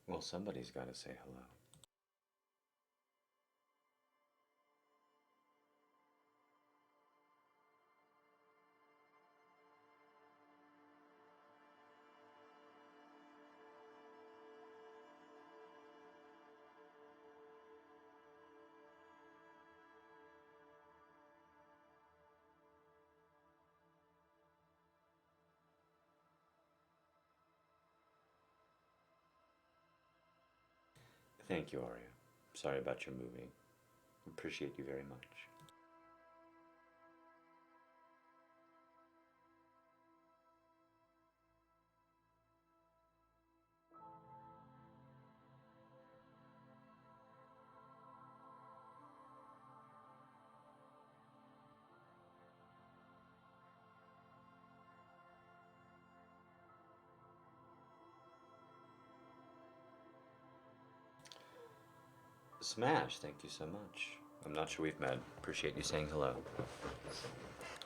Well, somebody's got to say hello. Thank you, Arya. Sorry about your movie. Appreciate you very much. Smash, thank you so much. I'm not sure we've met. Appreciate you saying hello.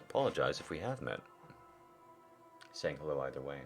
Apologize if we have met. Saying hello either way.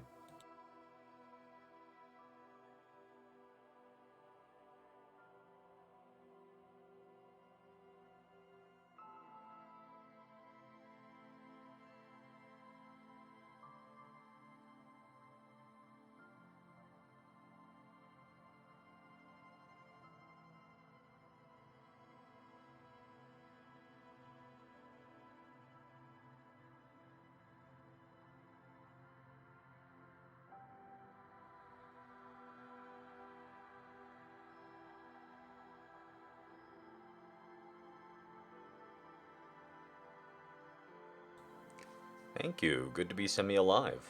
Thank you. Good to be semi-alive.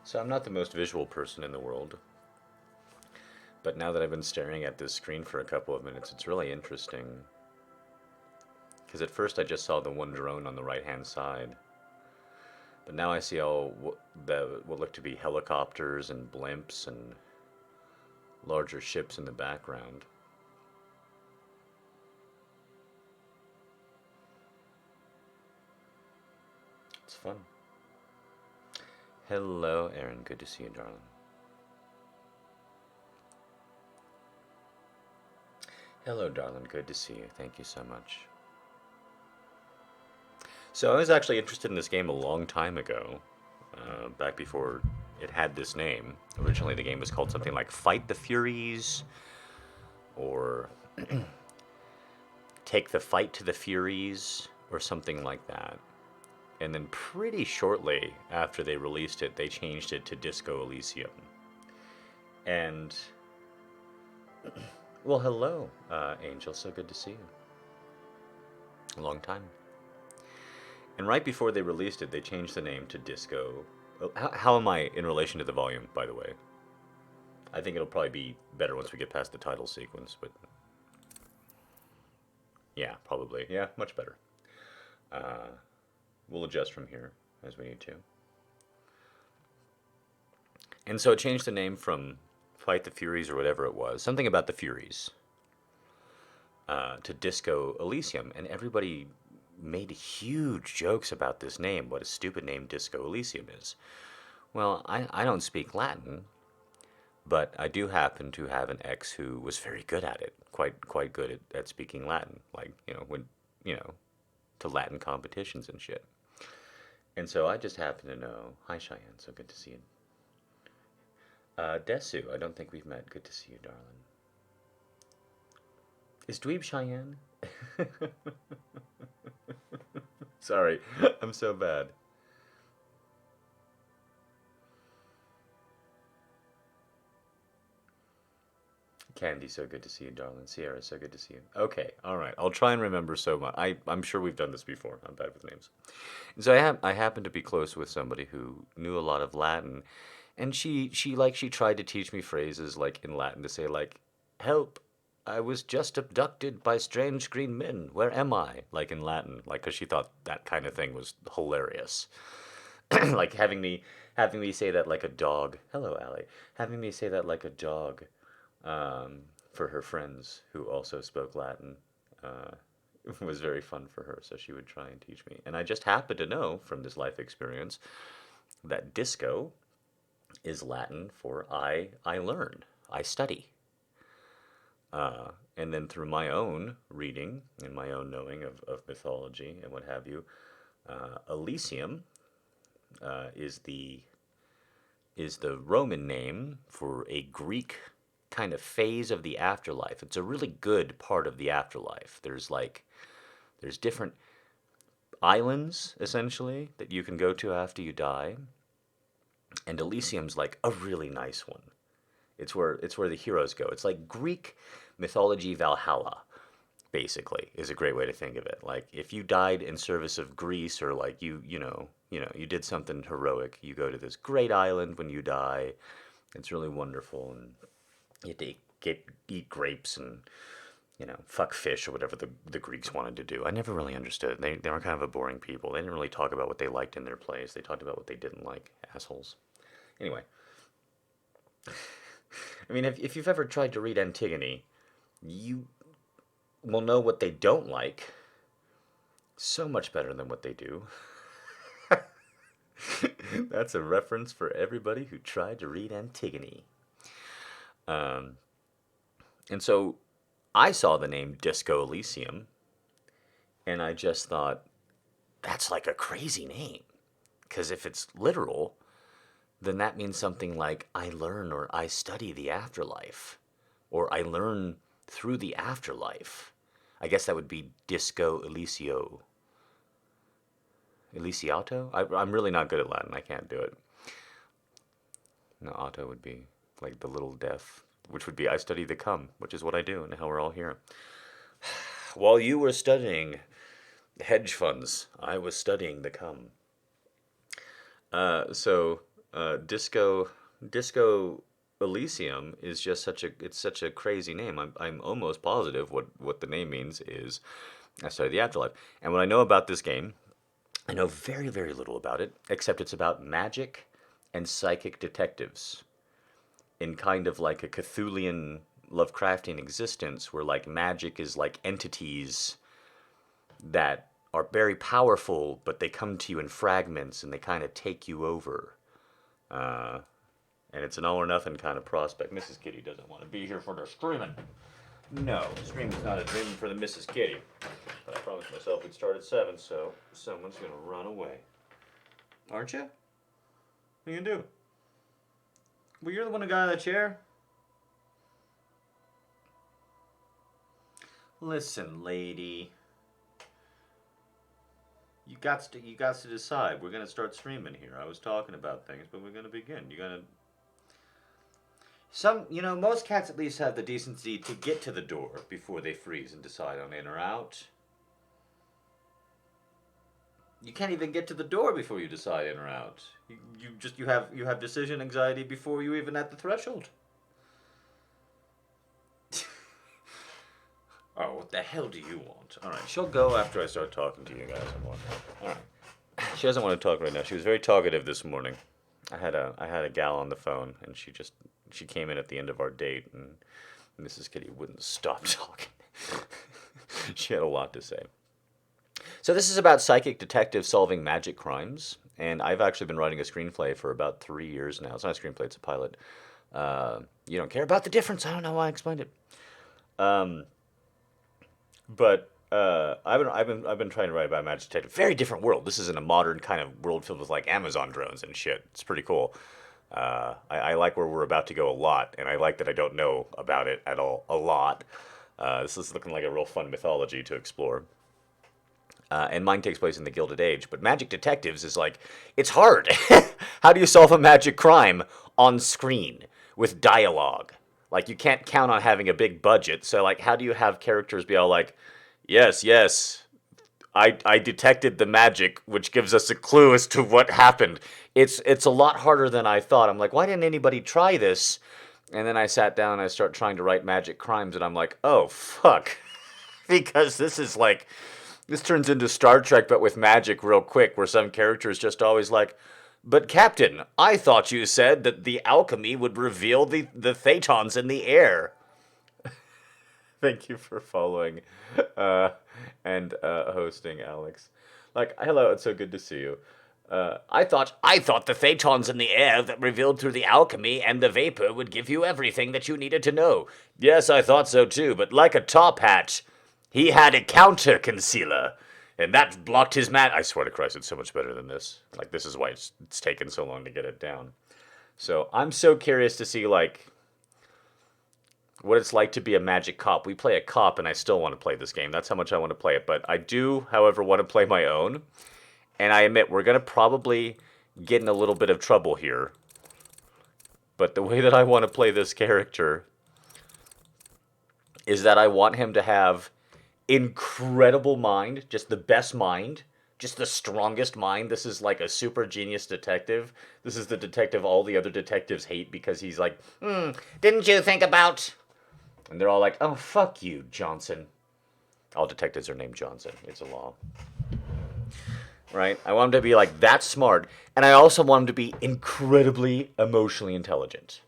So I'm not the most visual person in the world, but now that I've been staring at this screen for a couple of minutes, it's really interesting. Because at first I just saw the one drone on the right-hand side, but now I see all what look to be helicopters and blimps and larger ships in the background. It's fun. Hello, Aaron. Good to see you, darling. Hello, darling. Good to see you. Thank you so much. So I was actually interested in this game a long time ago, back before it had this name. Originally, the game was called something like Fight the Furies or Take the Fight to the Furies or something like that. And then pretty shortly after they released it, they changed it to Disco Elysium. And, well, hello, Angel. So good to see you. A long time. And right before they released it, they changed the name to Disco. How am I in relation to the volume, by the way? I think it'll probably be better once we get past the title sequence, but yeah, probably. Yeah, much better. Uh, we'll adjust from here as we need to. And so it changed the name from Fight the Furies or whatever it was, something about the Furies, to Disco Elysium. And everybody made huge jokes about this name, what a stupid name Disco Elysium is. Well, I don't speak Latin, but I do happen to have an ex who was very good at it, quite good at speaking Latin, like, when, you know, to Latin competitions and shit. And so I just happen to know. Hi, Cheyenne. So good to see you. Desu, I don't think we've met. Good to see you, darling. Is Dweeb Cheyenne? Sorry, I'm so bad. Candy, so good to see you, darling. Sierra, so good to see you. Okay, all right. I'll try and remember so much. I'm sure we've done this before. I'm bad with names. So I happened to be close with somebody who knew a lot of Latin, and she tried to teach me phrases like in Latin to say like, "Help! I was just abducted by strange green men. Where am I?" Like in Latin, like because she thought that kind of thing was hilarious. Like having me say that like a dog. Hello, Allie. Having me say that like a dog, for her friends who also spoke Latin. Uh, was very fun for her, so she would try and teach me. And I just happened to know from this life experience that disco is Latin for I learn, I study. And then through my own reading and my own knowing of mythology and what have you, Elysium is the Roman name for a Greek kind of phase of the afterlife. It's a really good part of the afterlife. There's different islands essentially that you can go to after you die, and Elysium's like a really nice one. It's where the heroes go. It's like Greek mythology Valhalla, basically, is a great way to think of it. Like if you died in service of Greece, or like you did something heroic, you go to this great island when you die. It's really wonderful, and you have to eat grapes and fuck fish or whatever the Greeks wanted to do. I never really understood. They were kind of a boring people. They didn't really talk about what they liked in their plays. They talked about what they didn't like. Assholes. Anyway, I mean, if you've ever tried to read Antigone, you will know what they don't like so much better than what they do. That's a reference for everybody who tried to read Antigone. Um, and so I saw the name Disco Elysium, and I just thought, that's like a crazy name. Because if it's literal, then that means something like I learn or I study the afterlife, or I learn through the afterlife. I guess that would be Disco Elisio. Elisiato? I'm really not good at Latin. I can't do it. No, auto would be like the little death, which would be I study the come, which is what I do and how we're all here. While you were studying hedge funds, I was studying the come. Disco Elysium is just such a crazy name. I'm almost positive what the name means is I study the afterlife. And what I know about this game, I know very, very little about it, except it's about magic and psychic detectives in kind of like a Cthulhian Lovecraftian existence where like magic is like entities that are very powerful, but they come to you in fragments and they kind of take you over. Uh, and it's an all or nothing kind of prospect. Mrs. Kitty doesn't want to be here for the screaming. No, screaming's not a dream for the Mrs. Kitty. But I promised myself we'd start at 7, so someone's gonna run away. Aren't you? What are you gonna do? Well, you're the one who got out of the chair. Listen, lady. You got to decide. We're gonna start streaming here. I was talking about things, but we're gonna begin. Most cats at least have the decency to get to the door before they freeze and decide on in or out. You can't even get to the door before you decide in or out. You have decision anxiety before you even at the threshold. Oh, what the hell do you want? All right, she'll go after I start talking to you guys. All right. She doesn't want to talk right now. She was very talkative this morning. I had a gal on the phone, and she came in at the end of our date, and Mrs. Kitty wouldn't stop talking. She had a lot to say. So this is about psychic detectives solving magic crimes, and I've actually been writing a screenplay for about 3 years now. It's not a screenplay; it's a pilot. You don't care about the difference. I don't know why I explained it. Um, but I've been trying to write about magic detective. Very different world. This is in a modern kind of world filled with like Amazon drones and shit. It's pretty cool. I like where we're about to go a lot, and I like that I don't know about it at all a lot. This is looking like a real fun mythology to explore. And mine takes place in the Gilded Age. But Magic Detectives is like, it's hard. How do you solve a magic crime on screen with dialogue? Like, you can't count on having a big budget. So, like, how do you have characters be all like, yes, yes, I detected the magic, which gives us a clue as to what happened. It's a lot harder than I thought. I'm like, why didn't anybody try this? And then I sat down and I start trying to write magic crimes, and I'm like, oh, fuck. Because this turns into Star Trek, but with magic real quick, where some characters just always like, but Captain, I thought you said that the alchemy would reveal the thetons in the air. Thank you for following and hosting, Alex. Like, hello, it's so good to see you. I thought the photons in the air that revealed through the alchemy and the vapor would give you everything that you needed to know. Yes, I thought so too, but like a top hat, he had a counter concealer, and that blocked his man. I swear to Christ, it's so much better than this. Like, this is why it's taken so long to get it down. So I'm so curious to see, like, what it's like to be a magic cop. We play a cop, and I still want to play this game. That's how much I want to play it. But I do, however, want to play my own. And I admit, we're going to probably get in a little bit of trouble here. But the way that I want to play this character is that I want him to have incredible mind, just the best mind, just the strongest mind. This is like a super genius detective. This is the detective all the other detectives hate because he's like, didn't you think about... And they're all like, oh, fuck you, Johnson. All detectives are named Johnson. It's a law. Right? I want him to be like that smart. And I also want him to be incredibly emotionally intelligent.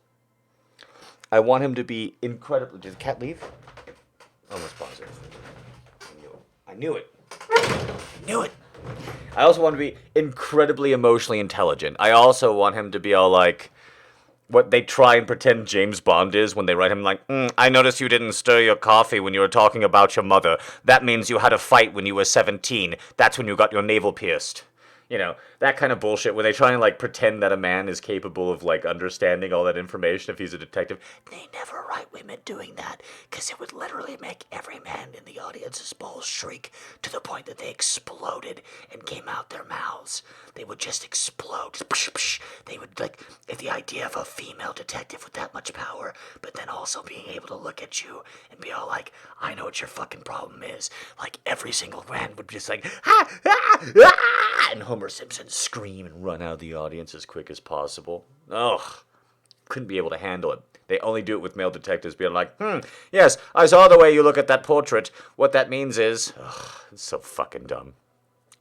I want him to be incredibly... Did the cat leave? Almost positive. I knew it. I knew it. I also want him to be incredibly emotionally intelligent. I also want him to be all like... What they try and pretend James Bond is when they write him like, I noticed you didn't stir your coffee when you were talking about your mother. That means you had a fight when you were 17. That's when you got your navel pierced. You know, that kind of bullshit where they try and, like, pretend that a man is capable of, like, understanding all that information if he's a detective. They never write women doing that, because it would literally make every man in the audience's balls shriek to the point that they exploded and came out their mouths. They would just explode. They would, like, if the idea of a female detective with that much power, but then also being able to look at you and be all like, I know what your fucking problem is. Like, every single man would just like, and Homer Simpson scream and run out of the audience as quick as possible. Ugh. Couldn't be able to handle it. They only do it with male detectives being like, yes, I saw the way you look at that portrait. What that means is, it's so fucking dumb.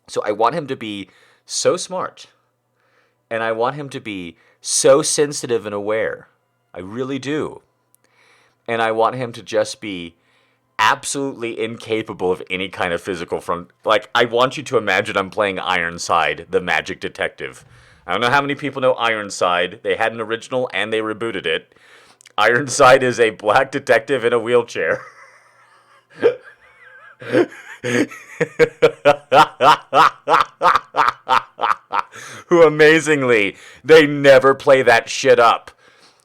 So I want him to be so smart. And I want him to be so sensitive and aware. I really do. And I want him to just be absolutely incapable of any kind of physical front. Like, I want you to imagine I'm playing Ironside, the magic detective. I don't know how many people know Ironside. They had an original and they rebooted it. Ironside is a black detective in a wheelchair. Who amazingly, they never play that shit up.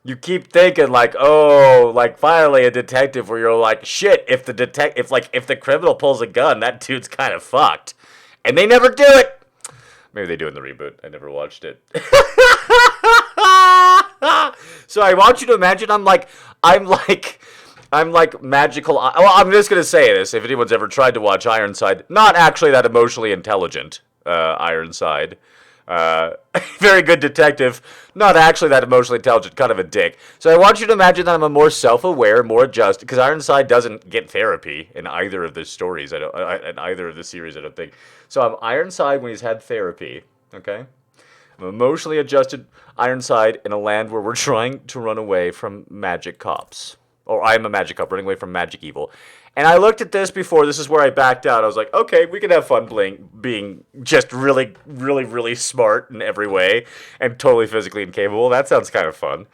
You keep thinking like, oh, like finally a detective where you're like, shit, if the criminal pulls a gun, that dude's kind of fucked. And they never do it. Maybe they do in the reboot. I never watched it. So I want you to imagine I'm like magical. Well, I'm just going to say this. If anyone's ever tried to watch Ironside, not actually that emotionally intelligent, Ironside. Very good detective, not actually that emotionally intelligent, kind of a dick. So I want you to imagine that I'm a more self-aware, more just, because Ironside doesn't get therapy in either of the stories, in either of the series, I don't think. So I'm Ironside when he's had therapy, okay? I'm emotionally adjusted Ironside in a land where we're trying to run away from magic cops. Or I am a magic cop running away from magic evil. And I looked at this before. This is where I backed out. I was like, okay, we can have fun being just really, really, really smart in every way and totally physically incapable. That sounds kind of fun.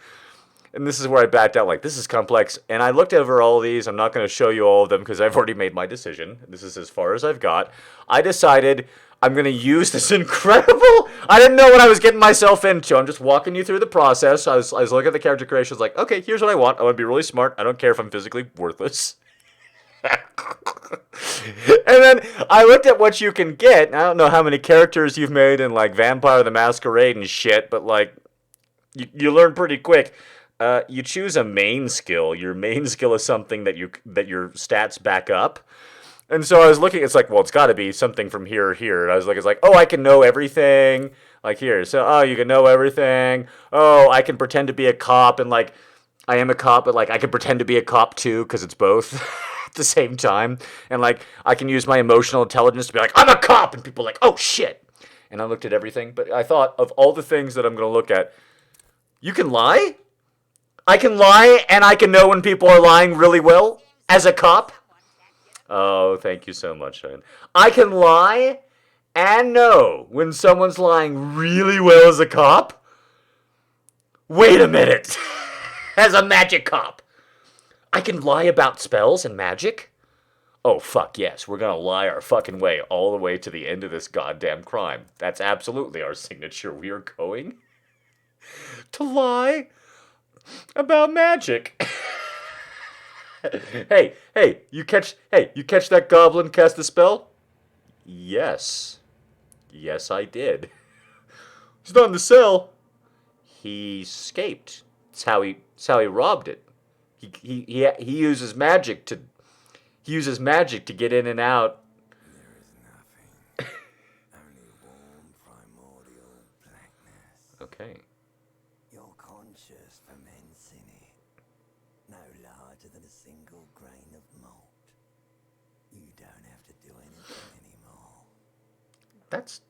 And this is where I backed out, like, this is complex. And I looked over all these. I'm not going to show you all of them because I've already made my decision. This is as far as I've got. I decided I'm going to use this incredible... I didn't know what I was getting myself into. I'm just walking you through the process. I was looking at the character creation. I was like, okay, here's what I want. I want to be really smart. I don't care if I'm physically worthless. And then I looked at what you can get. I don't know how many characters you've made in, like, Vampire the Masquerade and shit, but, like, you learn pretty quick. You choose a main skill. Your main skill is something that your stats back up. And so I was looking, it's like, well, it's got to be something from here or here. And I was like, it's like, oh, I can know everything. Like here. So, oh, you can know everything. Oh, I can pretend to be a cop. And, like, I am a cop, but, like, I can pretend to be a cop, too, because it's both at the same time. And, like, I can use my emotional intelligence to be like, I'm a cop. And people are like, oh, shit. And I looked at everything. But I thought of all the things that I'm going to look at, you can lie? I can lie, and I can know when people are lying really well as a cop? Oh, thank you so much, Shane. I can lie, and know when someone's lying really well as a cop. Wait a minute. As a magic cop, I can lie about spells and magic? Oh, fuck yes, we're gonna lie our fucking way all the way to the end of this goddamn crime. That's absolutely our signature. We are going to lie about magic. Hey, you catch that goblin cast a spell? Yes. Yes, I did. He's not in the cell. He escaped. It's how he robbed it. He uses magic to get in and out. There is nothing, only warm primordial blackness. Okay. Your conscious ferments in it, no larger than a single grain of malt. You don't have to do anything anymore. That's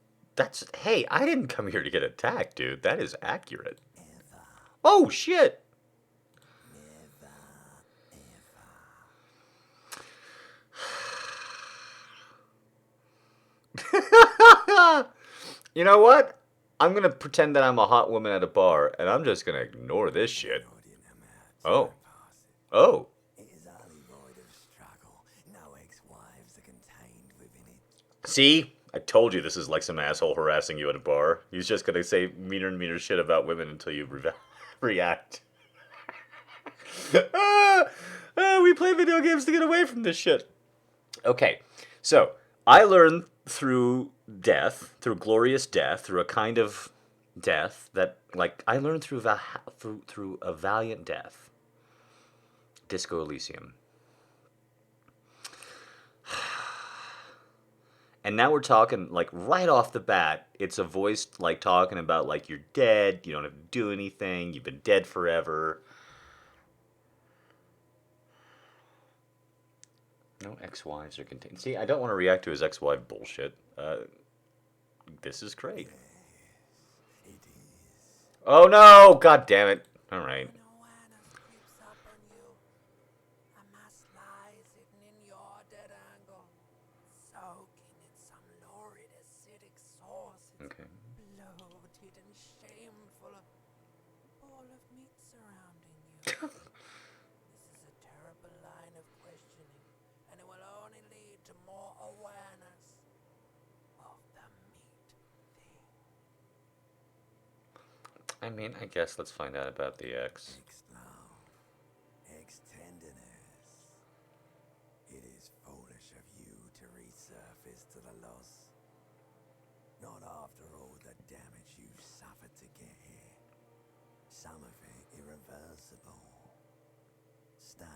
hey, I didn't come here to get attacked, dude. That is accurate. Ever, Oh shit. never, ever. You know what? I'm gonna pretend that I'm a hot woman at a bar, and I'm just gonna ignore this shit. Oh. Oh. It is utterly void of struggle. No ex-wives are contained within it. See? I told you this is like some asshole harassing you at a bar. He's just gonna say meaner and meaner shit about women until you react. We play video games to get away from this shit. Okay, so I learned through death, through glorious death, through a kind of death that, like, I learned through a valiant death. Disco Elysium. And now we're talking, like, right off the bat, it's a voice, like, talking about, like, you're dead, you don't have to do anything, you've been dead forever. No ex-wives are contained. See, I don't want to react to his ex-wife bullshit. This is great. It is. Oh no! God damn it. Alright. When awareness creeps up on you, a mass lies hidden in your dead angle, soaking in some lurid acidic sauce. It's Okay. bloated and shameful, a ball of meat surrounding you. This is a terrible line of questioning, and it will only lead to more awareness of the meat thing. I mean, I guess let's find out about the ex. Ex-love, ex-tenderness. It is foolish of you to resurface to the loss. Not after all the damage you've suffered to get here. Some of it irreversible. Stay.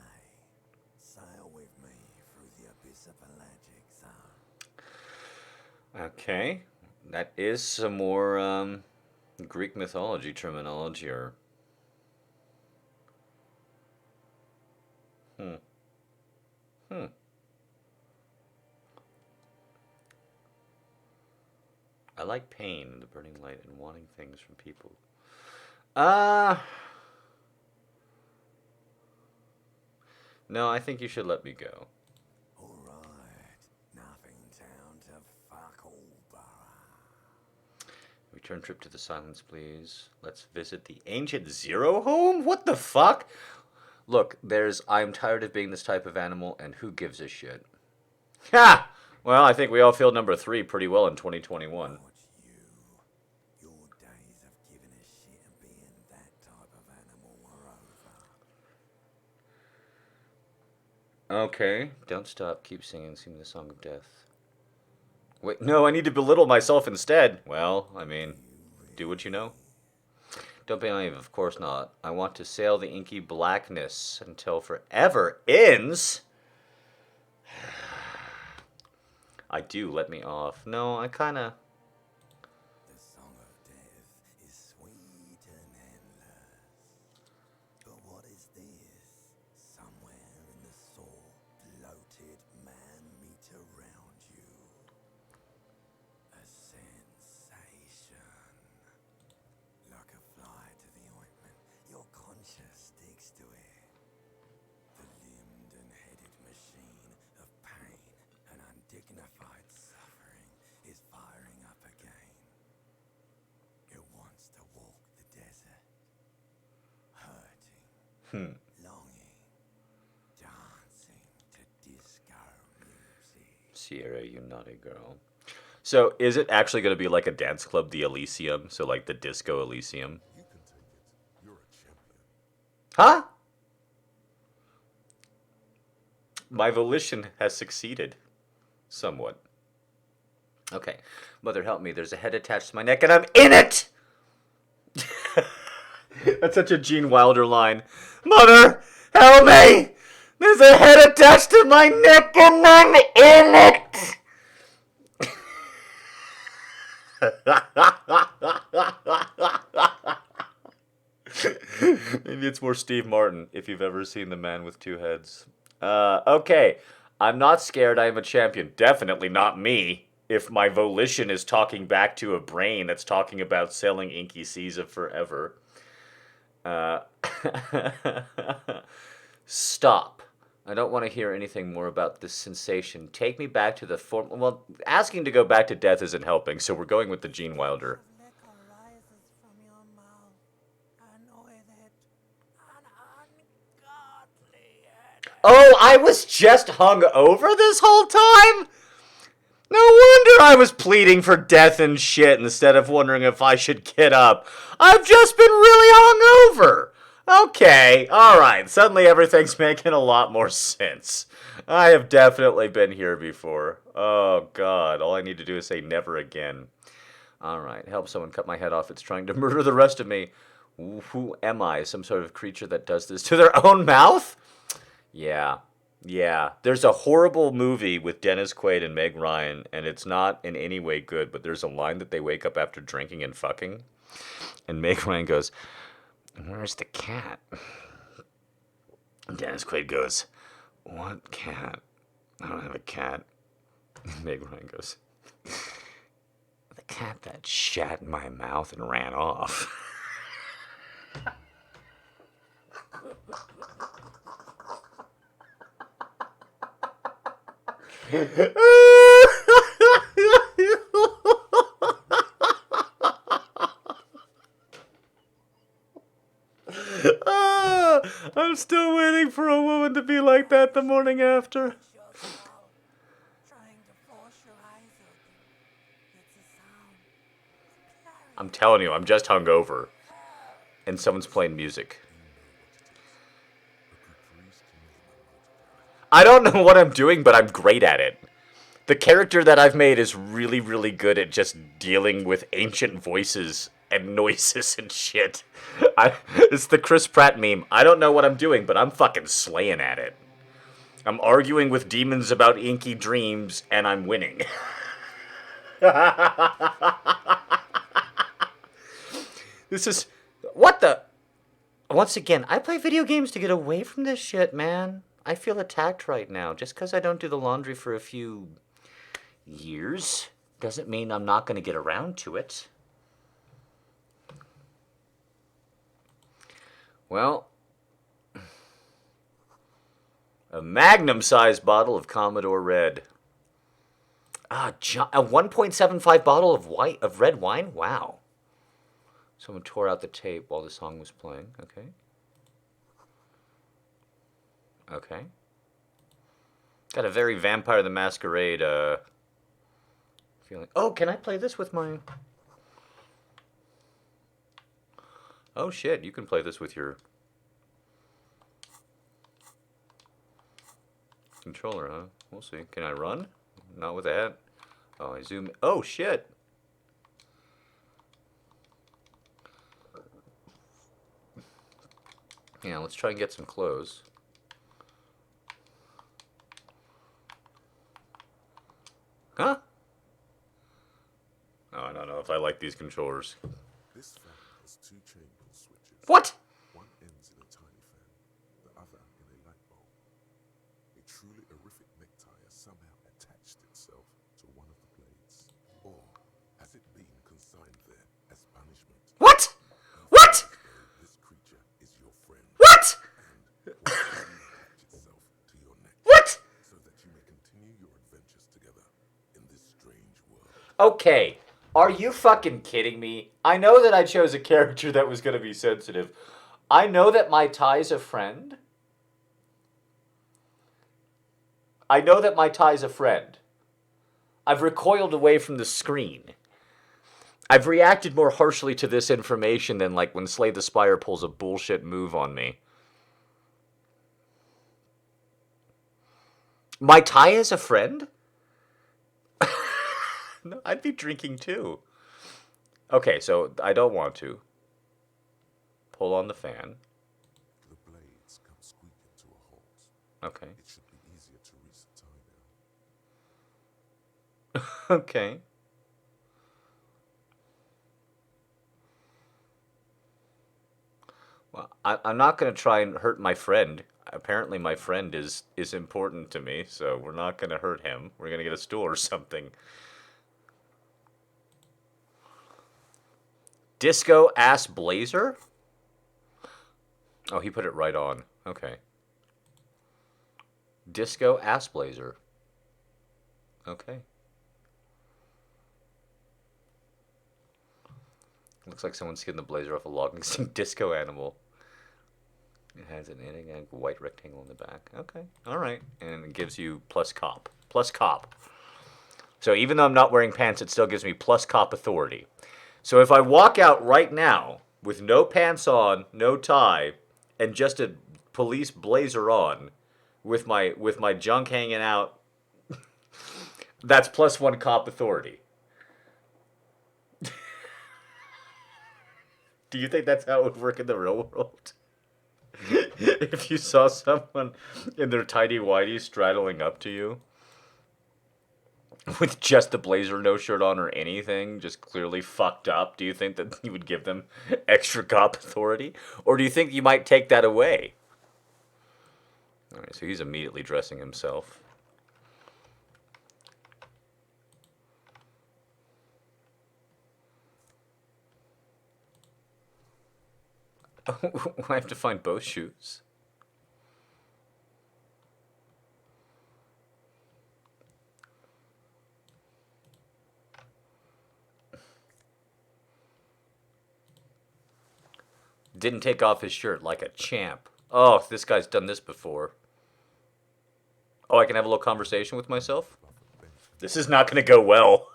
Sail with me through the abyss of pelagic zone. Okay. That is some more, Greek mythology terminology, or... Hmm. Hmm. I like pain and the burning light and wanting things from people. No, I think you should let me go. Alright. Nothing down to fuck all, Borough. Return trip to the silence, please. Let's visit the ancient Zero home? What the fuck? Look, I'm tired of being this type of animal, and who gives a shit? Ha! Well, I think we all filled number 3 pretty well in 2021. Watch you. Your days of giving a shit and being that type of animal are over. Okay, don't stop. Keep singing. Sing the song of death. Wait, no, I need to belittle myself instead. Well, I mean, do what you know. Don't be naive, of course not. I want to sail the inky blackness until forever ends. I do, let me off. No, I kinda... The song of death is sweet and endless. But what is this? Somewhere in the soul, bloated man meet around you. A sensation. Like a fly to the ointment, your conscience sticks to it. The limbed and headed machine of pain and undignified suffering is firing longing, dancing to disco music. Sierra, you naughty girl. So, is it actually going to be like a dance club, the Elysium? So, like the Disco Elysium? You can take it. You're a champion. Huh? My volition has succeeded. Somewhat. Okay. Mother, help me. There's a head attached to my neck, and I'm in it! That's such a Gene Wilder line. Mother, help me! There's a head attached to my neck, and I'm in it! Maybe it's more Steve Martin, if you've ever seen The Man with Two Heads. Okay. I'm not scared. I am a champion. Definitely not me. If my volition is talking back to a brain that's talking about selling Inky Caesar forever. Uh, Stop. I don't want to hear anything more about this sensation. Take me back to the form. Well, asking to go back to death isn't helping, so we're going with the Gene Wilder. Liquor rises from your mouth, and with it, an ungodly headache. Oh, I was just hung over this whole time? No wonder I was pleading for death and shit instead of wondering if I should get up. I've just been really hung over. Okay, alright, suddenly everything's making a lot more sense. I have definitely been here before. Oh god, all I need to do is say never again. Alright, help someone cut my head off. It's trying to murder the rest of me. Who am I? Some sort of creature that does this to their own mouth? Yeah. Yeah. There's a horrible movie with Dennis Quaid and Meg Ryan, and it's not in any way good, but there's a line that they wake up after drinking and fucking. And Meg Ryan goes, "Where's the cat?" And Dennis Quaid goes, "What cat? I don't have a cat." And Meg Ryan goes, "The cat that shat in my mouth and ran off." I'm still waiting for a woman to be like that the morning after. Your skull, trying to force your eyes open. It's a sound. I'm telling you, I'm just hungover. And someone's playing music. I don't know what I'm doing, but I'm great at it. The character that I've made is really, really good at just dealing with ancient voices and noises and shit. It's the Chris Pratt meme. I don't know what I'm doing, but I'm fucking slaying at it. I'm arguing with demons about inky dreams, and I'm winning. This is... What the... Once again, I play video games to get away from this shit, man. I feel attacked right now. Just because I don't do the laundry for a few years doesn't mean I'm not going to get around to it. Well, a magnum-sized bottle of Commodore Red. A 1.75 bottle of red wine? Wow. Someone tore out the tape while the song was playing. Okay. Okay. Got a very Vampire the Masquerade feeling. Oh, can I play this with my... Oh shit, you can play this with your controller, huh? We'll see. Can I run? Not with that. Oh, I zoom. Oh shit! Yeah, let's try and get some clothes. Huh? Oh, I don't know if I like these controllers. This fan has two chamber switches. What? One ends in a tiny fan, the other in a light bulb. A truly horrific necktie has somehow attached itself to one of the blades. Or has it been consigned there as punishment? What? What? This creature is your friend. What? And attach itself to your neck What? so that you may continue your adventures together in this strange world. Okay. Are you fucking kidding me? I know that I chose a character that was going to be sensitive. I know that my tie's a friend. I know that my tie's a friend. I've recoiled away from the screen. I've reacted more harshly to this information than like when Slay the Spire pulls a bullshit move on me. My tie is a friend? No, I'd be drinking too. Okay, so I don't want to. Pull on the fan. The blades come squeaking to a halt. Okay. It should be easier to reach the tie now. Okay. Well, I'm not going to try and hurt my friend. Apparently my friend is important to me, so we're not going to hurt him. We're going to get a stool or something. Disco ass blazer? Oh, he put it right on. Okay. Disco ass blazer. Okay. Looks like someone skinned the blazer off a log and seen disco animal. It has an white rectangle in the back. Okay. Alright. And it gives you plus cop. Plus cop. So even though I'm not wearing pants, it still gives me plus cop authority. So if I walk out right now with no pants on, no tie, and just a police blazer on, with my junk hanging out, that's plus one cop authority. Do you think that's how it would work in the real world? If you saw someone in their tidy whities straddling up to you with just the blazer, no shirt on or anything, just clearly fucked up, do you think that you would give them extra cop authority? Or do you think you might take that away? Alright, so he's immediately dressing himself. I have to find both shoes. Didn't take off his shirt like a champ. Oh, this guy's done this before. Oh, I can have a little conversation with myself? This is not going to go well.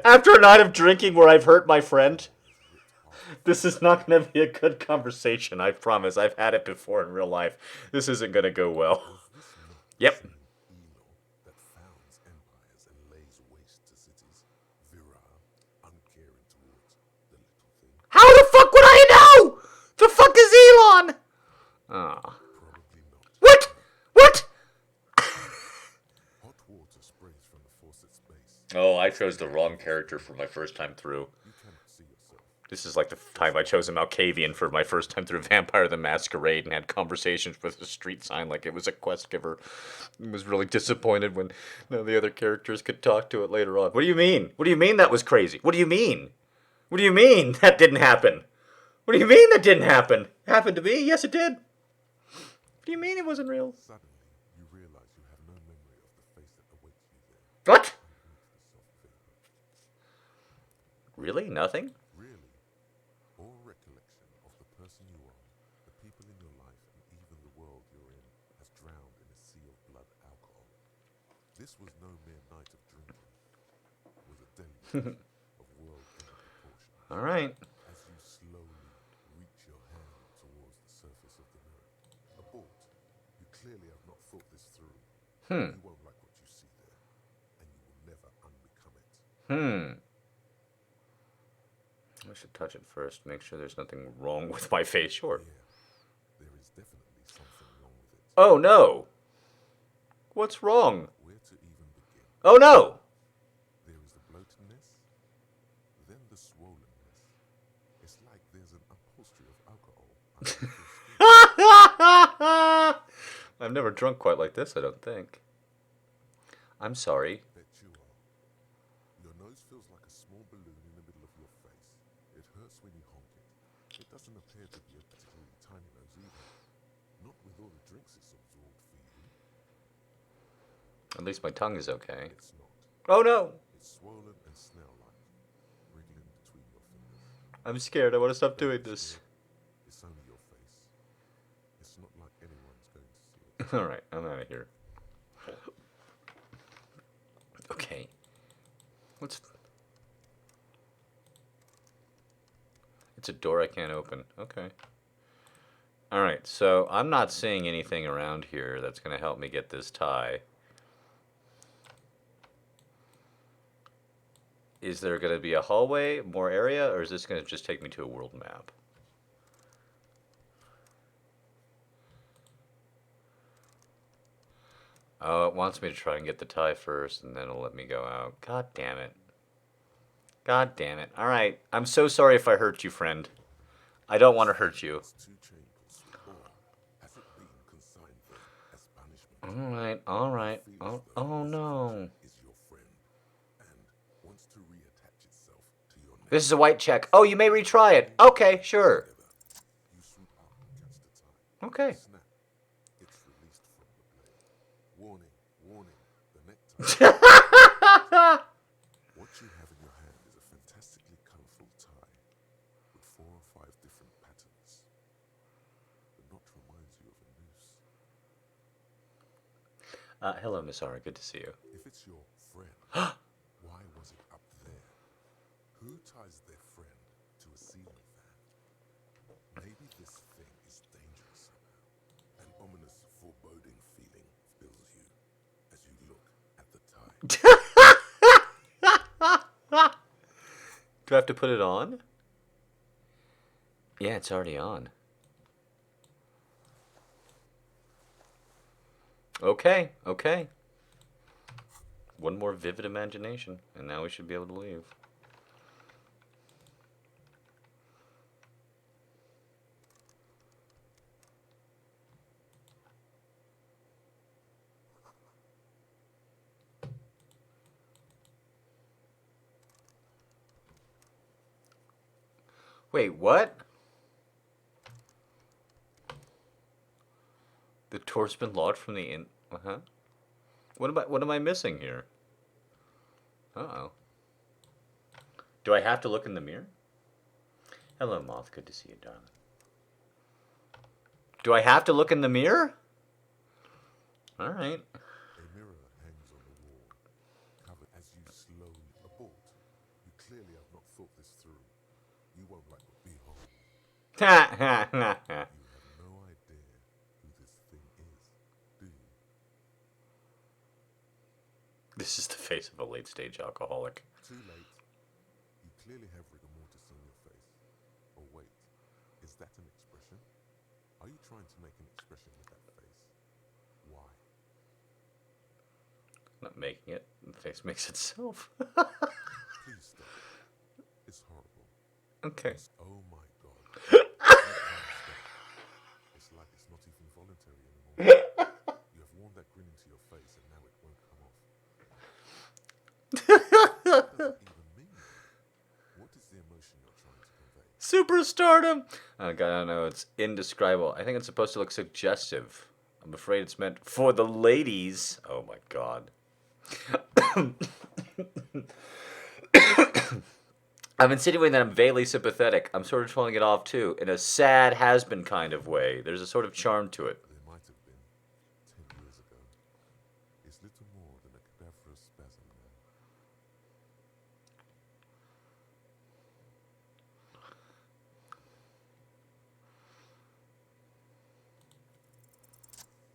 After a night of drinking where I've hurt my friend, this is not going to be a good conversation, I promise. I've had it before in real life. This isn't going to go well. Yep. That founds empires and lays waste to cities, virile, uncaring towards the little thing. How the fuck would I know? The fuck is Elon? Ah. Probably not. What? What? Hot water sprays from the faucet's base. Oh, I chose the wrong character for my first time through. You cannot see yourself. This is like the time I chose a Malkavian for my first time through Vampire the Masquerade and had conversations with a street sign like it was a quest giver. I was really disappointed when none of the other characters could talk to it later on. What do you mean? What do you mean that was crazy? What do you mean? What do you mean that didn't happen? What do you mean that didn't happen? It happened to me? Yes, it did. What do you mean it wasn't real? Suddenly, you realize you have no memory of the face that awaits you there. What? Underneath the soft vapor. Really? Nothing? Really, all recollection of the person you are, the people in your life, and even the world you're in, has drowned in a sea of blood alcohol. This was no mere night of drinking. It was a deluge of world-ending proportions. All right. As you slowly reach your hand towards the surface of the mirror. Abort. You clearly have not thought this through. You won't like what you see there, and you will never unbecome it. I should touch it first, make sure there's nothing wrong with my face. Sure. Yeah, there is definitely something wrong with it. Oh no. What's wrong? Where to even begin? Oh no. There is the bloatedness, then the swollenness. It's like there's an upholstery of alcohol underneath your skin. I've never drunk quite like this, I don't think. I'm sorry. Bet you are. Your nose feels like a small balloon in the middle of your face. It hurts when you honk it. It doesn't appear to be a particularly tiny nose either. Not with all the drinks it's absorbed for you. At least my tongue is okay. It's not. Oh no. It's swollen and snail-like, wriggling between your fingers. I'm scared. I want to stop doing this. It's only your face. Alright, I'm out of here. Okay. What's... It's a door I can't open. Okay. Alright, so I'm not seeing anything around here that's going to help me get this tie. Is there going to be a hallway, more area, or is this going to just take me to a world map? Oh, it wants me to try and get the tie first, and then it'll let me go out. God damn it. God damn it. Alright, I'm so sorry if I hurt you, friend. I don't want to hurt you. It's two chambers, or has it been consigned there as punishment? Alright, alright. Feels Oh, though oh this no. creature is your friend and wants to reattach itself to your neck. This is a white check. Oh, you may retry it. Okay, sure. Together, you swoop up and catch the tie. Okay. Snap. It's released from the blade. Warning, warning. The necktie. What you have in your hand is a fantastically colorful tie with 4 or 5 different patterns. The knot reminds you of a noose. Hello, Miss Ara. Good to see you. If it's your friend, why was it up there? Who ties their friend to a ceiling fan? Maybe this thing is dangerous somehow. An ominous, foreboding feeling fills you as you look at the tie. Do I have to put it on? Yeah, it's already on. Okay, okay. One more vivid imagination, and now we should be able to leave. Wait, what? The door's been locked from the in. Uh-huh. What am I missing here? Uh-oh. Do I have to look in the mirror? Hello, Moth. Good to see you, darling. Do I have to look in the mirror? All right. A mirror hangs on the wall, covered as you slowly abort. You clearly have not thought this through. You won't like what behold. Ha ha ha ha. You have no idea who this thing is, do you? This is the face of a late-stage alcoholic. Too late. You clearly have rigor mortis on your face. Or wait, is that an expression? Are you trying to make an expression with that face? Why? Not making it. The face makes itself. Please stop. It's horrible. Okay. Oh my god. You can't stop. It's like it's not even voluntary anymore. You have worn that grin into your face and now it won't come off. What does it even mean? What is the emotion you're trying to convey? Superstardom! Oh god, I don't know. It's indescribable. I think it's supposed to look suggestive. I'm afraid it's meant for the ladies. Oh my god. I'm insinuating that I'm vaguely sympathetic. I'm sort of trolling it off too, in a sad has-been kind of way. There's a sort of charm to it. There might have been 10 years ago. It's little more than a cadaverous spasm now.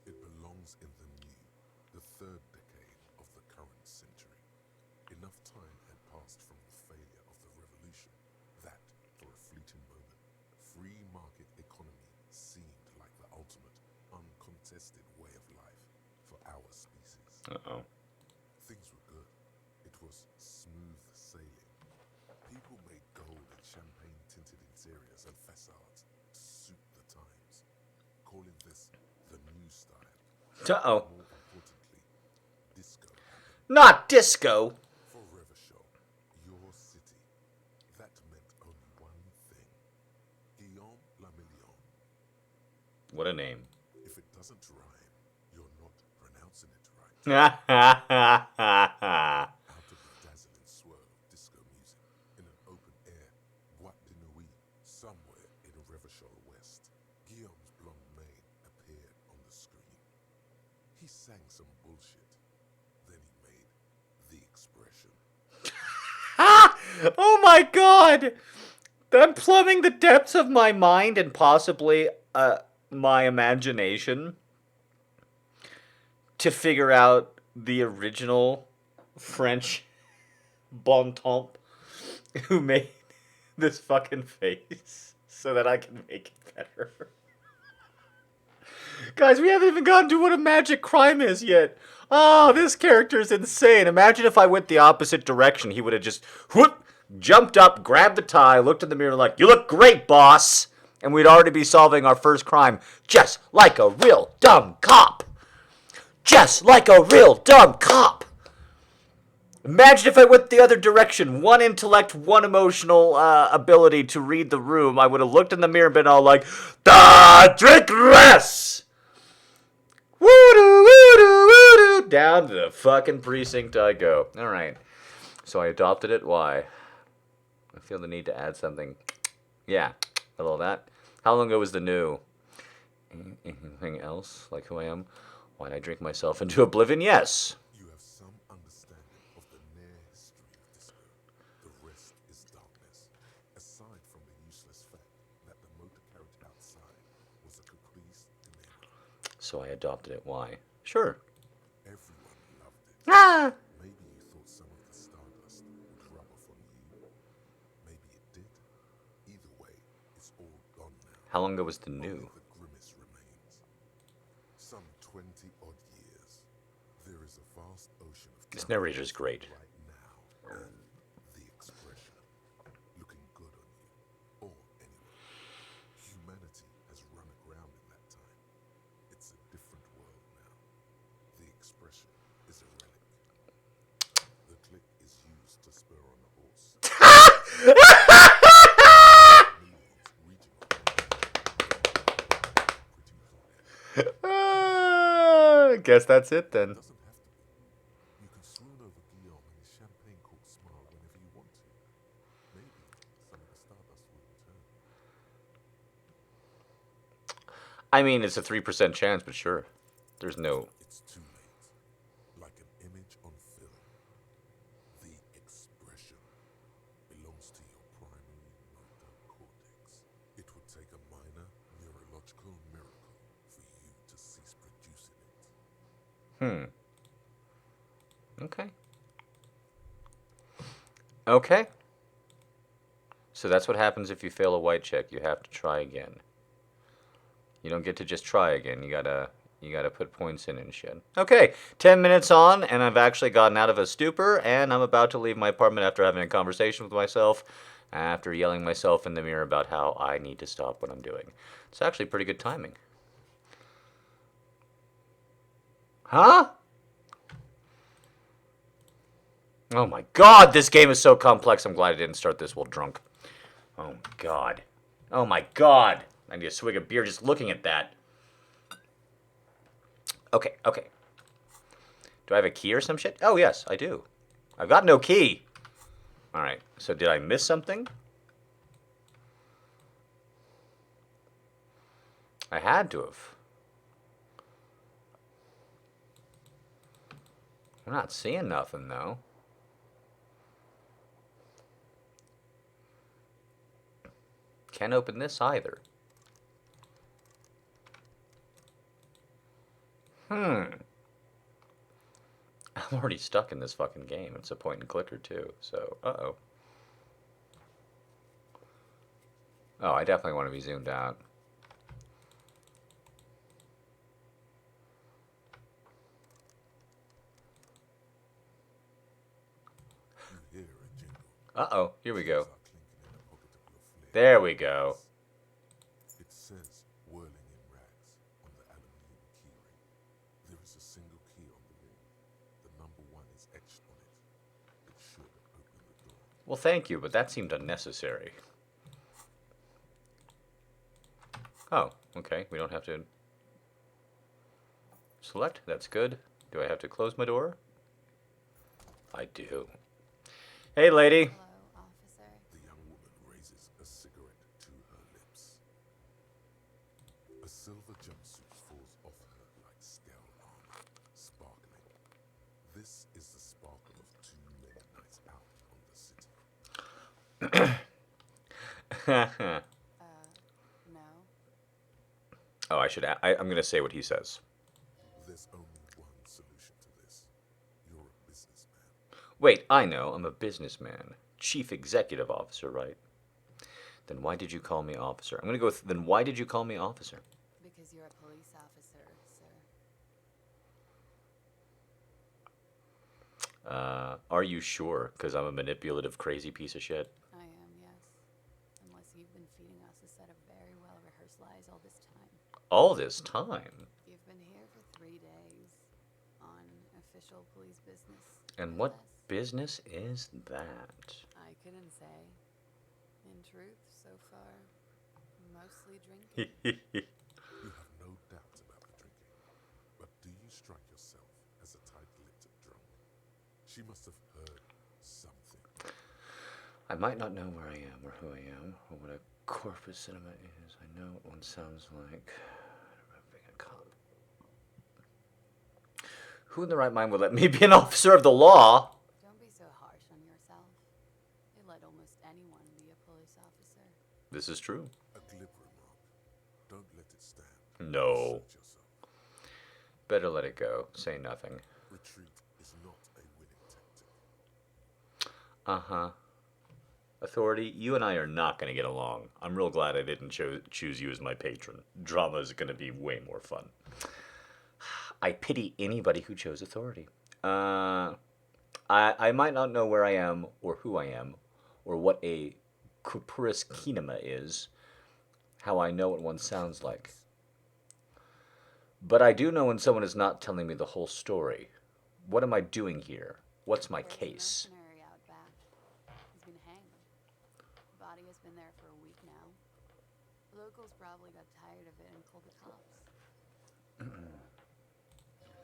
It belongs in the new, the 3rd decade of the current century. Enough time had passed from the failure of the revolution that, for a fleeting moment, free market economy seemed like the ultimate, uncontested way of life for our species. Uh-oh. Things were good. It was smooth sailing. People made gold and champagne-tinted interiors and facades to suit the times, calling this the new style. Uh-oh. More importantly, disco happened. Not disco! For Revachol, your city, that meant only one thing. Guillaume la Million. What a name. If it doesn't rhyme, you're not pronouncing it right. Ha Out of the dazzling swirl of disco music, in an open air, boîte de nuit, somewhere in Revachol West, Guillaume's blonde mane appeared on the screen. sang some bullshit. Then he made the expression. Ah! Oh my god! I'm plumbing the depths of my mind and possibly my imagination to figure out the original French bon ton who made this fucking face so that I can make it better. Guys, we haven't even gotten to what a magic crime is yet. Oh, this character is insane. Imagine if I went the opposite direction. He would have just whoop, jumped up, grabbed the tie, looked in the mirror like, "You look great, boss." And we'd already be solving our first crime just like a real dumb cop. Just like a real dumb cop. Imagine if I went the other direction. One intellect, one emotional ability to read the room. I would have looked in the mirror and been all like, drink less! Woo-doo, woo-doo, woo-doo. Down to the fucking precinct I go. Alright. So I adopted it. Why? I feel the need to add something. Yeah. A little of that. How long ago was the new? Anything else? Like who I am? Why'd I drink myself into oblivion? Yes. You have some understanding of the near history of disco. The rest is darkness. Aside from the useless fact that the motor carriage outside was a caprice enigma. So I adopted it. Why? Sure. Everyone loved it. Ah! Maybe you thought some of the stardust would rub off on you. Maybe it did. Either way, it's all gone now. How long ago was the new? Only the grimace remains. Some 20-odd years. There is a vast ocean of This narrator is great. right now, and the expression looking good on you, or anyway. Humanity has run aground in that time. It's a different world now. The expression is a relic. The click is used to spur on a horse. Millions reaching on pretty good. I guess that's it then. Doesn't have to be. You can swoon over Guillaume and his champagne cork smile whenever you want to. Maybe some of the stardust will return. I mean, it's a 3% chance, but sure. There's no. It's too late. Like an image on film. The expression belongs to your primary motor cortex. It would take a minor neurological miracle for you to cease producing it. Okay. Okay. So that's what happens if you fail a white check. You have to try again. You don't get to just try again. You gotta put points in and shit. Okay, 10 minutes on, and I've actually gotten out of a stupor, and I'm about to leave my apartment after having a conversation with myself, after yelling myself in the mirror about how I need to stop what I'm doing. It's actually pretty good timing. Huh? Oh my god, this game is so complex. I'm glad I didn't start this while drunk. Oh my god. Oh my god. I need a swig of beer just looking at that. Okay, okay. Do I have a key or some shit? Oh, yes, I do. I've got no key. Alright, so did I miss something? I had to have. I'm not seeing nothing, though. Can't open this either. I'm already stuck in this fucking game. It's a point and clicker, too. So, uh-oh. Oh, I definitely want to be zoomed out. You hear a jingle. Uh-oh, here we go. Keys are clinking in the pocket of your flare. There we go. It says whirling in rags on the aluminium keyring. There is a single key on the ring. The number 1 is etched on it. It should open the door. Well, thank you, but that seemed unnecessary. Oh, okay. We don't have to select. That's good. Do I have to close my door? I do. Hey, lady. Hello, officer. The young woman raises a cigarette to her lips. A silver jumpsuit falls off her like scale armor. This is the sparkle of too many nights out on the city. No. I'm gonna say what he says. There's only one solution to this. You're a businessman. Wait, I know. I'm a businessman. Chief executive officer, right? Then why did you call me officer? I'm gonna go with, then why did you call me officer? Because you're a police officer, sir. Are you sure? Because I'm a manipulative, crazy piece of shit. I am, yes. Unless you've been feeding us a set of very well rehearsed lies all this time. All this time. You've been here for 3 days on official police business. And no what less. business is that? I couldn't say. In truth, so far, mostly drinking. You have no doubt about the drinking. But do you strike yourself as a tight-lipped drunk? She must have heard something. I might not know where I am or who I am or what a corpus cinema is. I know what one sounds like. Being a cop. Who in the right mind would let me be an officer of the law? Don't be so harsh on yourself. You let almost anyone be a police officer. This is true. A glib remark. Don't let it stand. No. Assert yourself. Better let it go. Say nothing. Retreat is not a winning tactic. Uh-huh. Authority, you and I are not going to get along. I'm real glad I didn't choose you as my patron. Drama is going to be way more fun. I pity anybody who chose authority. I might not know where I am or who I am or what a corpus kinema is, how I know what one sounds like. But I do know when someone is not telling me the whole story. What am I doing here? What's my There's case? a mercenary out back. He's been hanged. The body has been there for a week now. The locals probably got tired of it and called the cops.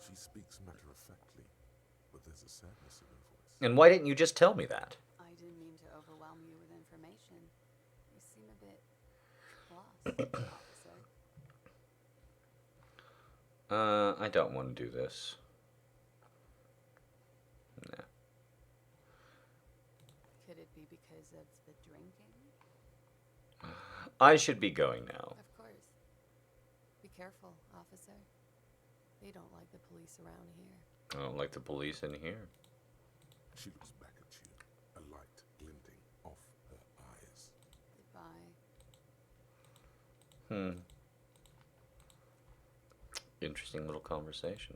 She speaks matter-of-factly, but there's a sadness in her voice. And why didn't you just tell me that? I didn't mean to overwhelm you with information. You seem a bit lost, officer. I don't want to do this. Nah. Could it be because of the drinking? I should be going now. Of course. Be careful, officer. They don't like the police around here. I don't like the police in here. She looks back at you, a light glinting off her eyes. Goodbye. Interesting little conversation.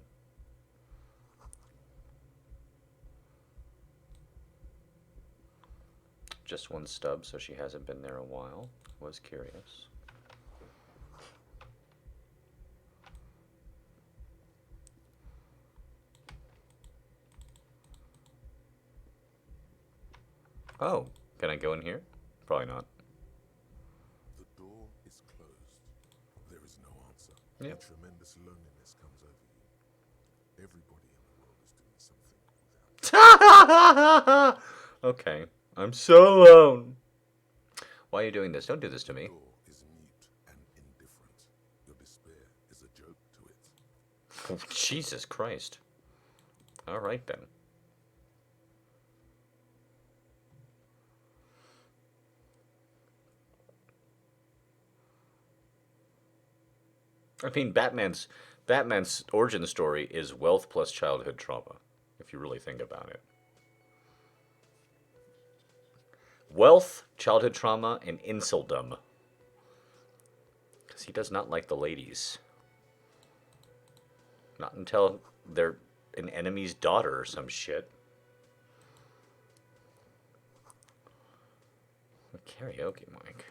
Just one stub, so she hasn't been there a while. Was curious. Oh, can I go in here? Probably not. The door is closed. There is no answer. Yep. A tremendous loneliness comes over you. Everybody in the world is doing something without you. Okay, I'm so alone. Why are you doing this? Don't do this to The me. door is mute and indifferent. Your despair is a joke to it. Oh, Jesus Christ. All right then. I mean, Batman's origin story is wealth plus childhood trauma, if you really think about it. Wealth, childhood trauma, and inceldom. Because he does not like the ladies. Not until they're an enemy's daughter or some shit. A karaoke mic.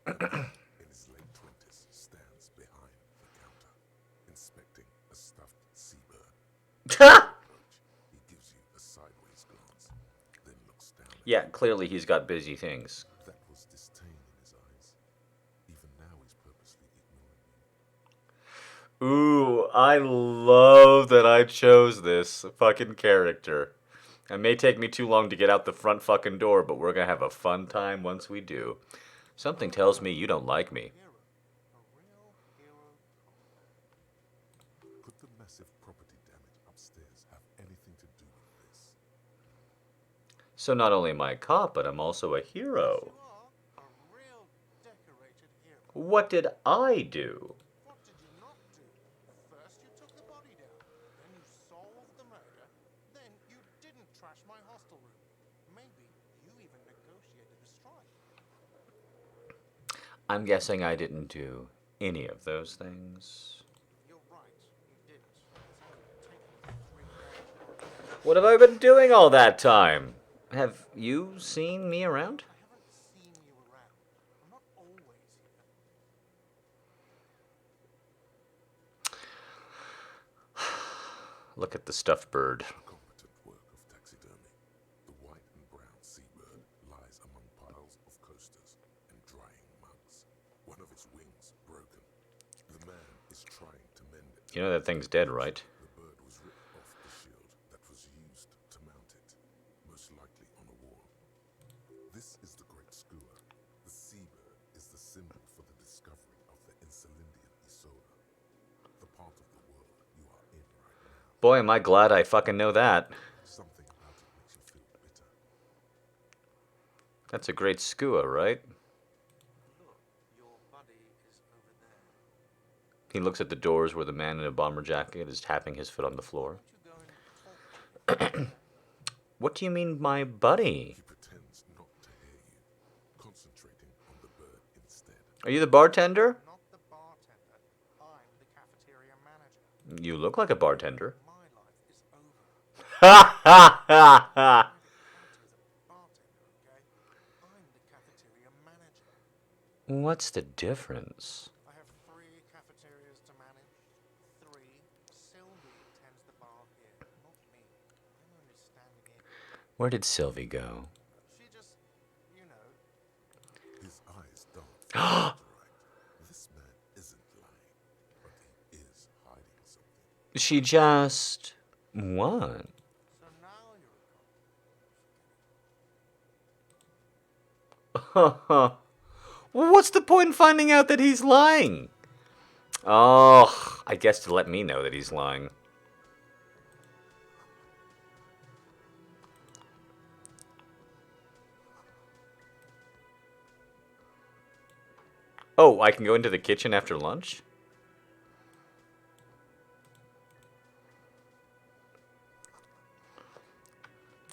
In his late 20s, stands behind the counter, inspecting a stuffed seabird. He gives you a sideways glance, then looks down at Yeah, you. clearly he's got busy things. That was disdain in his eyes. Even now he's purposely ignoring you. Ooh, I love that I chose this fucking character. It may take me too long to get out the front fucking door, but we're gonna have a fun time once we do. Something tells me you don't like me. Hero. A real hero. Could the massive property damage upstairs have anything to do with this? So not only am I a cop, but I'm also a hero. You are a real decorated hero. What did I do? What did you not do? First you took the body down, then you solved the murder, then you didn't trash my hostel room. Maybe you even negotiated the strike. I'm guessing I didn't do any of those things. You're right, you didn't. It's only taken 3 days. What have I been doing all that time? Have you seen me around? I haven't seen you around. I'm not always here. Look at the stuffed bird. Competent work of taxidermy. The white and brown seabird lies among piles of coasters and drying mugs. One of its wings broken. The man is trying to mend it. You know that thing's dead, right? The bird was ripped off the shield that was used to mount it, most likely on a wall. This is the great skua. The seabird is the symbol for the discovery of the Insulindian Isola, the part of the world you are in right now. Boy, am I glad I fucking know that. Something about it makes you feel bitter. That's a great skua, right? Look, your buddy is over there. He looks at the doors where the man in a bomber jacket is tapping his foot on the floor. Why don't you go and talk to him? What do you mean, my buddy? He pretends not to hear you, concentrating on the bird instead. Are you the bartender? Not the bartender. I'm the cafeteria manager. You look like a bartender. My life is over. Ha ha ha ha! As a bartender, okay? I'm the cafeteria manager. What's the difference? I have 3 cafeterias to manage. 3. Sylvie tends the bar here, not me. I'm only standing in. Where did Sylvie go? She just, you know, His eyes dart from left to right. This man isn't lying, but he is hiding something. She just... what? so now you're a cop. Well, what's the point in finding out that he's lying? Oh, I guess to let me know that he's lying. Oh, I can go into the kitchen after lunch?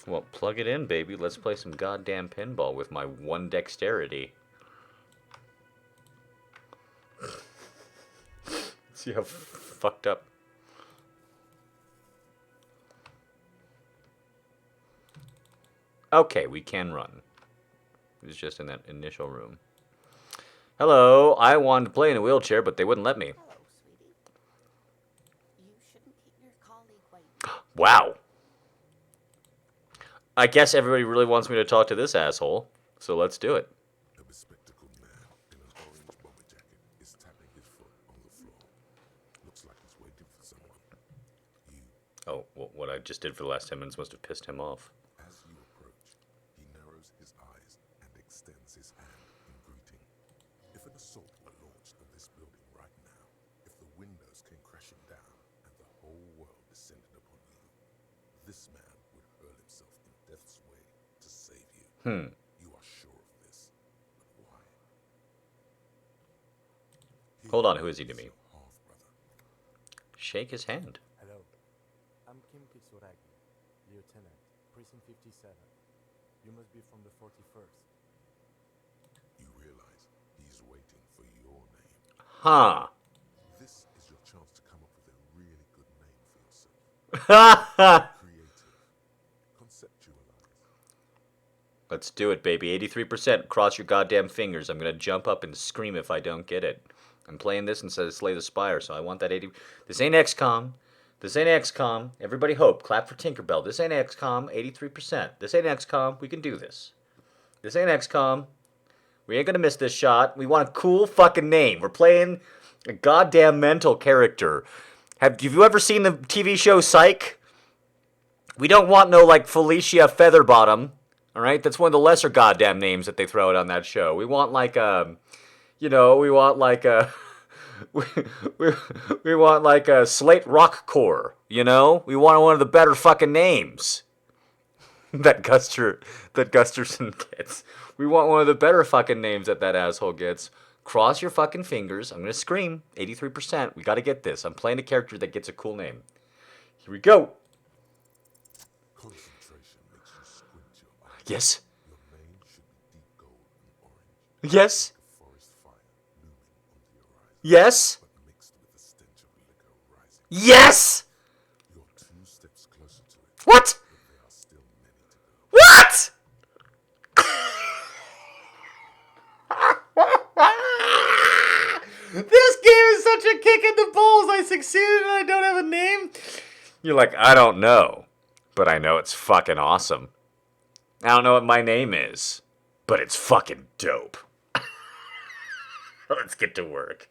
Well, plug it in, baby. Let's play some goddamn pinball with my 1 dexterity. See how fucked up. Okay, we can run. It was just in that initial room. Hello, I wanted to play in a wheelchair, but they wouldn't let me. Hello, sweetie. You shouldn't keep your colleague waiting. Wow. I guess everybody really wants me to talk to this asshole, so let's do it. A bespectacled man in an orange bomber jacket is tapping his foot on the floor. Looks like he's waiting for someone. You, Oh, well, what I just did for the last 10 minutes must have pissed him off. as you approach, he narrows his eyes and extends his hand in greeting. If an assault were launched on this building right now, if the windows came crashing down and the whole world descended upon you, this man would hurl himself in death's way to save you. You are sure of this, but why? Hold on, who is he to me? Your half-brother. Shake his hand. Hello, I'm Kim Kitsuragi, Lieutenant, Precinct 57. You must be from the 41st. You realize he's waiting for your name. Huh. This is your chance to come up with a really good name for yourself. Creative. Conceptualize. Let's do it, baby. 83%. Cross your goddamn fingers. I'm gonna jump up and scream if I don't get it. I'm playing this instead of Slay the Spire, so I want that 80. This ain't XCOM. This ain't XCOM. Everybody hope. Clap for Tinkerbell. This ain't XCOM. 83%. This ain't XCOM. We can do this. This ain't XCOM. We ain't gonna miss this shot. We want a cool fucking name. We're playing a goddamn mental character. Have you ever seen the TV show Psych? We don't want no, like, Felicia Featherbottom. All right, that's one of the lesser goddamn names that they throw out on that show. We want like we want like a, we, we, we want like a Slate Rock Core. We want one of the better fucking names that Gusterson gets. We want one of the better fucking names that asshole gets. Cross your fucking fingers. I'm gonna scream. 83%. We gotta get this. I'm playing a character that gets a cool name. Here we go. Concentration makes you squint your eyes. Yes. Your name should be deep gold and orange. Yes. A forest fire looming on the horizon. Yes. But mixed with the stench of liquor rising. Yes. You're 2 steps closer to it. What? But there are still many to go. What? This game is such a kick in the balls. I succeeded and I don't have a name. You're like, I don't know, but I know it's fucking awesome. I don't know what my name is, but it's fucking dope. Let's get to work.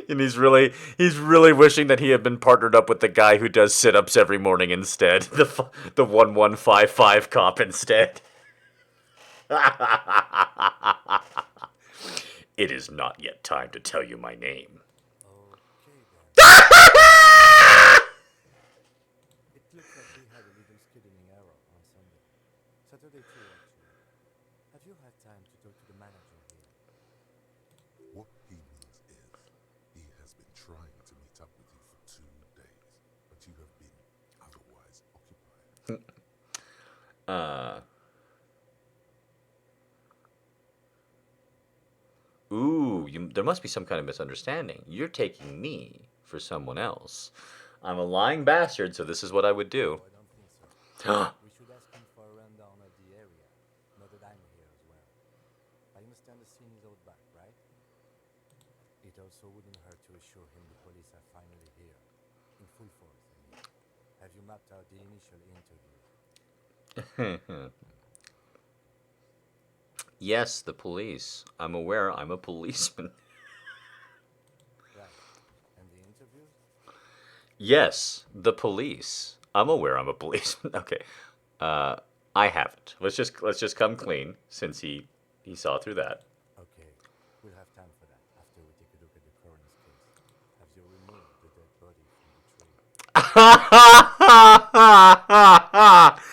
And he's really wishing that he had been partnered up with the guy who does sit-ups every morning instead. The 1155 cop instead. It is not yet time to tell you my name. Okay then. It looks like we had a little scheduling error on Sunday. Saturday too, actually. Have you had time to talk to the manager here? What he means is, he has been trying to meet up with you for 2 days, but you have been otherwise occupied. There must be some kind of misunderstanding. You're taking me for someone else. I'm a lying bastard, so this is what I would do. I don't think so. We should ask him for a rundown of the area, now that I'm here as well. I understand the scene is out back, right? It also wouldn't hurt to assure him the police are finally here. In full force, I mean. Have you mapped out the initial interview? Yes, the police. I'm aware I'm a policeman. Right. And the interviews? Yes, the police. I'm aware I'm a policeman. Okay. I haven't. Let's just come clean since he saw through that. Okay. We'll have time for that after we take a look at the coroner's case. Have you removed the dead body from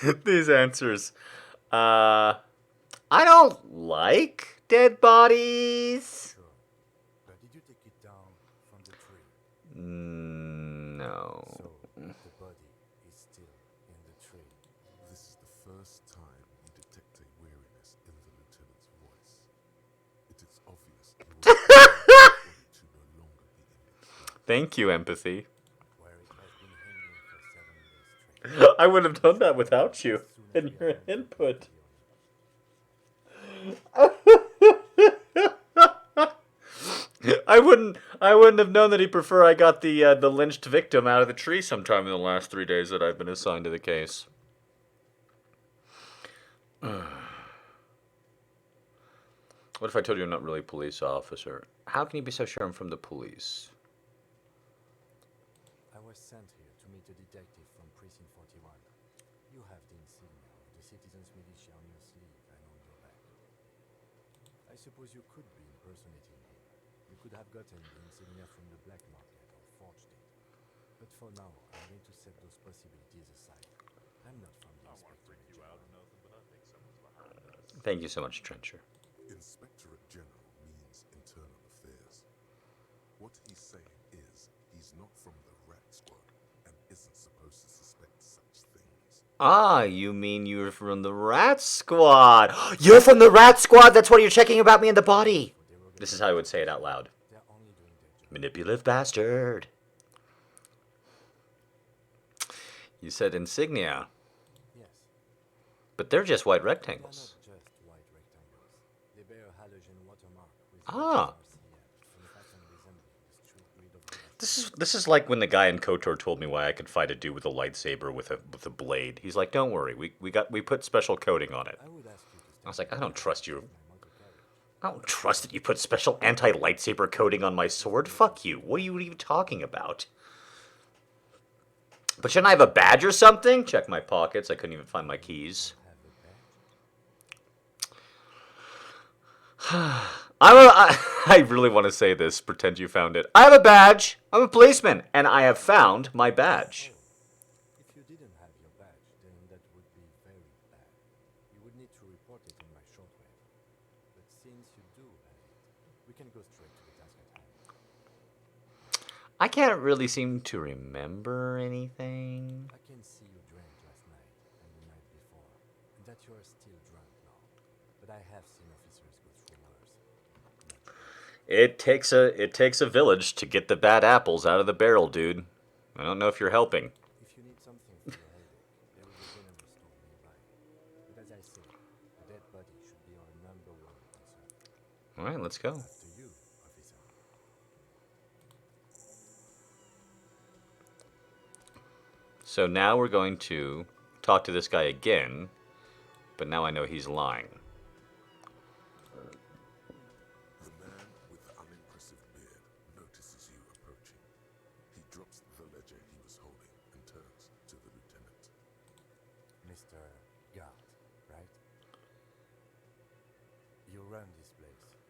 the tree? These answers. I don't like dead bodies. Sure. But did you take it down from the tree? No. So, the body is still in the tree. This is the first time you detect a weariness in the lieutenant's voice. It is obvious he was body to no longer be in the tree. Thank you, empathy. Where it has been hanging for 7 days straight. I would have done that without you and your input. I wouldn't have known that he'd prefer I got the lynched victim out of the tree sometime in the last 3 days that I've been assigned to the case. What if I told you I'm not really a police officer? How can you be so sure I'm from the police? I was sent here to meet a detective from Precinct 41. You have the insignia of the Citizens Militia on your sleeve and on your back. I suppose you could be impersonating him. You could have gotten the insignia from the black market or forged it. But for now, I'm going to set those possibilities aside. I'm not from the Inspectorate General. Thank you so much, Trencher. Inspectorate General means internal affairs. What he's saying is, he's not from the rat squad and isn't supposed to suspect such things. Ah, you mean you're from the Rat Squad? You're from the Rat Squad? That's why you're checking about me in the body. This is how I would say it out loud. They're only doing their job. Manipulative bastard. You said insignia, Yes. but they're just white They are not rectangles. just white rectangles. They bear a halogen watermark with Ah. from pattern resembling the street grid of the This is like when the guy in KOTOR told me why I could fight a dude with a lightsaber with a blade. He's like, "Don't worry, we put special coating on it." I would ask you to I was like, "I don't trust you. my motor carriage. I don't trust that you put special anti-lightsaber coating on my sword. Fuck you. What are you even talking about?" But shouldn't I have a badge or something? Check my pockets. I couldn't even find my keys. Have a badge? I really want to say this. Pretend you found it. I have a badge. I'm a policeman, and I have found my badge. If you didn't have your badge, then that would be very bad. You would need to report it on my shortwave. But since you do have it, we can go straight to the task at hand. I can't really seem to remember anything. I can see you drank last night and the night before, and that you are still drunk now. But I have seen officers go through worse. It takes a village to get the bad apples out of the barrel, dude. I don't know if you're helping. If you need something for your headache, there is a general store nearby. But as I said, the dead body should be our number one concern. All right, let's go. After you, officer. So now we're going to talk to this guy again, but now I know he's lying. The man with the unimpressive beard notices you approaching. He drops the ledger he was holding and turns to the lieutenant. Mr. Gart, right? You run this place.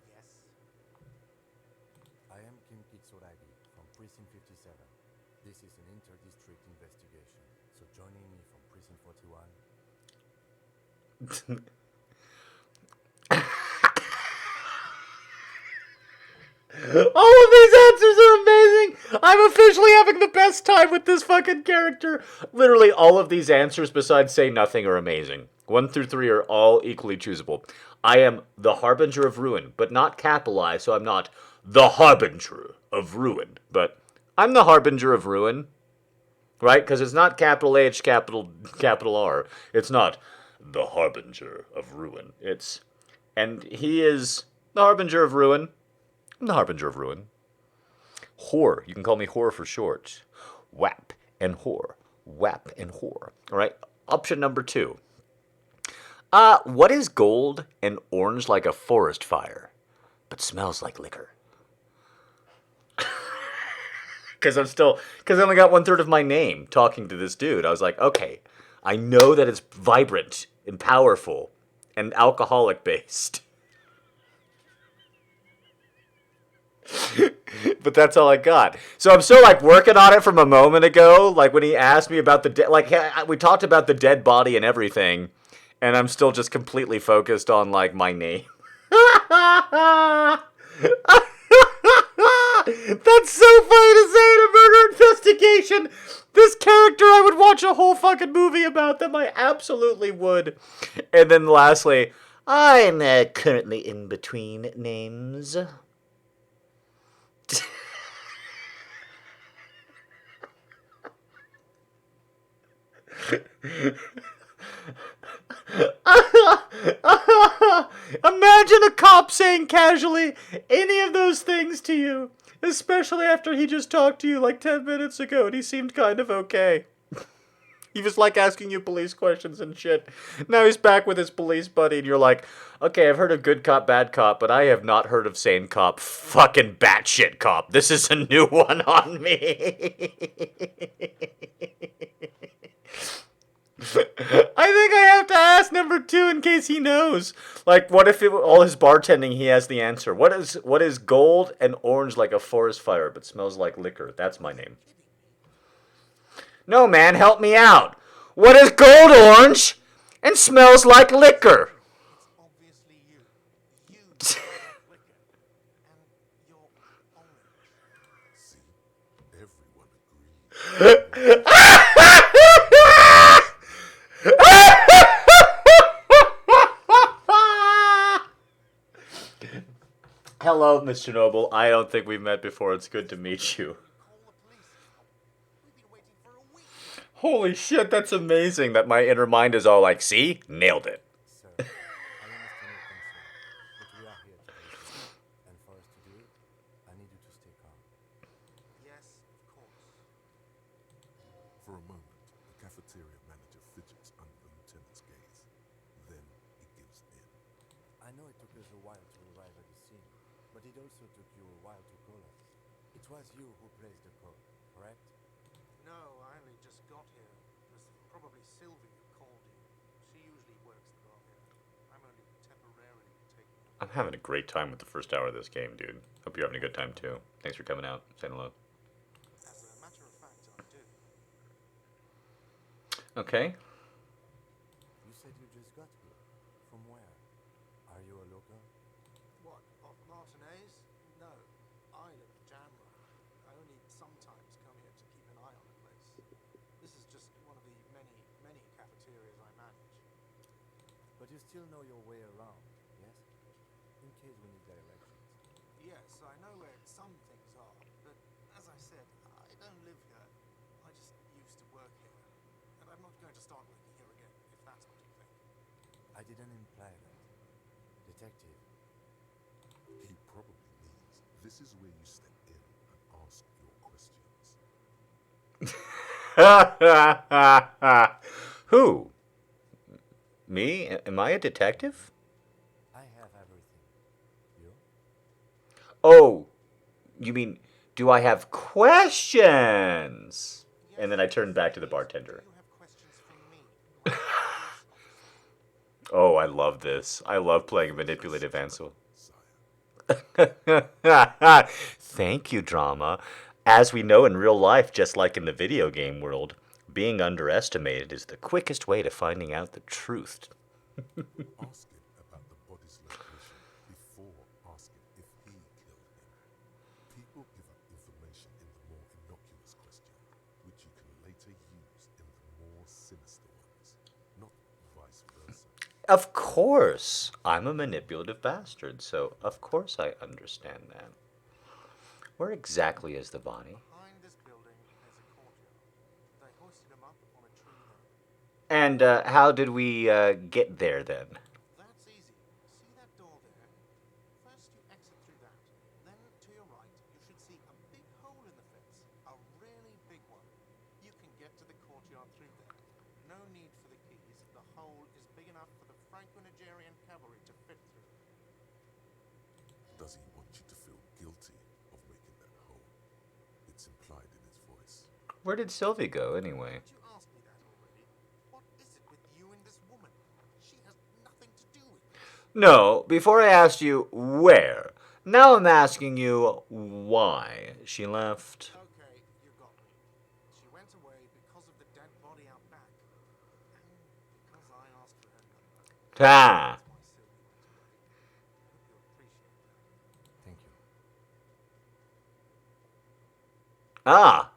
Yes. I am Kim Kitsuragi from Precinct 57. This is an inter-district investigation, so joining me from Precinct 41. All of these answers are amazing! I'm officially having the best time with this fucking character. Literally, all of these answers, besides say nothing, are amazing. 1 through 3 are all equally choosable. I am the Harbinger of Ruin, but not capitalized, so I'm not the Harbinger of Ruin, but I'm the Harbinger of Ruin, right? Because it's not capital H, capital R. It's not the Harbinger of Ruin. And he is the Harbinger of Ruin. I'm the Harbinger of Ruin. Whore. You can call me Whore for short. Whap and Whore. Whap and Whore. All right. Option number 2. What is gold and orange like a forest fire, but smells like liquor? Because I only got 1/3 of my name talking to this dude. I was like, okay, I know that it's vibrant and powerful and alcoholic based. But that's all I got. So I'm still like working on it from a moment ago. Like when he asked me about we talked about the dead body and everything, and I'm still just completely focused on like my name. That's so funny to say in a murder investigation. This character I would watch a whole fucking movie about them. I absolutely would. And then lastly, I'm currently in between names. Imagine a cop saying casually any of those things to you, especially after he just talked to you like 10 minutes ago and he seemed kind of okay. He was like asking you police questions and shit. Now he's back with his police buddy and you're like, okay, I've heard of good cop, bad cop, but I have not heard of sane cop, fucking batshit cop. This is a new one on me. I think I have to ask number 2 in case he knows. Like, what if all his bartending he has the answer? What is gold and orange like a forest fire but smells like liquor? That's my name. No, man, help me out. What is gold orange and smells like liquor? It's obviously you. You drink liquor. And you're orange. See, everyone agrees. Hello, Mr. Noble. I don't think we've met before. It's good to meet you. Call the police. We've been waiting for a week. Holy shit, that's amazing that my inner mind is all like, see? Nailed it. Sir, I understand your concern, but we are here to listen. And for us to do it, I need you to stay calm. Yes, of course. For a moment, the cafeteria manager fidgets under the lieutenant's gaze. Then he gives in. I know it took us a while to arrive at the scene, but it also took you a while to call us. It was you who placed the call, correct? No, I only just got here. It was probably Sylvie who called you. She usually works the bar here. I'm only temporarily taking I'm having a great time with the first hour of this game, dude. Hope you're having a good time too. Thanks for coming out, saying hello. As a matter of fact, I do. Okay. You said you just got here. From where? Are you a local? What, of Martinez? No, I live in Jamrock. I only sometimes come here to keep an eye on the place. This is just one of the many cafeterias I manage. But you still know your way around, yes? In case we need directions. Yes, I know where some things are, but as I said, I don't live here. I just used to work here. And I'm not going to start working here again, if that's what you think. I didn't imply that. Detective, He probably means this is where you step in and ask your questions. Who? Me? Am I a detective? I have everything. You? Oh, you mean, do I have questions? And then I turned back to the bartender. You have questions from me. not the police officer. Oh, I love this. I love playing manipulative Ansel. Sire, Thank you, drama. As we know in real life, just like in the video game world, being underestimated is the quickest way to finding out the truth. ask him about the body's location before asking if he killed him. People give up information in the more innocuous question, which you can later use in the more sinister ones, not vice versa. Of course, I'm a manipulative bastard, so of course I understand that. Where exactly is the body? Behind this building, there's a courtyard. They hoisted him up on a tree there. And how did we get there then? That's easy. See that door there? First you exit through that. Then to your right, you should see a big hole in the fence. A really big one. You can get to the courtyard through there. No need for the keys. The hole is big enough for the Franco-Nigerian cavalry to fit through. Does he want you to feel guilty of making that hole? It's implied in his voice. Where did Sylvie go anyway? But you asked me that already. What is it with you and this woman? She has nothing to do with this. No, before I asked you where. Now I'm asking you why. She left. Okay, you got me. She went away because of the dead body out back. And because I asked for her number. Ah. That's why Sylvie went away. Hope you appreciate that. Thank you. Ah.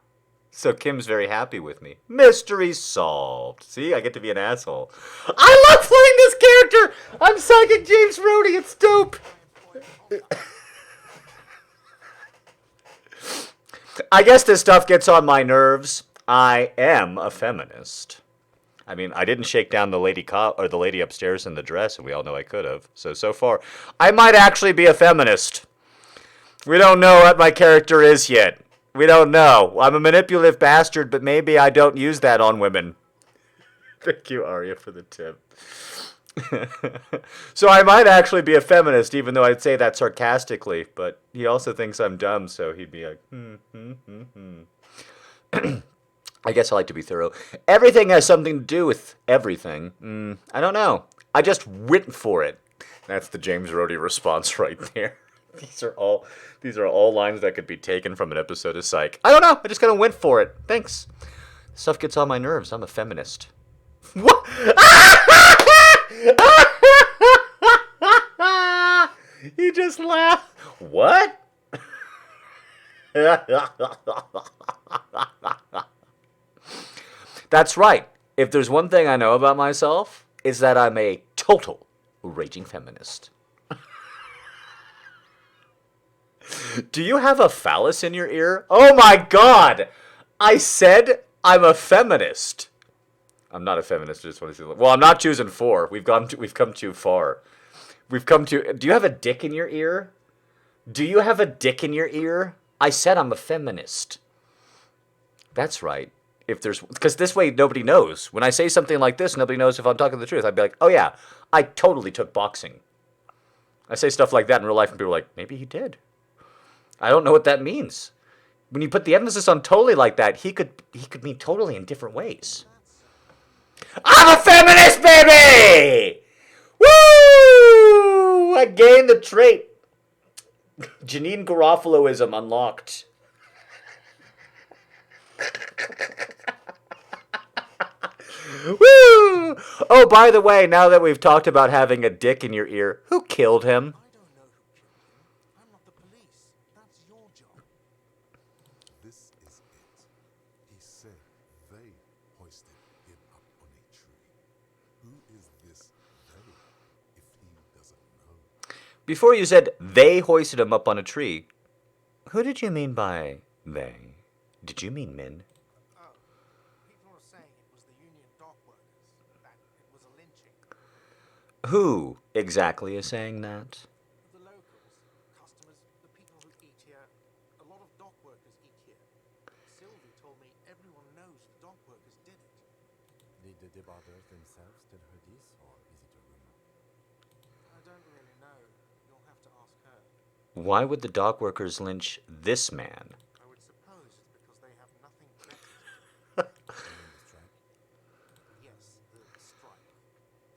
So Kim's very happy with me. Mystery solved. See, I get to be an asshole. I love playing this character! I'm Psychic James Rhodey, it's dope! I guess this stuff gets on my nerves. I am a feminist. I mean, I didn't shake down the lady or the lady upstairs in the dress, and we all know I could have. So far, I might actually be a feminist. We don't know what my character is yet. We don't know. I'm a manipulative bastard, but maybe I don't use that on women. Thank you, Arya, for the tip. So I might actually be a feminist, even though I'd say that sarcastically. But he also thinks I'm dumb, so he'd be like, I guess I like to be thorough. Everything has something to do with everything. I don't know. I just went for it. That's the James Rhodey response right there. These are all lines that could be taken from an episode of Psych. I don't know. I just kind of went for it. Thanks. Stuff gets on my nerves. I'm a feminist. What? He just laughed. What? That's right. If there's one thing I know about myself, is that I'm a total raging feminist. Do you have a phallus in your ear? Oh my god! I said I'm a feminist. I'm not a feminist. I just want to see. Well, I'm not choosing 4. We've come too far. Do you have a dick in your ear? Do you have a dick in your ear? I said I'm a feminist. That's right. Because this way nobody knows. When I say something like this, nobody knows if I'm talking the truth. I'd be like, oh yeah, I totally took boxing. I say stuff like that in real life, and people are like, maybe he did. I don't know what that means. When you put the emphasis on totally like that, he could mean totally in different ways. I'm a feminist, baby! Woo! I gained the trait. Janine Garofaloism unlocked. Woo! Oh, by the way, now that we've talked about having a dick in your ear, who killed him? I don't know who killed him. I'm not the police. That's your job. This is it. He said they hoisted him up on a tree. Who is this they, if he doesn't know? Before you said they hoisted him up on a tree, who did you mean by they? Did you mean men? Oh, people are saying it was the union dock workers, that it was a lynching. Who exactly is saying that? The locals, customers, the people who eat here, a lot of dock workers eat here. Sylvie told me everyone knows the dock workers did it. Did the debarders themselves tell her this, or is it a rumor? I don't really know. You'll have to ask her. Why would the dock workers lynch this man? I would suppose it's because they have nothing better to do. You mean the strike? Yes, the strike.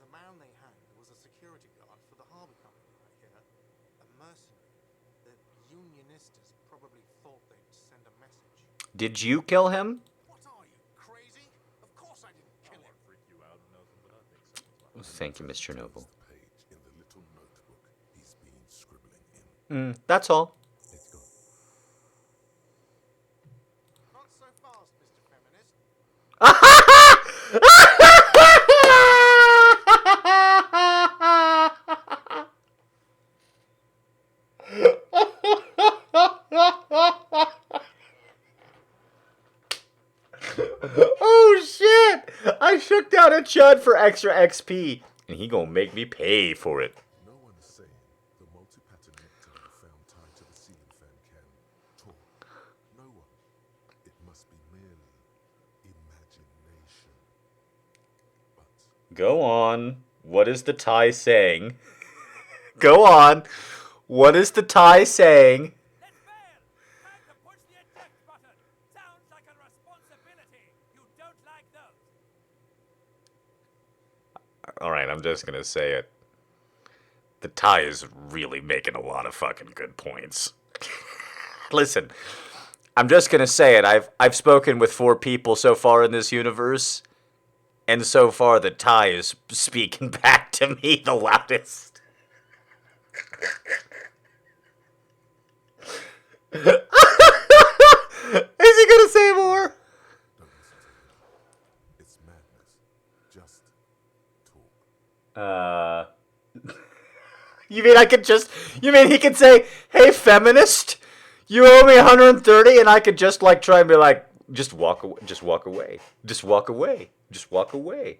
The man they hanged was a security guard for the harbour company, I hear. A mercenary. The unionistas probably thought they'd send a message. Did you kill him? What are you, crazy? Of course I didn't kill him. Thank you, Miss Chernobyl. The page in the little notebook he's been scribbling in. That's all. Let's go. Not so fast, Mr. Feminist. Oh shit! I shook down a chud for extra XP, and he gonna make me pay for it. No one is saying the multi-pattern nectar found tied to the ceiling fan can talk. No one. It must be merely imagination. But Go on. What is the tie saying? Go on. What is the tie saying? Let's fail! Time to push the eject button! Sounds like a responsibility! You don't like those! Alright, I'm just gonna say it. The tie is really making a lot of fucking good points. Listen, I'm just gonna say it. I've spoken with 4 people so far in this universe, and so far the tie is speaking back to me the loudest. Is he gonna say more? don't listen to him. It's madness. Just talk. You mean I could just? You mean he could say, "Hey, feminist, you owe me 130," and I could just like try and be like, "Just walk away, just walk away, just walk away, just walk away."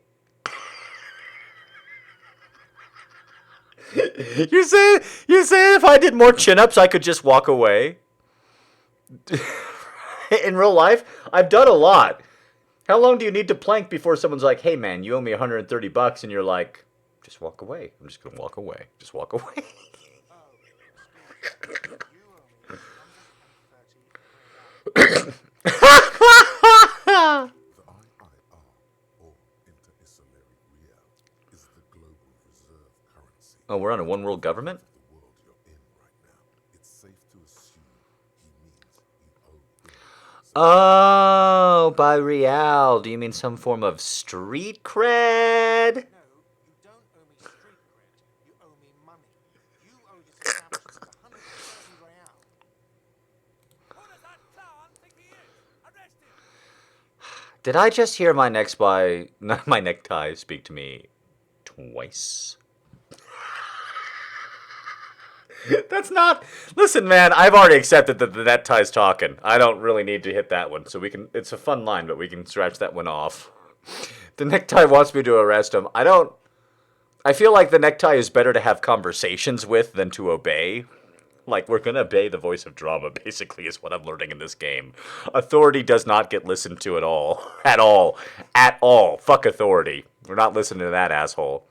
You're saying if I did more chin-ups, I could just walk away? In real life, I've done a lot. How long do you need to plank before someone's like, "Hey man, you owe me 130 bucks," and you're like, "Just walk away. I'm just gonna walk away. Just walk away." Oh, excuse me. You owe me 130 real. The IIR, or Inter-Isolary Real, is the global reserve currency Oh, we're on a one-world government? of the world you're in right now. It's safe to assume he means you owe him. Oh, by real, do you mean some form of street cred? No, you don't owe me street cred. You owe me money. You owe this establishment 130 real. Who does that clown think he is? Arrest him! Did I just hear my my necktie speak to me twice? That's not. Listen, man, I've already accepted that the necktie's talking. I don't really need to hit that one, so we can. It's a fun line, but we can scratch that one off. The necktie wants me to arrest him. I don't. I feel like the necktie is better to have conversations with than to obey. Like, we're gonna obey the voice of drama, basically, is what I'm learning in this game. Authority does not get listened to at all. At all. At all. Fuck authority. We're not listening to that asshole.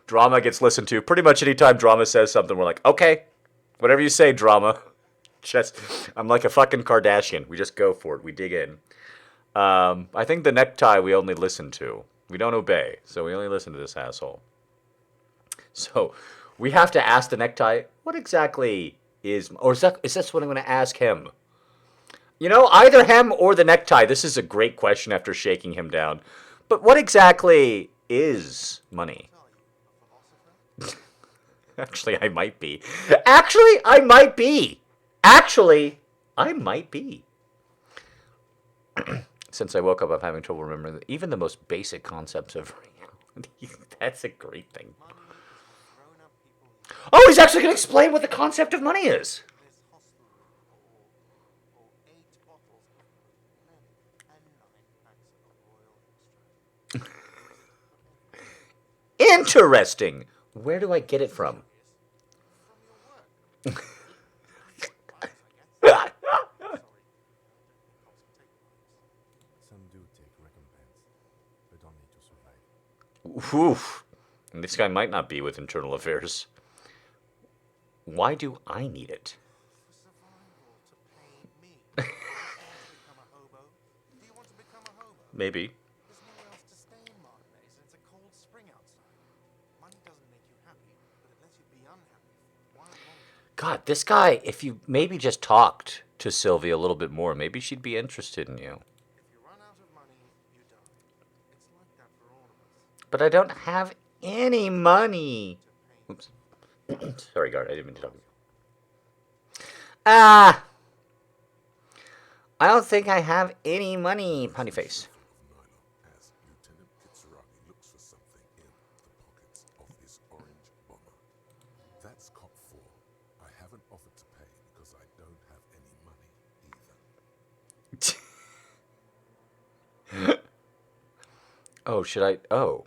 Drama gets listened to. Pretty much anytime drama says something, we're like, okay, whatever you say, drama. Just, I'm like a fucking Kardashian. We just go for it. We dig in. I think the necktie we only listen to. We don't obey, so we only listen to this asshole. So, We have to ask the necktie, what exactly is, or is this what I'm going to ask him? You know, either him or the necktie. This is a great question after shaking him down. But what exactly is money? What are you, a philosopher? Actually, I might be. Actually, I might be. Actually, I might be. Since I woke up, I'm having trouble remembering even the most basic concepts of reality. That's a great thing. Money is what grown-up people use. Oh, he's actually going to explain what the concept of money is. This hostelry, or 8 bottles of lemon and 9 packs of royal extract. Interesting. Where do I get it from? From your work. Bribes, I guess. Sorry. Cops take bribes. Some do take recompense, but only to survive. Oof. And this guy might not be with internal affairs. Why do I need it? For survival, to pay me. Do you want to become a hobo? Do you want to become a hobo? Maybe. There's nowhere else to stay in Martinez, and it's a cold spring outside. Money doesn't make you happy, but it lets you be unhappy. Why won't it? God, this guy, if you maybe just talked to Sylvia a little bit more, maybe she'd be interested in you. If you run out of money, you die. It's like that for all of us. But I don't have any money. To pay Oops. Sorry, guard. I didn't mean to talk to you. Ah! I don't think I have any money, punny face. Of nylon as Lieutenant Fitzgerald looks for something in the pockets of his orange bomber. That's cop 4. I haven't offered to pay because I don't have any money either. Oh, should I? Oh.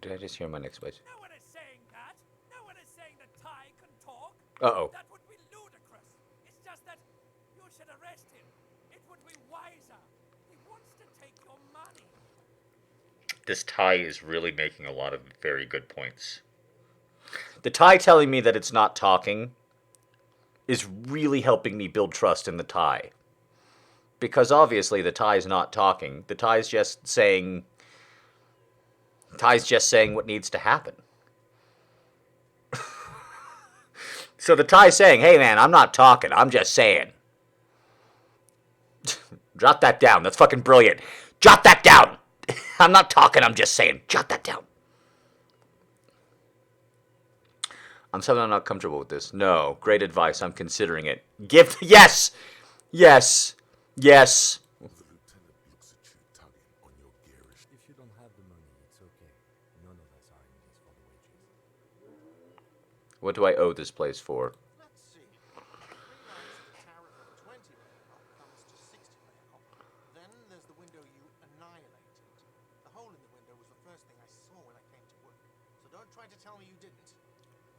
Did I just hear my next place? No one is saying that. No one is saying that Ty can talk. Uh-oh. That would be ludicrous. It's just that you should arrest him. It would be wiser. He wants to take your money. This tie is really making a lot of very good points. The tie telling me that it's not talking is really helping me build trust in the tie. Because obviously the tie's not talking. The tie's just saying what needs to happen. So the tie's saying, hey man, I'm not talking, I'm just saying. Jot that down. That's fucking brilliant. Jot that down. I'm not talking, I'm just saying. Jot that down. I'm somehow not comfortable with this. No. Great advice. I'm considering it. Yes! Yes! Yes! The lieutenant looks at you, tugging on your garish. If you don't have the money, it's okay. None of us are in this for the wages. What do I owe this place for? Let's see. 3 nights at a tariff of 20 real comes to 60 real. Then there's the window you annihilated. The hole in the window was the first thing I saw when I came to work. So don't try to tell me you didn't.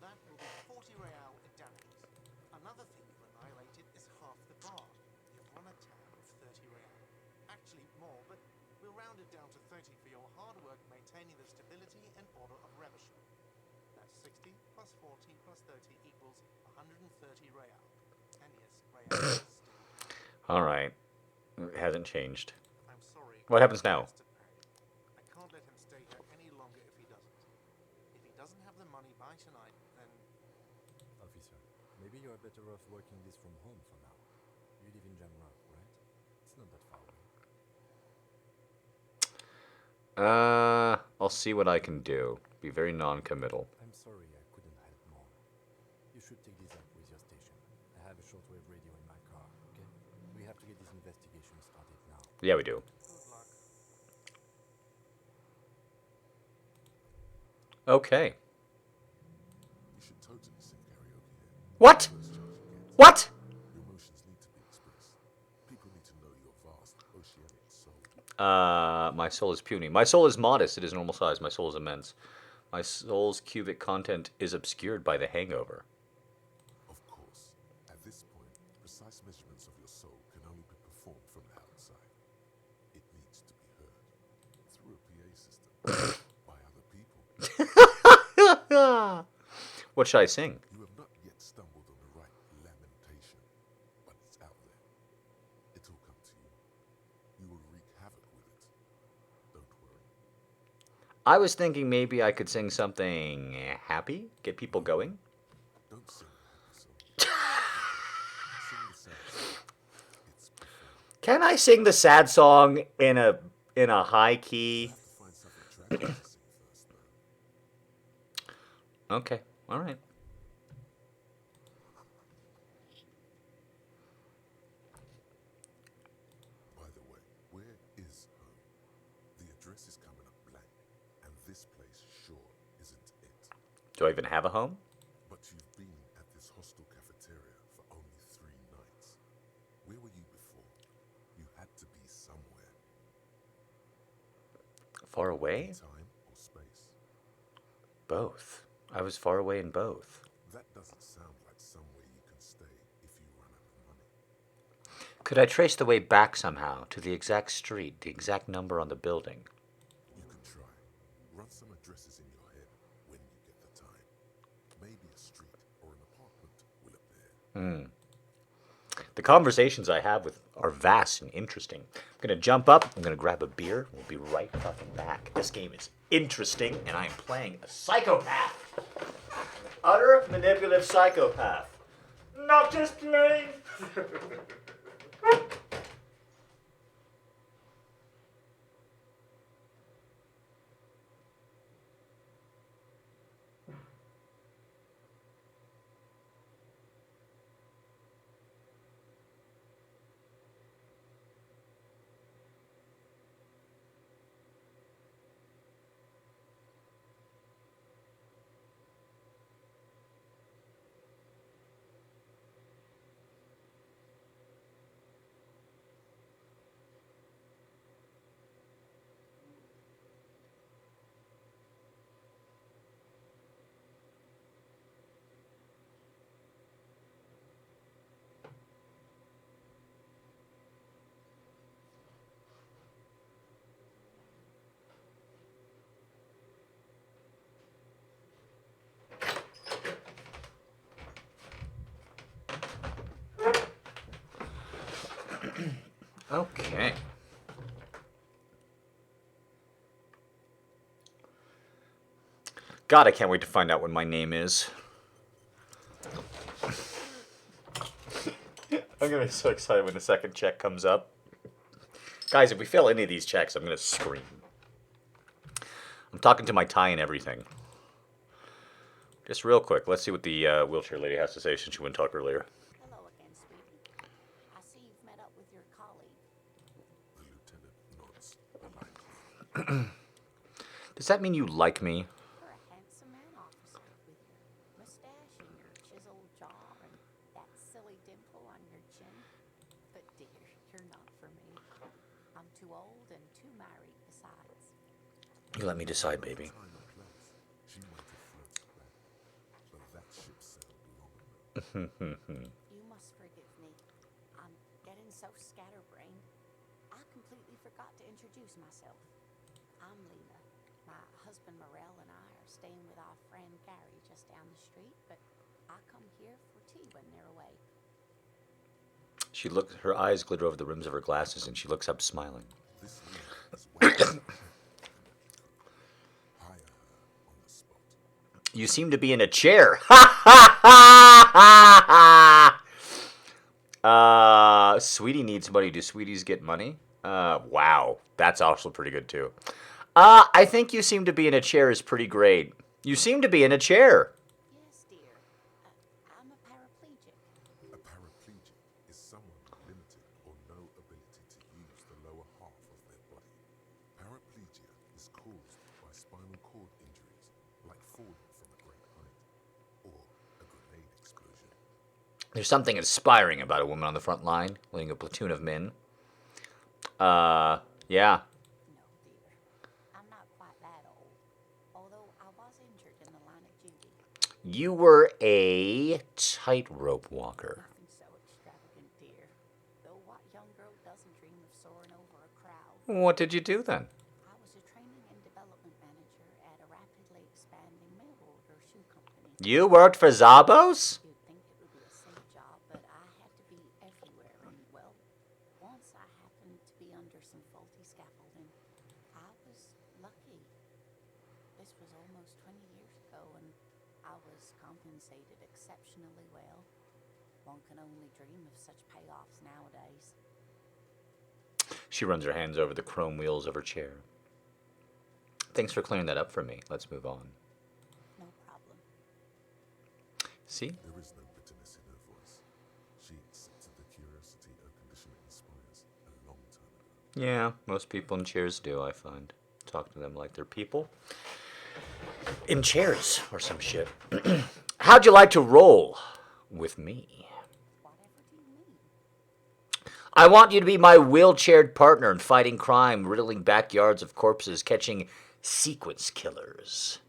That will be 40 real in damages. Another thing you've annihilated is half the bar. You've run a tab of 30 real. Actually more, but we'll round it down to 30 for your hard work maintaining the stability and order of Revachol. That's 60 plus 40 plus 30 equals 130 real. And yes, real is still. All right. It hasn't changed. I'm sorry. What happens now? He has to pay. I can't let him stay here any longer if he doesn't. If he doesn't have the money by tonight, then Officer, maybe you are better off working this from home for now. You live in Jamrock, right? It's not that far away. I'll see what I can do. Be very non-committal. I'm sorry I couldn't help more. You should take this up with your station. I have a shortwave radio in my car, okay? We have to get this investigation started now. Yeah, we do. good luck. Okay. You should totally sing karaoke here. What? First chance you get. What? Your emotions need to be expressed. People need to know your vast oceanic soul. My soul is puny. My soul is modest. It is normal size. My soul is immense. My soul's cubic content is obscured by the hangover. Of course, at this point, precise measurements of your soul can only be performed from the outside. It needs to be heard through a PA system by other people. What should I sing? You have not yet stumbled on the right lamentation, but it's out there. It'll come to you. You will wreak havoc with it. Don't worry. I was thinking maybe I could sing something happy, get people going. Don't sing the happy song. Sing the sad song. It's profound. Can I sing the sad song in a high You key? have to find something tragic to sing first, though. Okay, all right. By the way, where is home? The address is coming up blank, and this place sure isn't it. Do I even have a home? But you've been at this hostel cafeteria for only 3 nights. Where were you before? You had to be somewhere. Far away? In time or space? Both. I was far away in both. That doesn't sound like somewhere you can stay if you run out of money. Could I trace the way back somehow to the exact street, the exact number on the building? You can try. Run some addresses in your head when you get the time. Maybe a street or an apartment will appear. The conversations I have with are vast and interesting. I'm gonna jump up. I'm gonna grab a beer. We'll be right fucking back. This game is interesting, and I am playing a psychopath. An utter manipulative psychopath. Not just playing. Okay. God, I can't wait to find out what my name is. I'm gonna be so excited when the second check comes up. Guys, if we fail any of these checks, I'm gonna scream. I'm talking to my tie and everything. Just real quick, let's see what the wheelchair lady has to say since she wouldn't talk earlier. Hello again, sweetie. I see you've met up with your colleague. The lieutenant nods politely. Does that mean you like me? You're a handsome man, officer, with your mustache and your chiseled jaw and that silly dimple on your chin. But dear, you're not for me. I'm too old and too married besides. You let me decide, baby. Time and place. She might have flirted back, but that ship sailed long ago. You must forgive me. I'm getting so scatterbrained. I completely forgot to introduce myself. I'm Lena. My husband Morel and I are staying with our friend Gary just down the street, but I come here for tea when they're away. She looks. Her eyes glitter over the rims of her glasses, and she looks up, smiling. This room is well hire her on the spot. You seem to be in a chair. Sweetie needs money. Do sweeties get money? Wow, that's also pretty good too. I think you seem to be in a chair is pretty great. You seem to be in a chair. Yes, dear. I'm a paraplegic. A paraplegic is someone with limited or no ability to use the lower half of their body. Paraplegia is caused by spinal cord injuries, like falling from a great height or a grenade explosion. There's something inspiring about a woman on the front line, leading a platoon of men. Yeah. No, dear. I'm not quite that old. Although I was injured in the line of duty. You were a tightrope walker. Nothing so extravagant, dear. Though what young girl doesn't dream of soaring over a crowd? What did you do then? I was a training and development manager at a rapidly expanding mail order shoe company. You worked for Zabos? You'd think it would be a safe job, but I had to be everywhere, and well, once I happened to be under some faulty scaffolding. I was lucky. This was almost 20 years ago, and I was compensated exceptionally well. One can only dream of such payoffs nowadays. She runs her hands over the chrome wheels of her chair. Thanks for clearing that up for me. Let's move on. No problem. See? There is no bitterness in her voice. She accepted the curiosity her condition inspires a long time ago. Yeah, most people in chairs do, I find. Talk to them like they're people. In chairs or some shit. How'd you like to roll with me? Whatever do you mean? I want you to be my wheelchaired partner in fighting crime, riddling backyards of corpses, catching sequence killers.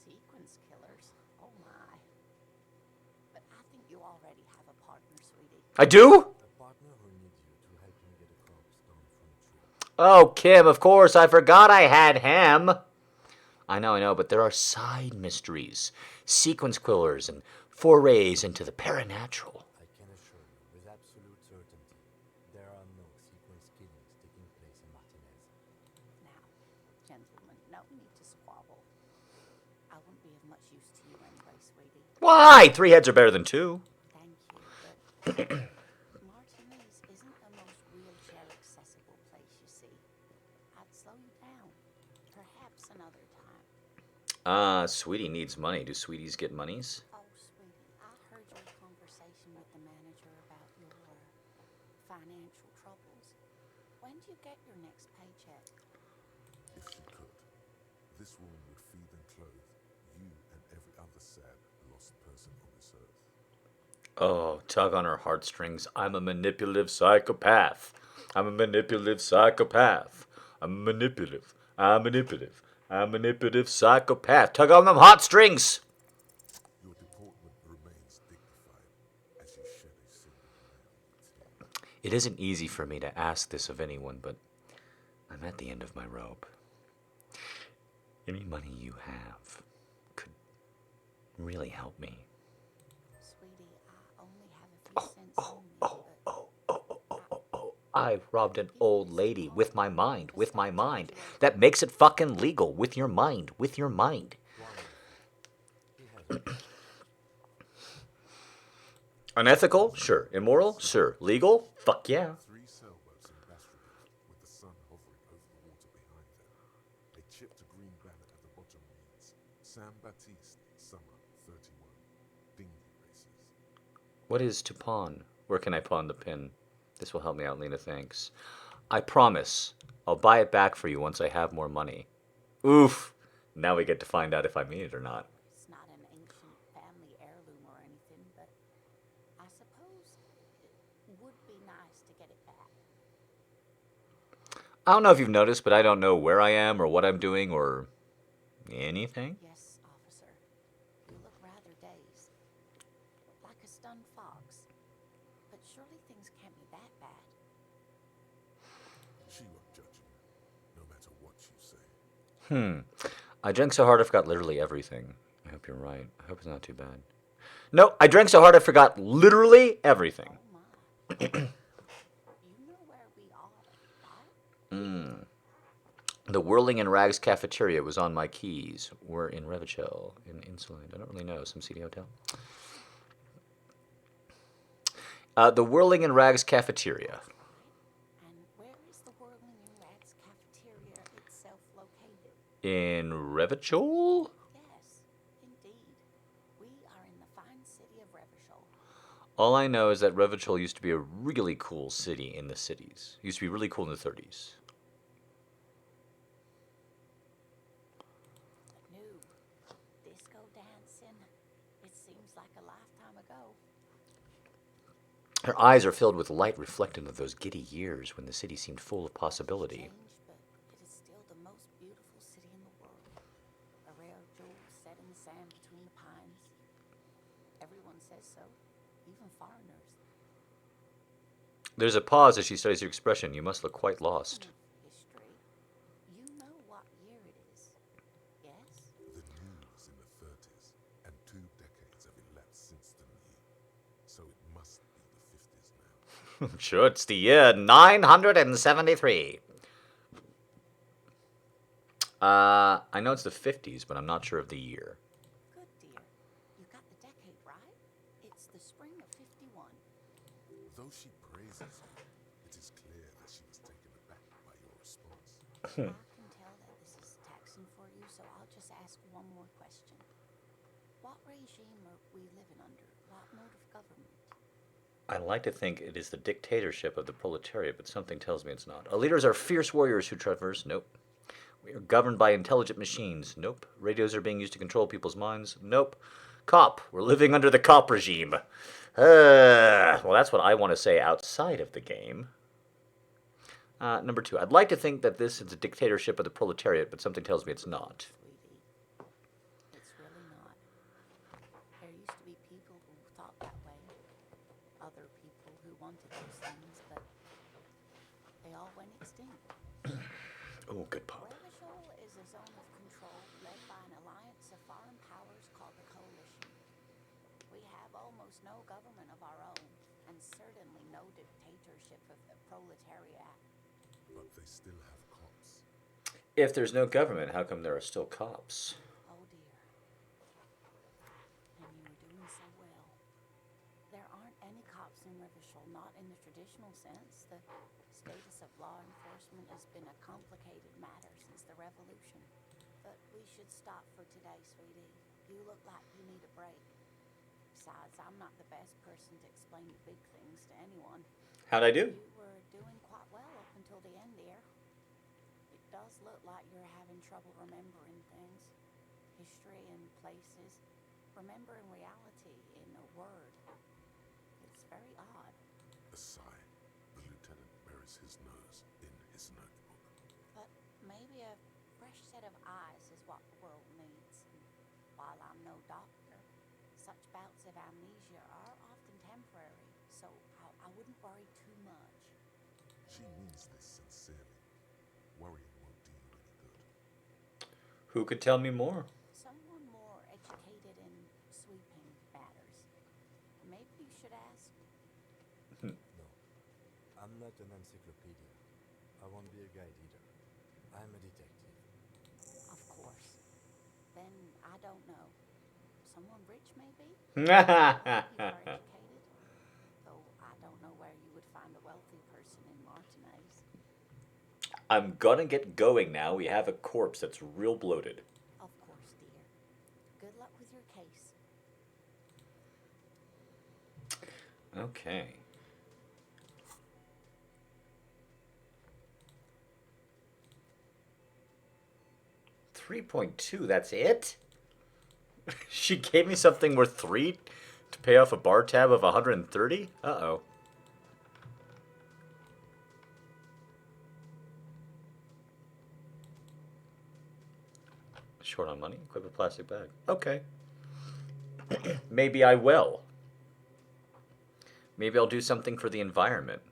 Sequence killers? Oh my. But I think you already have a partner, sweetie. I do? A partner who needs you to help him get a corpse down from a tree. Oh, Kim, of course, I forgot I had him. I know, but there are side mysteries, sequence killers, and forays into the paranatural. I can assure you with absolute certainty, there are no sequence killings taking place in Martinez. Now, gentlemen, no need to squabble. I wouldn't be of much use to you anyway, sweetie. Why? 3 heads are better than 2. Thank you, but Martinez isn't the most wheelchair accessible place, you see. I'd slow you down. Perhaps another time. Sweetie needs money. Do sweeties get monies? Oh, sweetie, I heard your conversation with the manager about your financial troubles. When do you get your next paycheck? If she could, this woman would feed and clothe you and every other sad, lost person on this earth. Oh, tug on her heartstrings. I'm a manipulative psychopath. I'm a manipulative psychopath. I'm manipulative. I'm manipulative. I'm a manipulative psychopath. Tug on them heartstrings. Your deportment remains dignified as you shed a single tear. It isn't easy for me to ask this of anyone, but I'm at the end of my rope. Any money you have could really help me. Sweetie, I only have a few cents on me, but I robbed an old lady with my mind, That makes it fucking legal with your mind. Unethical? Sure. Immoral? Sure. Legal? Fuck yeah. 3 sailboats in Baskerville with the sun hovering over the water behind them. A chipped green banner at the bottom reads, San Baptiste, summer 31, dinghy races. What is to pawn? Where can I pawn the pin? This will help me out, Lena, thanks. I promise. I'll buy it back for you once I have more money. Oof. Now we get to find out if I mean it or not. it's not an ancient family heirloom or anything, but I suppose it would be nice to get it back. I don't know if you've noticed, but I don't know where I am or what I'm doing or anything. Yes, officer. You look rather dazed. Like a stunned fox. But surely things can't be that bad. She won't judge you, no matter what you say. I drank so hard I forgot literally everything. I hope you're right. I hope it's not too bad. No, I drank so hard I forgot literally everything. Oh my. You know where we are, right? The Whirling in Rags cafeteria was on my keys. We're in Revachel, in Insuline. I don't really know. Some seedy hotel. The Whirling in Rags cafeteria. And where is the Whirling in Rags cafeteria itself located? In Revachol? Yes, indeed. We are in the fine city of Revachol. All I know is that Revachol used to be a really cool city in the cities. It used to be really cool in the 30s. Noob. Disco dancing. It seems like a lifetime ago. Her eyes are filled with light reflecting of those giddy years when the city seemed full of possibility. Changed, but it is still the most beautiful city in the world. A rare jewel set in the sand between the pines. Everyone says so, even foreigners. There's a pause as she studies your expression. You must look quite lost. History. You know what year it is, yes? The new was in the 30s, and 2 decades have elapsed since the new. So it must be the 50s now. Sure, it's the year 973. I know it's the 50s, but I'm not sure of the year. Good, dear. You got the decade right. It's the spring of 51. Though she praises you, it is clear that she was taken aback by your response. I can tell that this is taxing for you, so I'll just ask one more question. What regime are we living under? What mode of government? I like to think it is the dictatorship of the proletariat, but something tells me it's not. Our leaders are fierce warriors who traverse. Nope. We are governed by intelligent machines. Nope. Radios are being used to control people's minds. Nope. Cop. We're living under the cop regime. Well, that's what I want to say outside of the game. Number 2. I'd like to think that this is a dictatorship of the proletariat, but something tells me it's not. Sweetie, it's really not. There used to be people who thought that way. Other people who wanted those things, but they all went extinct. Oh, good pop. Revachol is a zone of control led by an alliance of foreign powers called the Coalition. We have almost no government of our own, and certainly no dictatorship of the proletariat. But they still have cops. If there's no government, how come there are still cops? Oh dear. And you were doing so well. There aren't any cops in Revachol, not in the traditional sense. The status of law enforcement has been a complicated matter since the revolution. But we should stop for today, sweetie. You look like you need a break. Besides, I'm not the best person to explain the big things to anyone. How'd I do? You were doing quite well up until the end, dear. It does look like you're having trouble remembering things. History and places. Remembering reality in a word. It's very odd. A sigh. The lieutenant buries his nose in his notebook. But maybe a fresh set of eyes is what the world needs. And while I'm no doctor, such bouts of amnesia are often temporary, so I wouldn't worry too much. She means this sincerely. Worrying won't do you any good. Who could tell me more? Someone more educated in sweeping matters. Maybe you should ask. No, I'm not an encyclopedia. I won't be a guide either. I'm a detective. Of course. Then I don't know. Someone rich, maybe? You are educated. Though I don't know where you would find a wealthy person in Martinez. I'm gonna get going now. We have a corpse that's real bloated. Of course, dear. Good luck with your case. Okay. $3.2, that's it? She gave me something worth 3 to pay off a bar tab of 130? Uh-oh. Short on money? Equip a plastic bag. Okay. Maybe I will. Maybe I'll do something for the environment.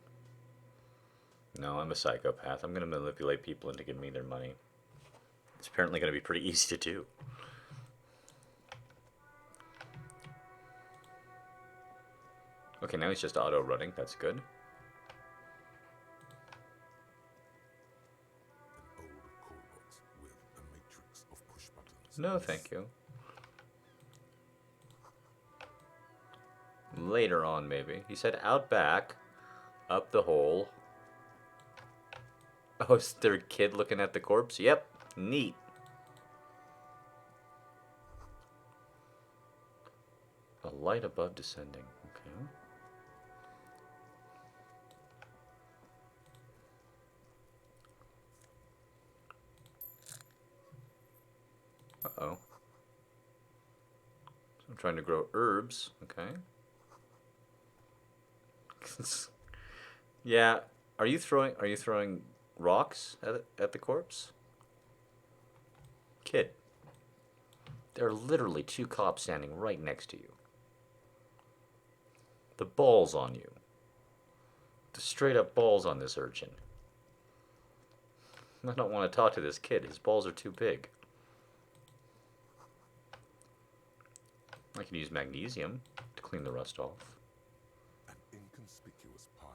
No, I'm a psychopath. I'm going to manipulate people into giving me their money. It's apparently going to be pretty easy to do. Okay, now he's just auto-running. That's good. An old call box with a matrix of push buttons. No, thank you. Later on, maybe. He said out back, up the hole. Oh, is there a kid looking at the corpse? Yep, neat. A light above descending. Okay. Uh-oh. So I'm trying to grow herbs. Okay. Yeah. Are you throwing rocks at the corpse? Kid. There are literally 2 cops standing right next to you. The balls on you. The straight up balls on this urchin. I don't want to talk to this kid. His balls are too big. I can use magnesium to clean the rust off. An inconspicuous pile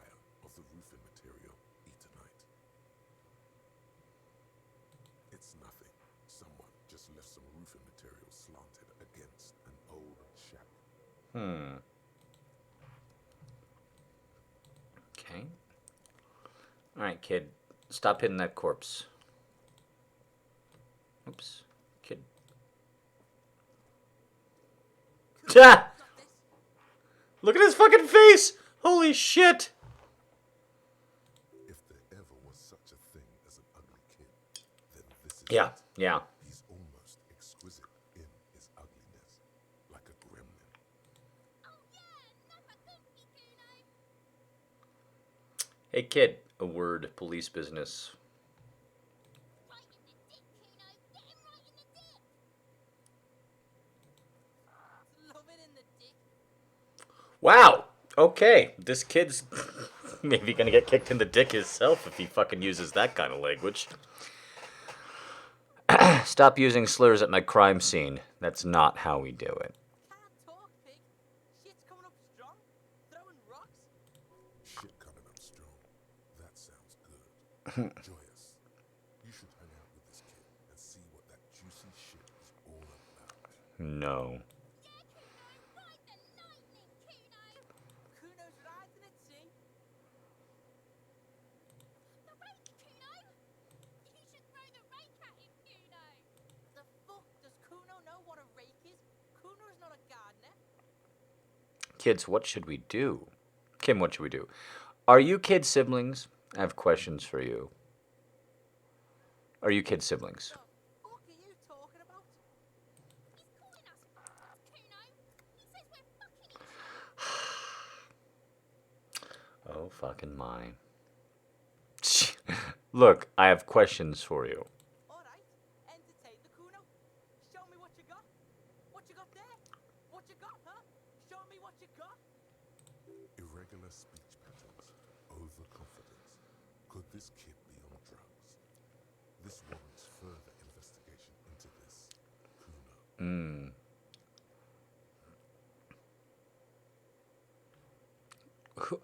of the roofing material, Eternite. It's nothing. just left some roofing material slanted against an old shack. Okay. Alright, kid. Stop hitting that corpse. Oops. Kid. Ah! Look at his fucking face! Holy shit! If there ever was such a thing as an ugly kid, then this is Yeah, it. yeah. He's almost exquisite in his ugliness, like a gremlin. Hey, kid. A word. Police business. Love it in the dick. Wow! Okay. This kid's maybe gonna get kicked in the dick himself if he fucking uses that kind of language. Stop using slurs at my crime scene. That's not how we do it. Can't talk, pig. Shit's coming up strong. Throwing rocks. Shit coming up strong. That sounds good. Joyous, you should hang out with this kid and see what that juicy shit is all about. No. Kuno's riding at sea. The fuck does Kuno know what a rake is? Kuno's not a gardener. Kids, what should we do? Kim, what should we do? Are you kid siblings? I have questions for you. Are you kid siblings? The fuck are you talking about? Oh, fucking my. Look, I have questions for you. Alright, entertain the Kuno. Show me what you got. What you got there? What you got, huh? Show me what you got. Irregular speech patterns, overconfidence. Could this kid be on drugs? This warrants further investigation into this Kuno.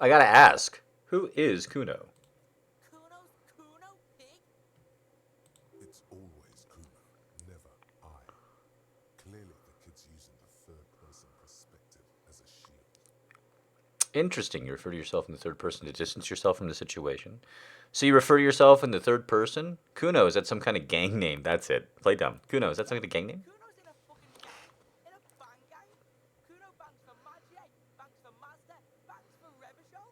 I gotta ask, who is Kuno? Kuno's Kuno, pig. It's always Kuno, never I. Clearly the kid's using the third-person perspective as a shield. Interesting. You refer to yourself in the third person to distance yourself from the situation. So you refer to yourself in the third person? Kuno, is that some kind of gang name? That's it. Play dumb. Kuno, is that some kind of gang name? Kuno's in a fucking gang. In a bang gang. Kuno bangs for Magier, bangs for Mazda, bangs for Revachol.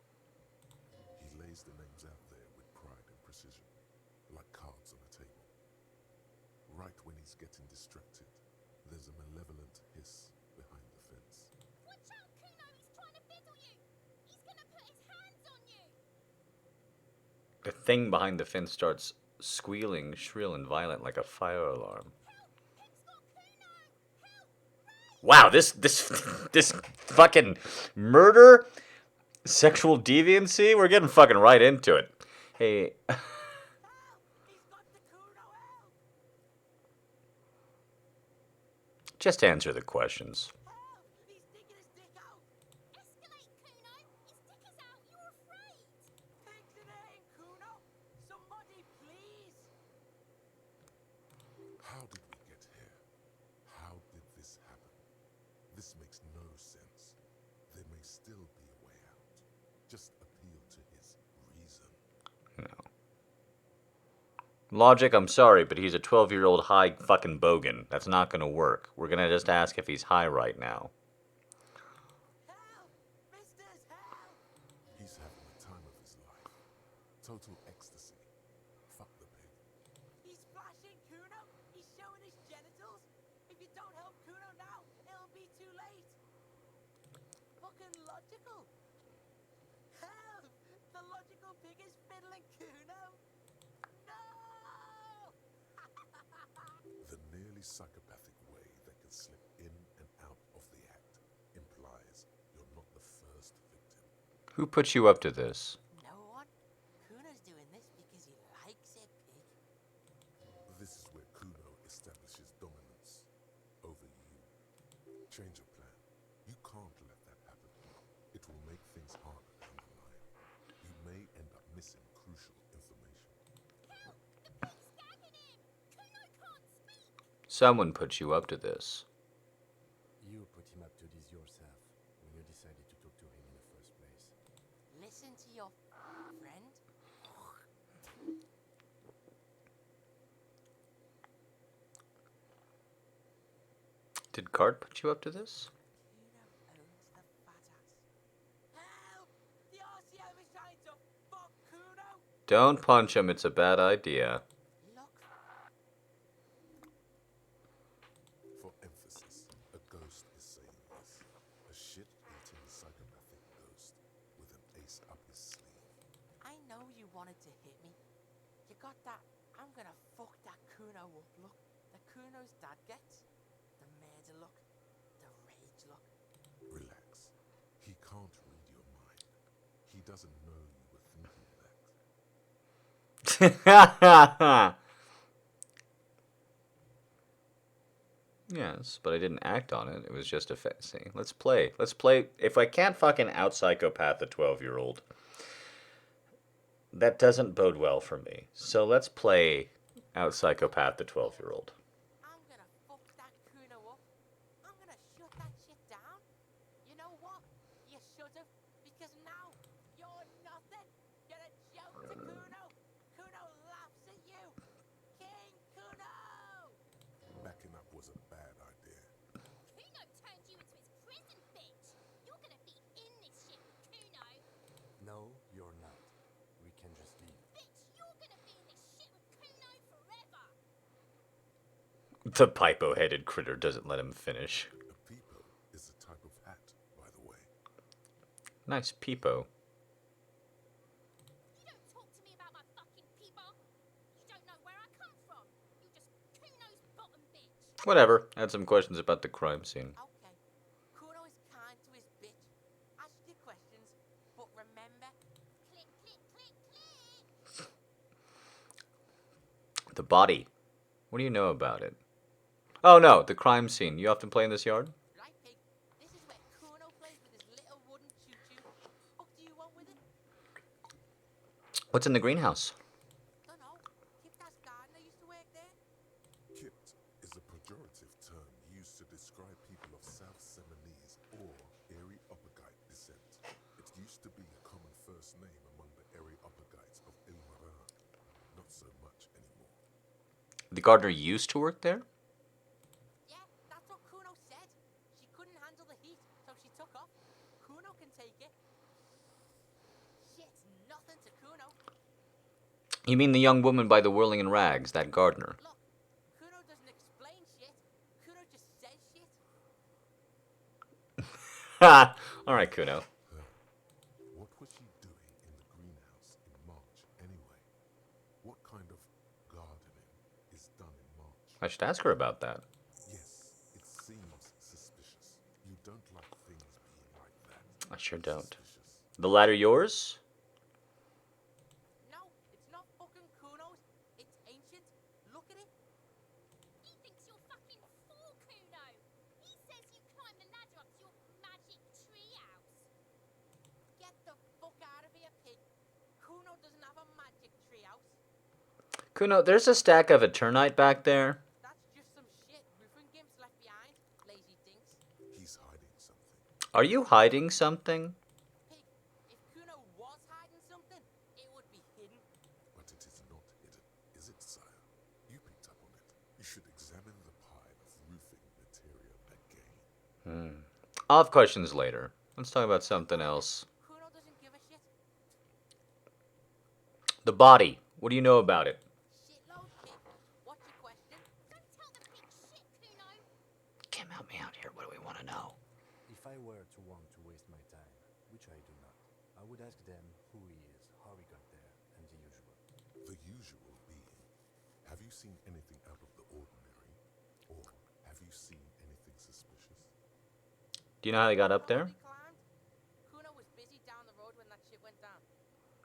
He lays the names out there with pride and precision, like cards on a table. Right when he's getting distracted, there's a malevolent hiss behind the fence. Watch out, Kuno! He's trying to fiddle you! He's gonna put his hands on you! The thing behind the fence starts squealing, shrill and violent like a fire alarm. Help! Pig's got Kuno! Help! Ray! Wow, this fucking murder, sexual deviancy, we're getting fucking right into it. Hey, Help! He's got the Kuno, help! just answer the questions. Help! He's digging his dick out! Escalate, Kuno! His dick is out! You're afraid! Pig's in aim, Kuno! Somebody, please! How did we get here? How did this happen? This makes no sense. There may still be a way out. Just appeal to his reason. Logic, I'm sorry, but he's a 12-year-old high fucking bogan. That's not gonna work. We're gonna just ask if he's high right now. Help! Misters, help! He's having the time of his life. Total ecstasy. Fuck the pig. He's flashing, Kuno! He's showing his genitals! If you don't help Kuno now, it'll be too late! Fucking logical! Help! The logical pig is fiddling Kuno! No! The nearly psychopathic way that can slip in and out of the act implies you're not the first victim. Who put you up to this? No one? Kuno's doing this because he likes it, pig. This is where Kuno establishes dominance over you. Change your plan. You can't let that happen. It will make things harder down the line. You may end up missing crucial information. Help! The pig's gagging him! Kuno can't speak! Someone put you up to this. You put him up to this yourself when you decided to talk to him in the first place. Listen to your friend. Did Cart put you up to this? Kuno owns the fat ass. Help! The RCO is trying to fuck Kuno! Don't punch him, it's a bad idea. Look, For emphasis, a ghost is saying this. A shit-eating psychopathic ghost with an ace up his sleeve. I know you wanted to hit me. You got that I'm gonna fuck that Kuno up look. The Kuno's dad gets. The murder look. The rage look. Relax. He can't read your mind. He doesn't know you were thinking that. Yes, but I didn't act on it. It was just a fantasy. Let's play. Let's play. If I can't fucking out-psychopath a 12-year-old, that doesn't bode well for me. So let's play out-psychopath the 12-year-old. I'm gonna fuck that Kuno up. I'm gonna shut that shit down. You know what? You should've, because now you're nothing. You're a joke to Kuno. Kuno laughs at you. King Kuno! Backing up was a bad idea. Kuno turned you into his prison, bitch. You're gonna be in this shit with Kuno. No, you're not. We can just leave. Bitch, you're gonna be in this shit with Kuno forever. The pipo-headed critter doesn't let him finish. A peepo is a type of hat, by the way. Nice peepo. You don't talk to me about my fucking people. You don't know where I come from. You're just Kuno's bottom bitch. Whatever. I had some questions about the crime scene. Okay. Kuno is kind to his bitch. Ask your questions, but remember, Click, click, click, click. The body. What do you know about it? Oh no, the crime scene. You often play in this yard? right, pig? This is where Kuno plays with his little wooden choo-choo. What do you want with it? What's in the greenhouse? Dunno. Kipta's gardener used to work there. Kipt is a pejorative term used to describe people of South Seminese or Erie Uppergite descent. It used to be a common first name among the Erie Uppergites of Ilmarin. Not so much anymore. The gardener used to work there? Yeah, that's what Kuno said. She couldn't handle the heat, so she took off. Kuno can take it. Shit's nothing to Kuno. You mean the young woman by the whirling in rags, that gardener? Look, Kuno doesn't explain shit. Kuno just says shit. Ha! Alright, Kuno. What was she doing in the greenhouse in March anyway? What kind of gardening is done in March? I should ask her about that. Yes, it seems suspicious. You don't like things being like that. I sure don't. Suspicious. The ladder yours? No, it's not fucking Kuno's. It's ancient. Look at it. He thinks you're fucking fool, Kuno. He says you climbed the ladder up to your magic treehouse. Get the fuck out of here, pig. Kuno doesn't have a magic treehouse. Kuno, there's a stack of Eternite back there. That's just some shit roofing gimps left behind. Lazy dinks. He's hiding something. Are you hiding something? Pig, if Kuno was hiding something, it would be hidden. But it is not hidden, is it, sire? You picked up on it. You should examine the pile of roofing material again. I'll have questions later. Let's talk about something else. Kuno doesn't give a shit. The body. What do you know about it? Shitload, pig. What's your question? Don't tell the pig shit, Kuno. Kim, help me out here. What do we want to know? If I were to want to waste my time, which I do not, I would ask them who he is, how he got there, and the usual. The usual being, have you seen anything out of the ordinary? Or have you seen anything suspicious? Do you know how they got up there? We climbed. Kuno was busy down the road when that shit went down.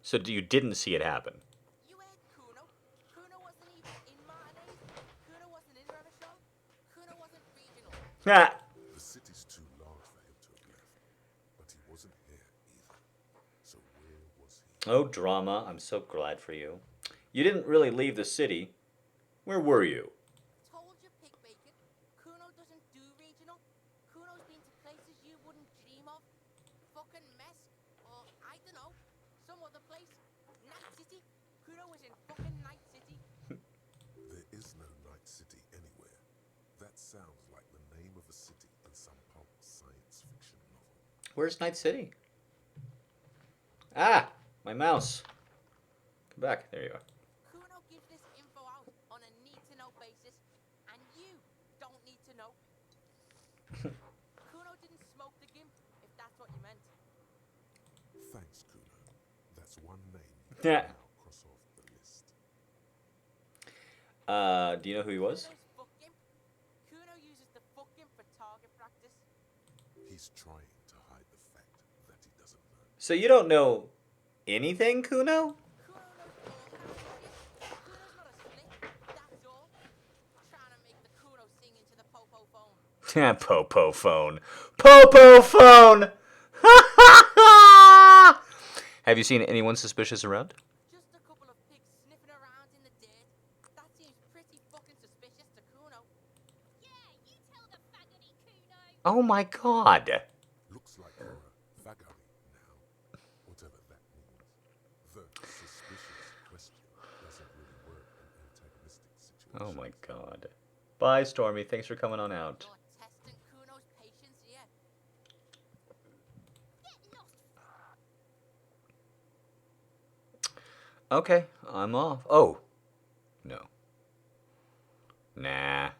So you didn't see it happen? You heard Kuno. Kuno wasn't even in Martinez. Kuno wasn't in Revachol. Kuno wasn't regional. Ah. The city's too large for him to have left. But he wasn't here either. So where was he? Oh, drama. I'm so glad for you. You didn't really leave the city. Where were you? Told you, pig bacon. sounds like the name of a city in some pulp science fiction novel. Where's Night City? Ah! My mouse. Come back. There you are. Kuno gives this info out on a need-to-know basis, and you don't need to know. Kuno didn't smoke the gimp, if that's what you meant. Thanks, Kuno. That's one name you can Yeah. now cross off the list. Do you know who he was? Kuno's fuck gimp. Kuno uses the fuck gimp for target practice. He's trying to hide the fact that he doesn't know. So you don't know anything, Kuno? Kuno knows all kinds of shit. Kuno's not a slick, that's all. Trying to make the Kuno sing into the popo phone. Popo phone. Popo phone! Have you seen anyone suspicious around? Just a couple of pigs sniffing around in the dirt. That seems pretty fucking suspicious to Kuno. Yeah, you tell the faggoty Kuno. Oh my god. Looks like you're a faggoty now, whatever that means. The suspicious question doesn't really work in antagonistic situations. Oh my god. Bye, Stormy. Thanks for coming on out. You're testing Kuno's patience here. Get lost. Okay, I'm off. Oh. No. Nah.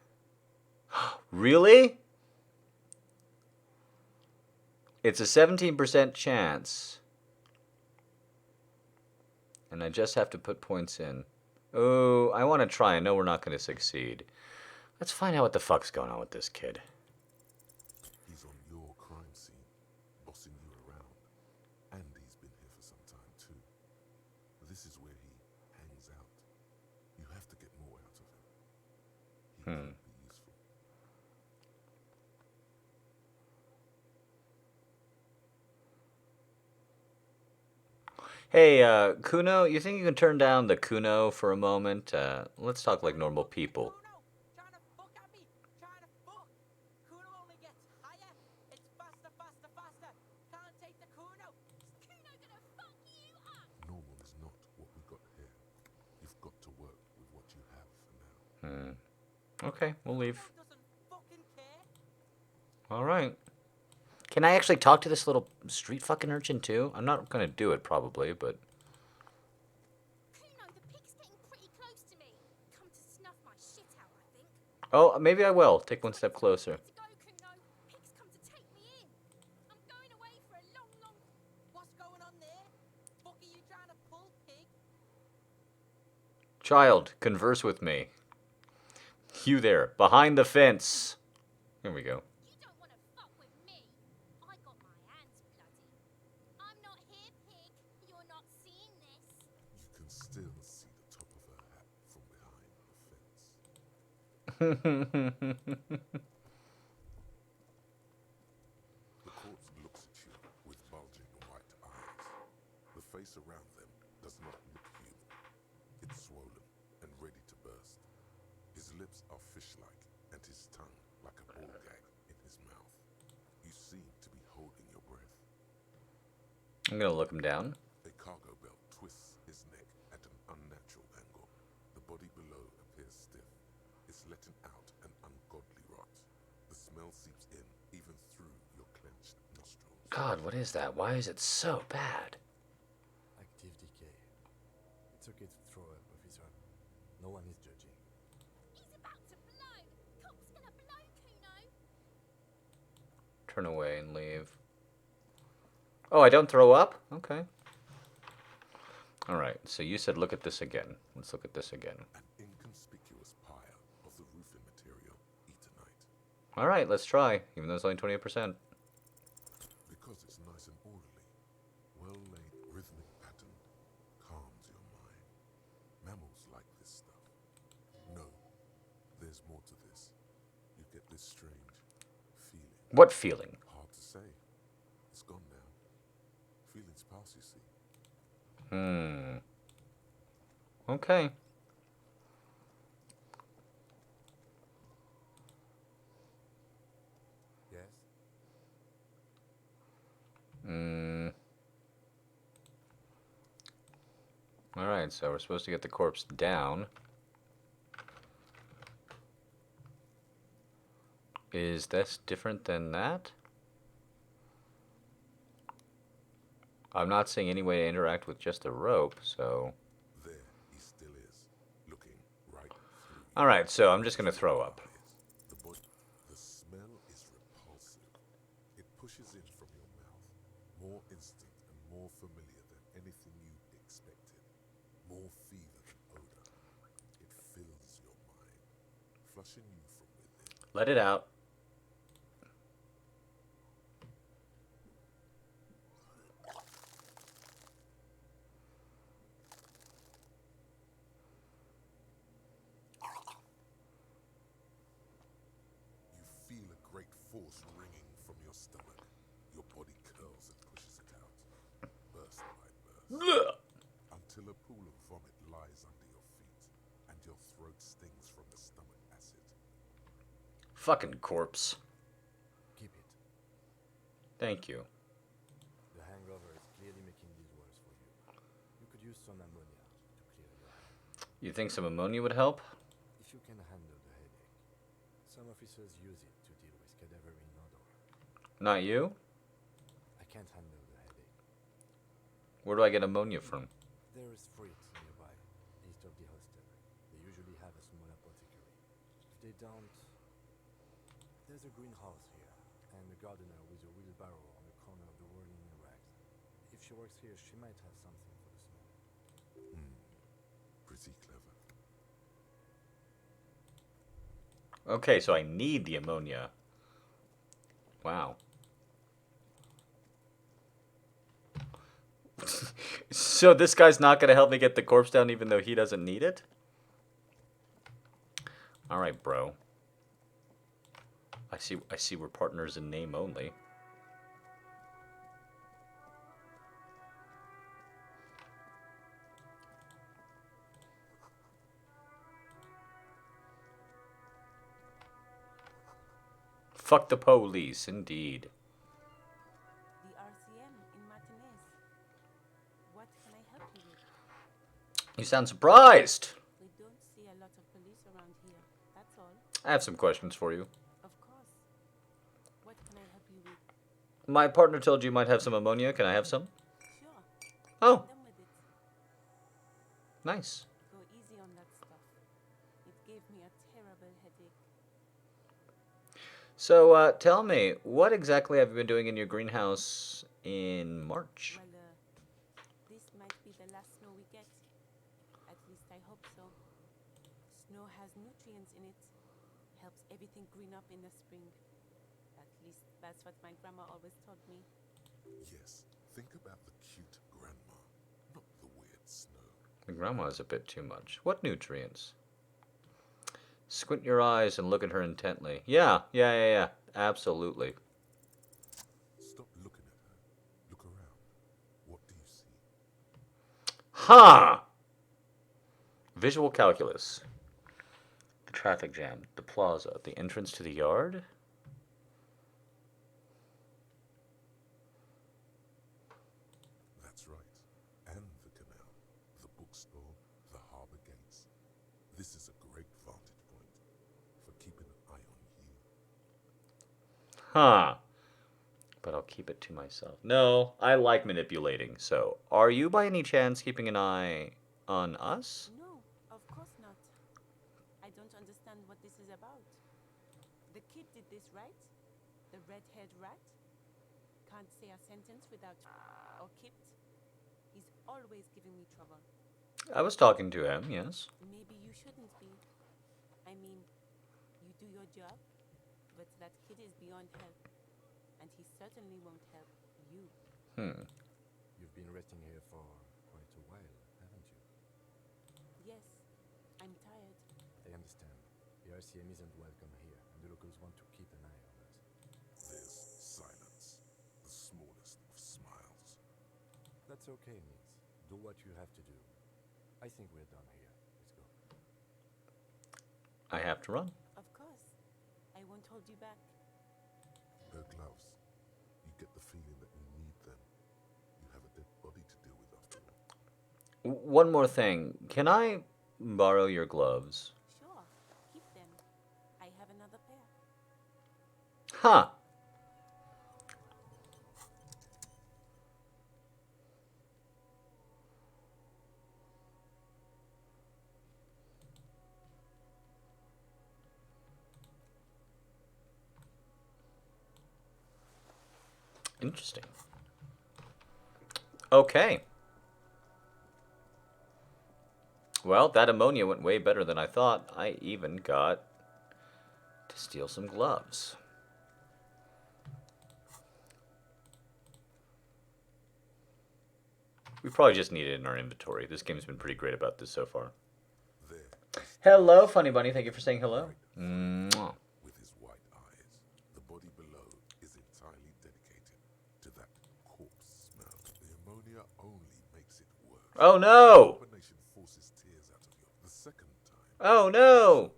Really? It's a 17% chance. And I just have to put points in. Oh, I want to try. I know we're not going to succeed. Let's find out what the fuck's going on with this kid. He's on your crime scene, bossing you around. And he's been here for some time too. This is where he hangs out. You have to get more out of him. He could be useful. Hey, Kuno, you think you can turn down the Kuno for a moment? Let's talk like normal people. Kuno, trying to fuck at me. Trying to fuck. Kuno only gets higher. It's faster, faster, faster. Can't take the Kuno. Kuno gonna fuck you up. Normal is not what we got here. You've got to work with what you have for now. Okay, we'll leave. Kuno doesn't fucking care. All right. Can I actually talk to this little street fucking urchin too? I'm not gonna do it probably, but Kuno, the pig's getting pretty close to me. Come to snuff my shit out, I think. oh, maybe I will take one step closer. To go, Kuno. Pig's come to take me in. I'm going away for a long, long. What's going on there? Fuck are you trying to pull, pig? Child, converse with me. You there, behind the fence. Here we go. You don't want to fuck with me. I got my hands bloody. I'm not here, pig. You're not seeing this. You can still see the top of her hat from behind the fence. The corpse looks at you with bulging white eyes. The face around them does not look human. It's swollen and ready to burst. His lips are fish-like and his tongue like a ball gag in his mouth. You seem to be holding your breath. I'm gonna look him down. A cargo belt twists his neck at an unnatural angle. The body below appears stiff. It's letting out an ungodly rot. The smell seeps in even through your clenched nostrils. God, what is that? Why is it so bad? Active decay. It's okay to throw up, officer. No one is judging. He's about to blow. Cock's gonna blow, Kuno. Turn away and leave. Oh, I don't throw up? Okay. Alright, so you said look at this again. Let's look at this again. An inconspicuous pile of the roofing material Eternite. Alright, let's try, even though it's only 28%. Because it's nice and orderly, well-laid rhythmic pattern calms your mind. Mammals like this stuff. No, there's more to this. You get this strange feeling. What feeling? Hard to say. It's gone now. Feelings pass, you see. Okay. Yes? Alright, so we're supposed to get the corpse down. Is this different than that? I'm not seeing any way to interact with just a rope, so... There he still is, looking right through you. Alright, so I'm just gonna throw up. The smell is repulsive. It pushes in from your mouth, more instant and more familiar than anything you expected. More fever than odor. It fills your mind, flushing you from within. Let it out. You feel a great force ringing from your stomach. Your body curls and pushes it out, burst by burst, until a pool of vomit lies under your feet, and your throat stings from the stomach acid. Fucking corpse. Keep it. Thank you. The hangover is clearly making these worse for you. You could use some ammonia to clear your head. You think some ammonia would help? If you can handle the headache. Some officers use it to deal with cadaverine odor. Not you? I can't handle the headache. Where do I get ammonia from? There is fruit nearby, east of the hostel. They usually have a small apothecary. If they don't, there's a greenhouse here, and a gardener with a wheelbarrow on the corner of the whirling rags. If she works here, she might have something for the smell. Pretty clever. Okay, so I need the ammonia. Wow. So this guy's not gonna help me get the corpse down even though he doesn't need it? Alright, bro. I see we're partners in name only. Fuck the police, indeed. The RCM in Martinez. What can I help you with? You sound surprised. We don't see a lot of police around here. That's all. I have some questions for you. Of course. What can I help you with? My partner told you might have some ammonia. Can I have some? Sure. Oh, Done with it. nice. Go easy on that stuff. It gave me a terrible headache. So, tell me, what exactly have you been doing in your greenhouse in March? Well, this might be the last snow we get. At least I hope so. Snow has nutrients in it. Helps everything green up in the spring. At least that's what my grandma always told me. Yes, think about the cute grandma, not the weird snow. The grandma is a bit too much. What nutrients? Squint your eyes and look at her intently. Yeah. Absolutely. Stop looking at her. Look around. What do you see? Ha! Visual calculus. The traffic jam, the plaza, the entrance to the yard. That's right. And the canal, the bookstore, the harbor gates. This is a great vantage point for keeping an eye on you. Huh. But I'll keep it to myself. No, I like manipulating. So, are you by any chance keeping an eye on us? No, of course not. I don't understand what this is about. The kid did this, right? The red-haired rat? Can't say a sentence without or kipped. He's always giving me trouble. I was talking to him, yes. Maybe you shouldn't be. I mean, you do your job, but that kid is beyond help. And he certainly won't help you. You've been resting here for quite a while, haven't you? Yes, I'm tired. I understand. The RCM isn't welcome here, and the locals want to keep an eye on us. There's silence, the smallest of smiles. That's okay, Nils. Do what you have to do. I think we're done here. Let's go. I have to run. Of course. I won't hold you back. Her gloves. You get the feeling that you need them. You have a dead body to deal with after all. One more thing. Can I borrow your gloves? Sure, keep them. I have another pair. Huh. Interesting. Okay. Well, that ammonia went way better than I thought. I even got to steal some gloves. We probably just need it in our inventory. This game's been pretty great about this so far. There, Hello, Funny Bunny. Thank you for saying hello. Mwah. with his white eyes, the body below is entirely dedicated to that corpse smell. The ammonia only makes it worse. Oh no! The combination forces tears out of you. The second time, Oh no!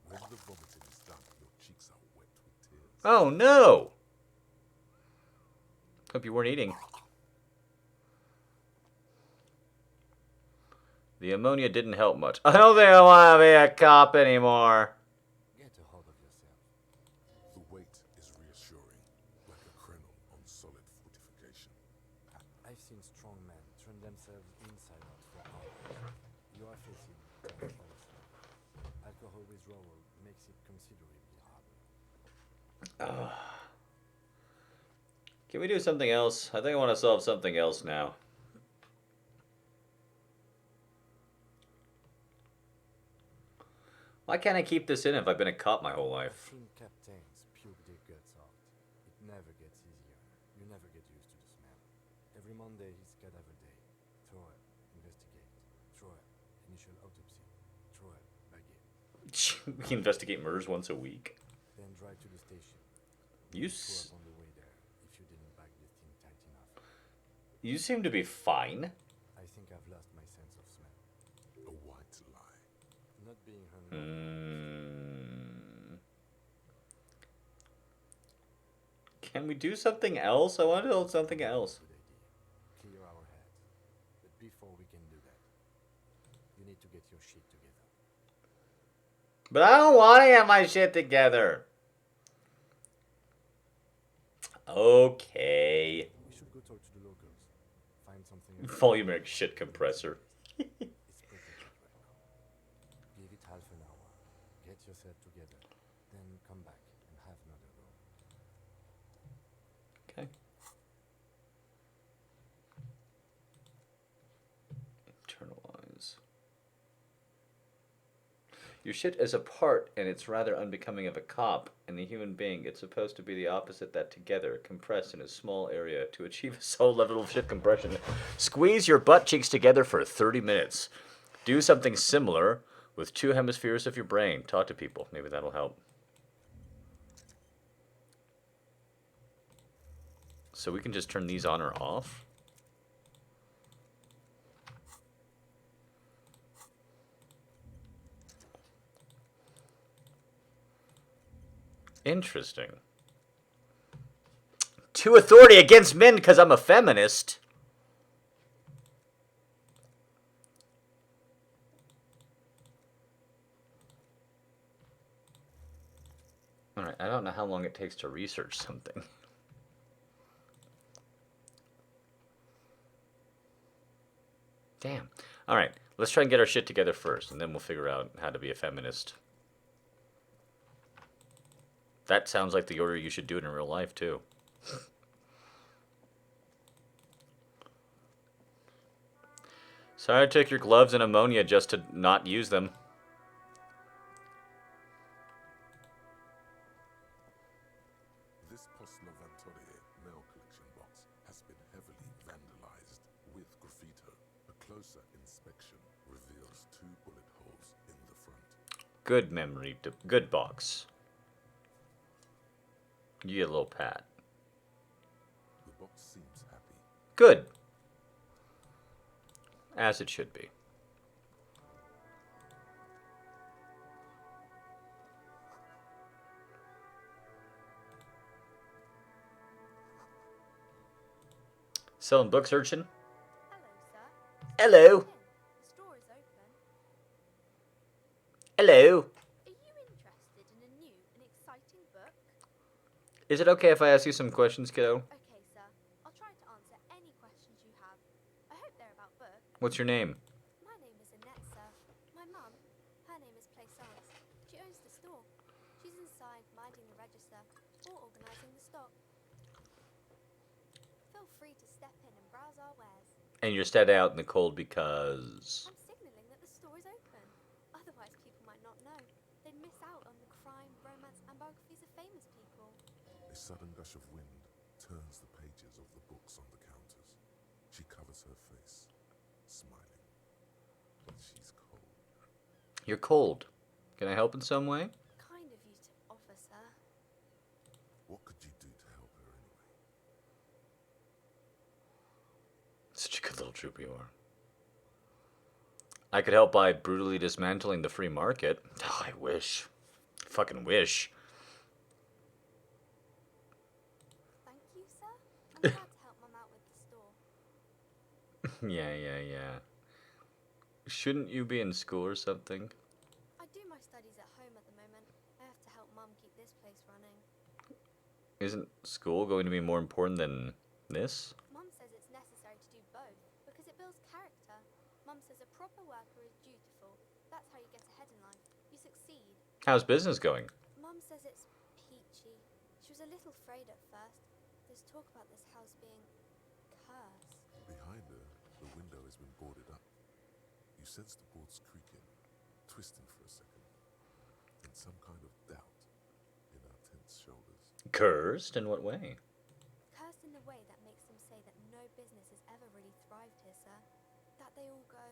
when the vomiting is done, your cheeks are wet with tears. Oh no! Hope you weren't eating. The ammonia didn't help much. I don't think I want to be a cop anymore. Get a hold of yourself. The weight is reassuring, like a kernel on solid fortification. I've seen strong men turn themselves inside out for hours. You are facing death also. Alcohol withdrawal makes it considerably harder. Can we do something else? I think I want to solve something else now. Why can't I keep this in if I've been a cop my whole I've life? seen captains puke their guts out. It never gets easier. You never get used to the smell. Every Monday is cadaver day. Throw up, investigate. Throw up, initial autopsy. Throw up, baguette. We investigate murders once a week. Then drive to the station. You Throw up on the way there if you didn't bag the thing tight enough. you seem to be fine. I think I've lost my sense of smell. A white lie. Not being hungover. Can we do something else? I want to do something else. Good idea. Clear our heads. But before we can do that, you need to get your shit together. But I don't want to get my shit together. Okay. We should go talk to the locals. Find something. Volumetric shit compressor. It's protected right now. Give it half an hour. Get yourself together. Then come back and have another go. Okay. Internalize. Your shit is apart, and it's rather unbecoming of a cop. And the human being, it's supposed to be the opposite, that together, compressed in a small area to achieve a soul level of shit compression. Squeeze your butt cheeks together for 30 minutes. Do something similar with 2 hemispheres of your brain. Talk to people. Maybe that'll help. So we can just turn these on or off. Interesting. To authority against men because I'm a feminist. Alright, I don't know how long it takes to research something. Damn. Alright, let's try and get our shit together first, and then we'll figure out how to be a feminist. That sounds like the order you should do it in real life, too. Sorry I took your gloves and ammonia just to not use them. This Postnovatore mail collection box has been heavily vandalized with graffito. A closer inspection reveals 2 bullet holes in the front. Good memory. Good box. You get a little pat. The box seems happy. Good. As it should be. Selling books, urchin? Hello, sir. Hello. The store is open. Hello. Are you interested in a new and exciting book? Is it okay if I ask you some questions, kiddo? Okay, sir. I'll try to answer any questions you have. I hope they're about books. What's your name? My name is Annette, sir. My mum, her name is Plaisance. She owns the store. She's inside minding the register or organising the stock. Feel free to step in and browse our wares. And you're set out in the cold because... I'm signalling that the store is open. Otherwise, people might not know. They'd miss out on the crime, romance, and biographies of famous people. A sudden gush of wind turns the pages of the books on the counters. She covers her face, smiling. But she's cold. You're cold. Can I help in some way? Kind of you to offer, sir. What could you do to help her anyway? Such a good little trooper you are. I could help by brutally dismantling the free market. Oh, I wish. Fucking wish. Thank you, sir. I'm glad to help Mum out with the store. Yeah. Shouldn't you be in school or something? I do my studies at home at the moment. I have to help Mum keep this place running. Isn't school going to be more important than this? Mum says it's necessary to do both because it builds character. Mum says a proper worker is dutiful. That's how you get ahead in life. You succeed. How's business going? Mum says it's peachy. She was a little afraid at first. There's talk about this house being cursed. Behind her, the window has been boarded up. You sense the boards creaking, twisting for a second, and some kind of doubt in her tense shoulders. Cursed? In what way? Cursed in the way that makes them say that no business has ever really thrived here, sir. That they all go...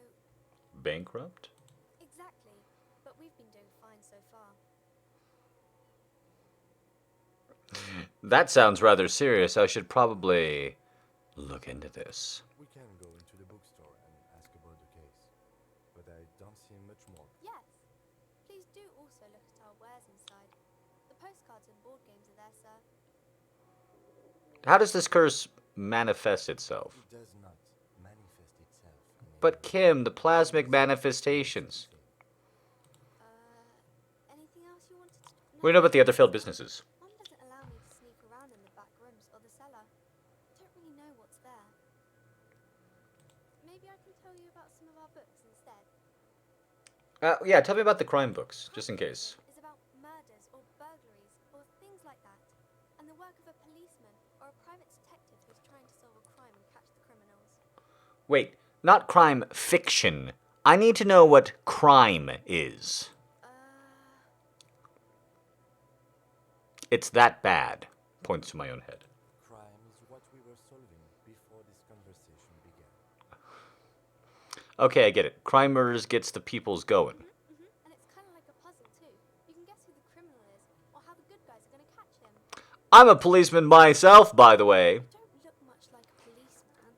Bankrupt? Exactly. But we've been doing fine so far. That sounds rather serious. I should probably look into this. We can go into the bookstore and ask about the case, but I don't see much more. Yes. Please do also look at our wares inside. The postcards and board games are there, sir. How does this curse manifest itself? It does not manifest itself. But Kim, the plasmic manifestations. Anything else you wanted to... What do you know about the other failed businesses? Mum doesn't allow me to sneak around in the back rooms or the cellar. Don't really know what's there. Maybe I can tell you about some of our books instead. Yeah, tell me about the crime books, just in case. Is about murders or burglaries or things like that, and the work of a policeman or a private detective who's trying to solve a crime and catch the criminals. Wait, not crime fiction. I need to know what crime is. It's that bad. Points to my own head. Crime is what we were solving before this conversation began. Okay, I get it. Crime murders gets the peoples going. And it's kind of like a puzzle too. You can guess who the criminal is or how the good guys are going to catch him. I'm a policeman myself, by the way. You don't look much like a policeman.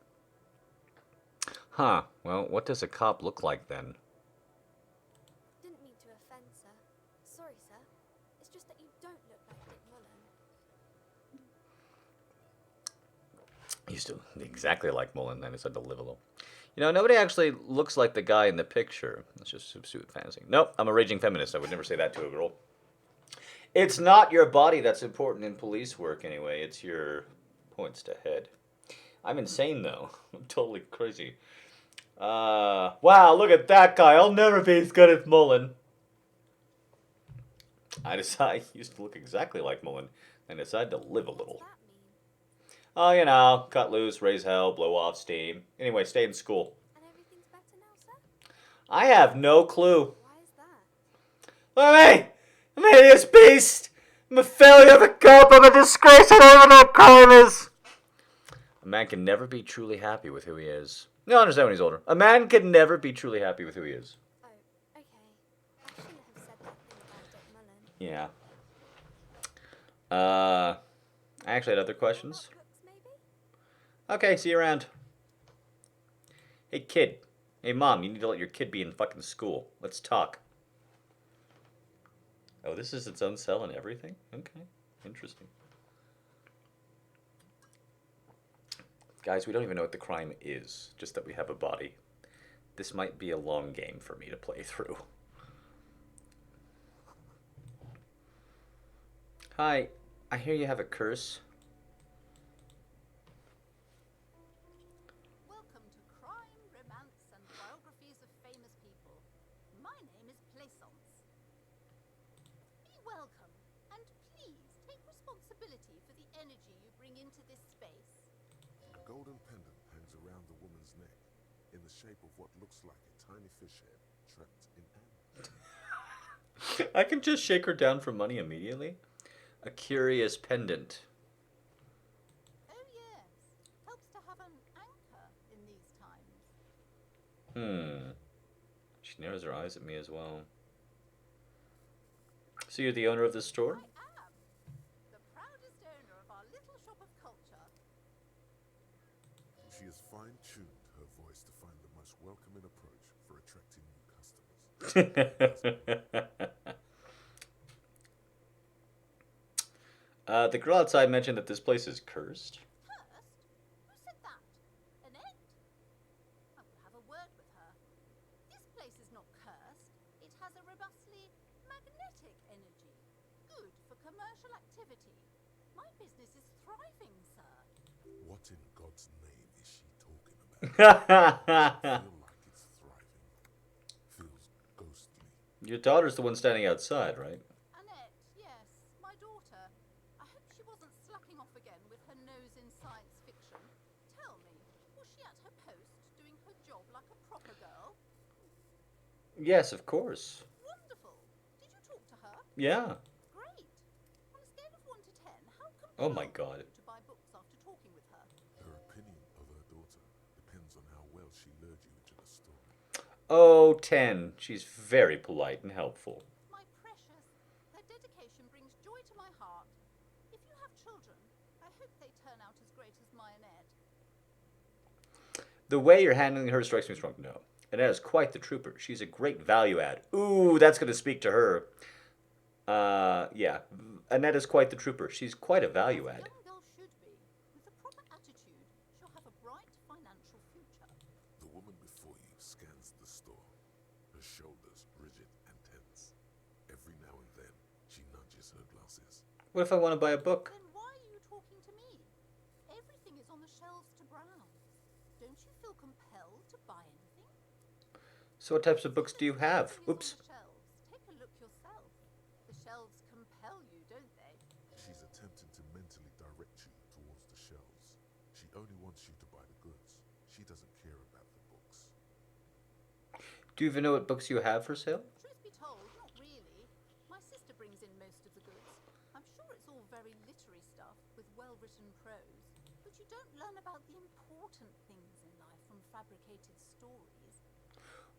Huh. Well, what does a cop look like then? Didn't mean to offend, sir. Sorry, sir. It's just that you don't look like Dick Mullen. Used to exactly like Mullen, I decided to live a little. You know, nobody actually looks like the guy in the picture. Let's just substitute fantasy. Nope, I'm a raging feminist. I would never say that to a girl. It's not your body that's important in police work, anyway. It's your points to head. I'm insane, though. I'm totally crazy. Wow, look at that guy. I'll never be as good as Mullen. I used to look exactly like Mullen and decided to live a little. What's that mean? Oh, you know, cut loose, raise hell, blow off steam. Anyway, stay in school. And everything's better now, sir? I have no clue. Why is that? Look at me! I'm a hideous beast! I'm a failure of a cop! I'm a disgrace! I don't even know what crime is! A man can never be truly happy with who he is. You'll understand when he's older. A man can never be truly happy with who he is. Oh, okay. I shouldn't have said that thing about Dick Mullen. Yeah. I actually had other questions. Books, maybe? Okay, see you around. Hey, kid. Hey, Mom, you need to let your kid be in fucking school. Let's talk. Oh, this is its own cell and everything? Okay, interesting. Guys, we don't even know what the crime is, just that we have a body. This might be a long game for me to play through. Hi. I hear you have a curse. Welcome to Crime, Romance, and Biographies of Famous People. My name is Plaisance. Be welcome, and please take responsibility for the energy you bring into this space. A golden pendant hangs around the woman's neck in the shape of what looks like a tiny fish head trapped in amber. I can just shake her down for money immediately. A curious pendant. Oh yes, helps to have an anchor in these times. She narrows her eyes at me as well. So you're the owner of this store? I am the proudest owner of our little shop of culture. She has fine-tuned her voice to find the most welcoming approach for attracting new customers. The girl outside mentioned that this place is cursed. Cursed? Who said that? Annette? I will have a word with her. This place is not cursed. It has a robustly magnetic energy. Good for commercial activity. My business is thriving, sir. What in God's name is she talking about? I feel like it's thriving. Feels ghostly. Your daughter's the one standing outside, right? Annette, yes, my daughter. I hope she wasn't slacking off again with her nose in science fiction. Tell me, was she at her post doing her job like a proper girl? Yes, of course. Wonderful. Did you talk to her? Yeah. Great. On a scale of 1 to 10, how compelled Oh my God. were you to buy books after talking with her? Her opinion of her daughter depends on how well she lured you into the store. Oh, 10. She's very polite and helpful. My precious, her dedication brings joy to my heart. If you have children, I hope they turn out as great as my Annette. The way you're handling her strikes me strong. No. Annette is quite the trooper. She's a great value add. Ooh, that's going to speak to her. Yeah. Annette is quite the trooper. She's quite a value As a add. young girl should be. With the proper attitude, she'll have a bright financial future. The woman before you scans the store, her shoulders rigid and tense. Every now and then, she nudges her glasses. What if I want to buy a book? Then why are you talking to me? Everything is on the shelves to browse. Don't you feel compelled to buy anything? So what types of books do you have? Everything is Oops. on the shelves. Take a look yourself. The shelves compel you, don't they? She's attempting to mentally direct you towards the shelves. She only wants you to buy the goods. She doesn't care about the books. Do you even know what books you have for sale? Truth be told, not really. My sister brings in most of the goods. I'm sure it's all very literary stuff with well-written prose, but you don't learn about the important things in life from fabricated stories.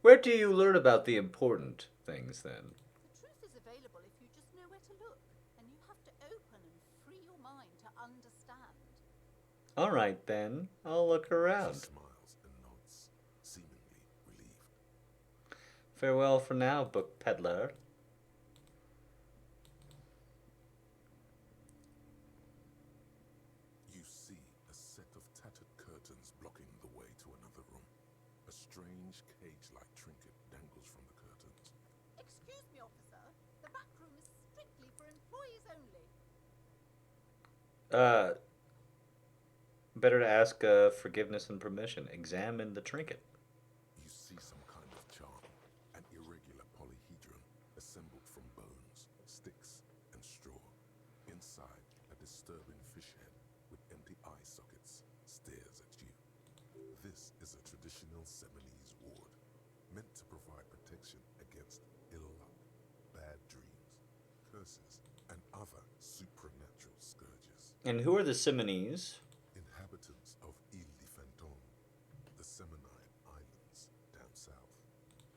Where do you learn about the important things then? The truth is available if you just know where to look, and you have to open and free your mind to understand. All right then. I'll look She around. smiles and nods, seemingly relieved. Farewell for now, book peddler. You see a set of tattered curtains blocking the way to another room. A strange cage-like trinket dangles from the curtains. Excuse me, officer. The back room is strictly for employees only. Better to ask forgiveness and permission. Examine the trinket. You see some kind of charm, an irregular polyhedron assembled from bones, sticks, and straw. Inside, a disturbing fish head with empty eye sockets stares at you. This is a traditional Seminese ward, meant to provide protection against ill luck, bad dreams, curses, and other supernatural scourges. And who are the Simonese? Inhabitants of Ile de Fantôme, the Seminine Islands down south.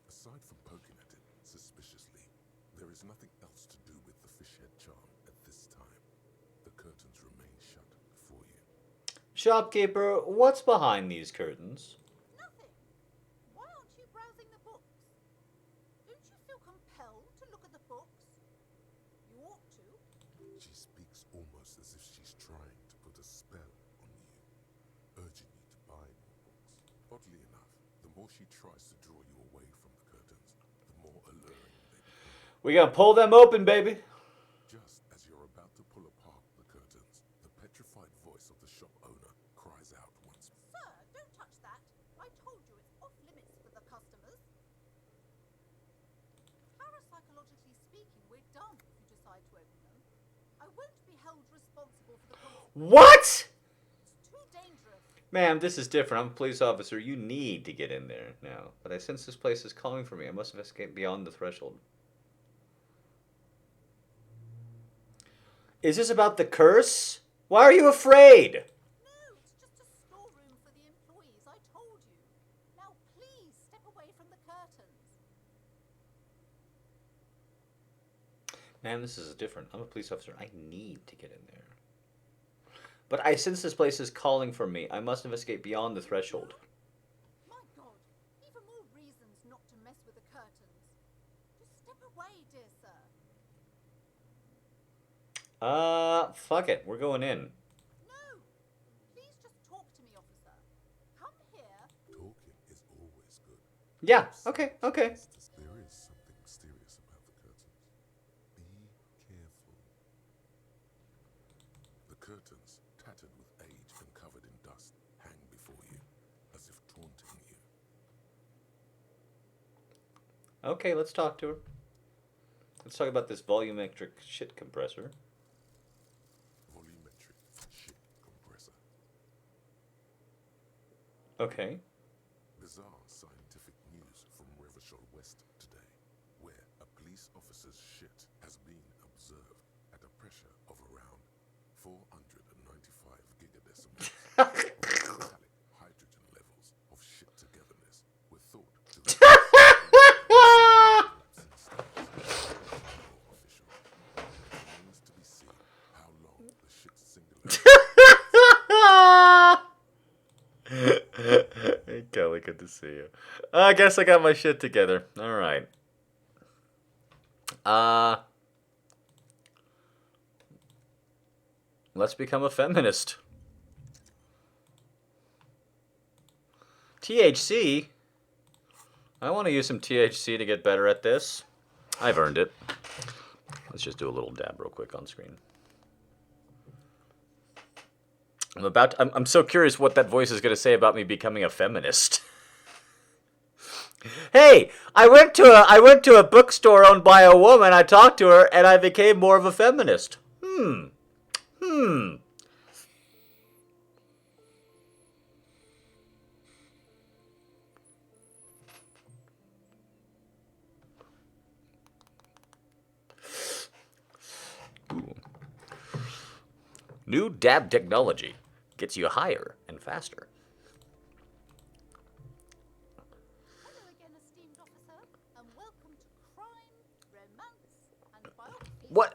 Aside from poking at it suspiciously, there is nothing else to do with the fishhead charm at this time. The curtains remain shut before you. Shopkeeper, what's behind these curtains? Nothing. Why aren't you browsing the books? Don't you feel compelled to look at the books? You ought to. She speaks almost as if she's trying to put a spell on you, urging you to buy more books. Oddly enough, the more she tries to draw you away from the curtains, the more alluring they become. We gonna pull them open, baby. Just as you're about to pull apart the we're done if you decide to open them. I won't be held responsible for the consequences. What? It's too dangerous. Ma'am, this is different. I'm a police officer. You need to get in there now. But I sense this place is calling for me. I must have escaped beyond the threshold. Is this about the curse? Why are you afraid? No, it's just a storeroom for the employees. I told you. Now please step away from the curtains. Ma'am, this is different. I'm a police officer. I need to get in there. But I sense this place is calling for me. I must have escaped beyond the threshold. My God, even more reasons not to mess with the curtains. Just step away, dear sir. Fuck it. We're going in. No, please just talk to me, officer. Come here. Talking is always good. Yeah, okay. There is something mysterious about the curtains. Be careful. The curtains, tattered with age and covered in dust, hang before you, as if taunting you. Okay, let's talk to her. Let's talk about this volumetric shit compressor. Volumetric shit compressor. Okay. Bizarre scientific news from Revachol West today, where a police officer's shit has been observed at a pressure of around 495 gigadecimals. Metallic hydrogen levels of shit togetherness were thought to be official. It remains to be seen how long the shit singularity. Hey, Kelly, good to see you. I guess I got my shit together. All right. Let's become a feminist. THC? I want to use some THC to get better at this. I've earned it. Let's just do a little dab real quick on screen. I'm so curious what that voice is going to say about me becoming a feminist. Hey, I went to a bookstore owned by a woman. I talked to her and I became more of a feminist. Ooh. New dab technology gets you higher and faster. Hello again, esteemed officer, and welcome to Crime, Romance, and Biography. What?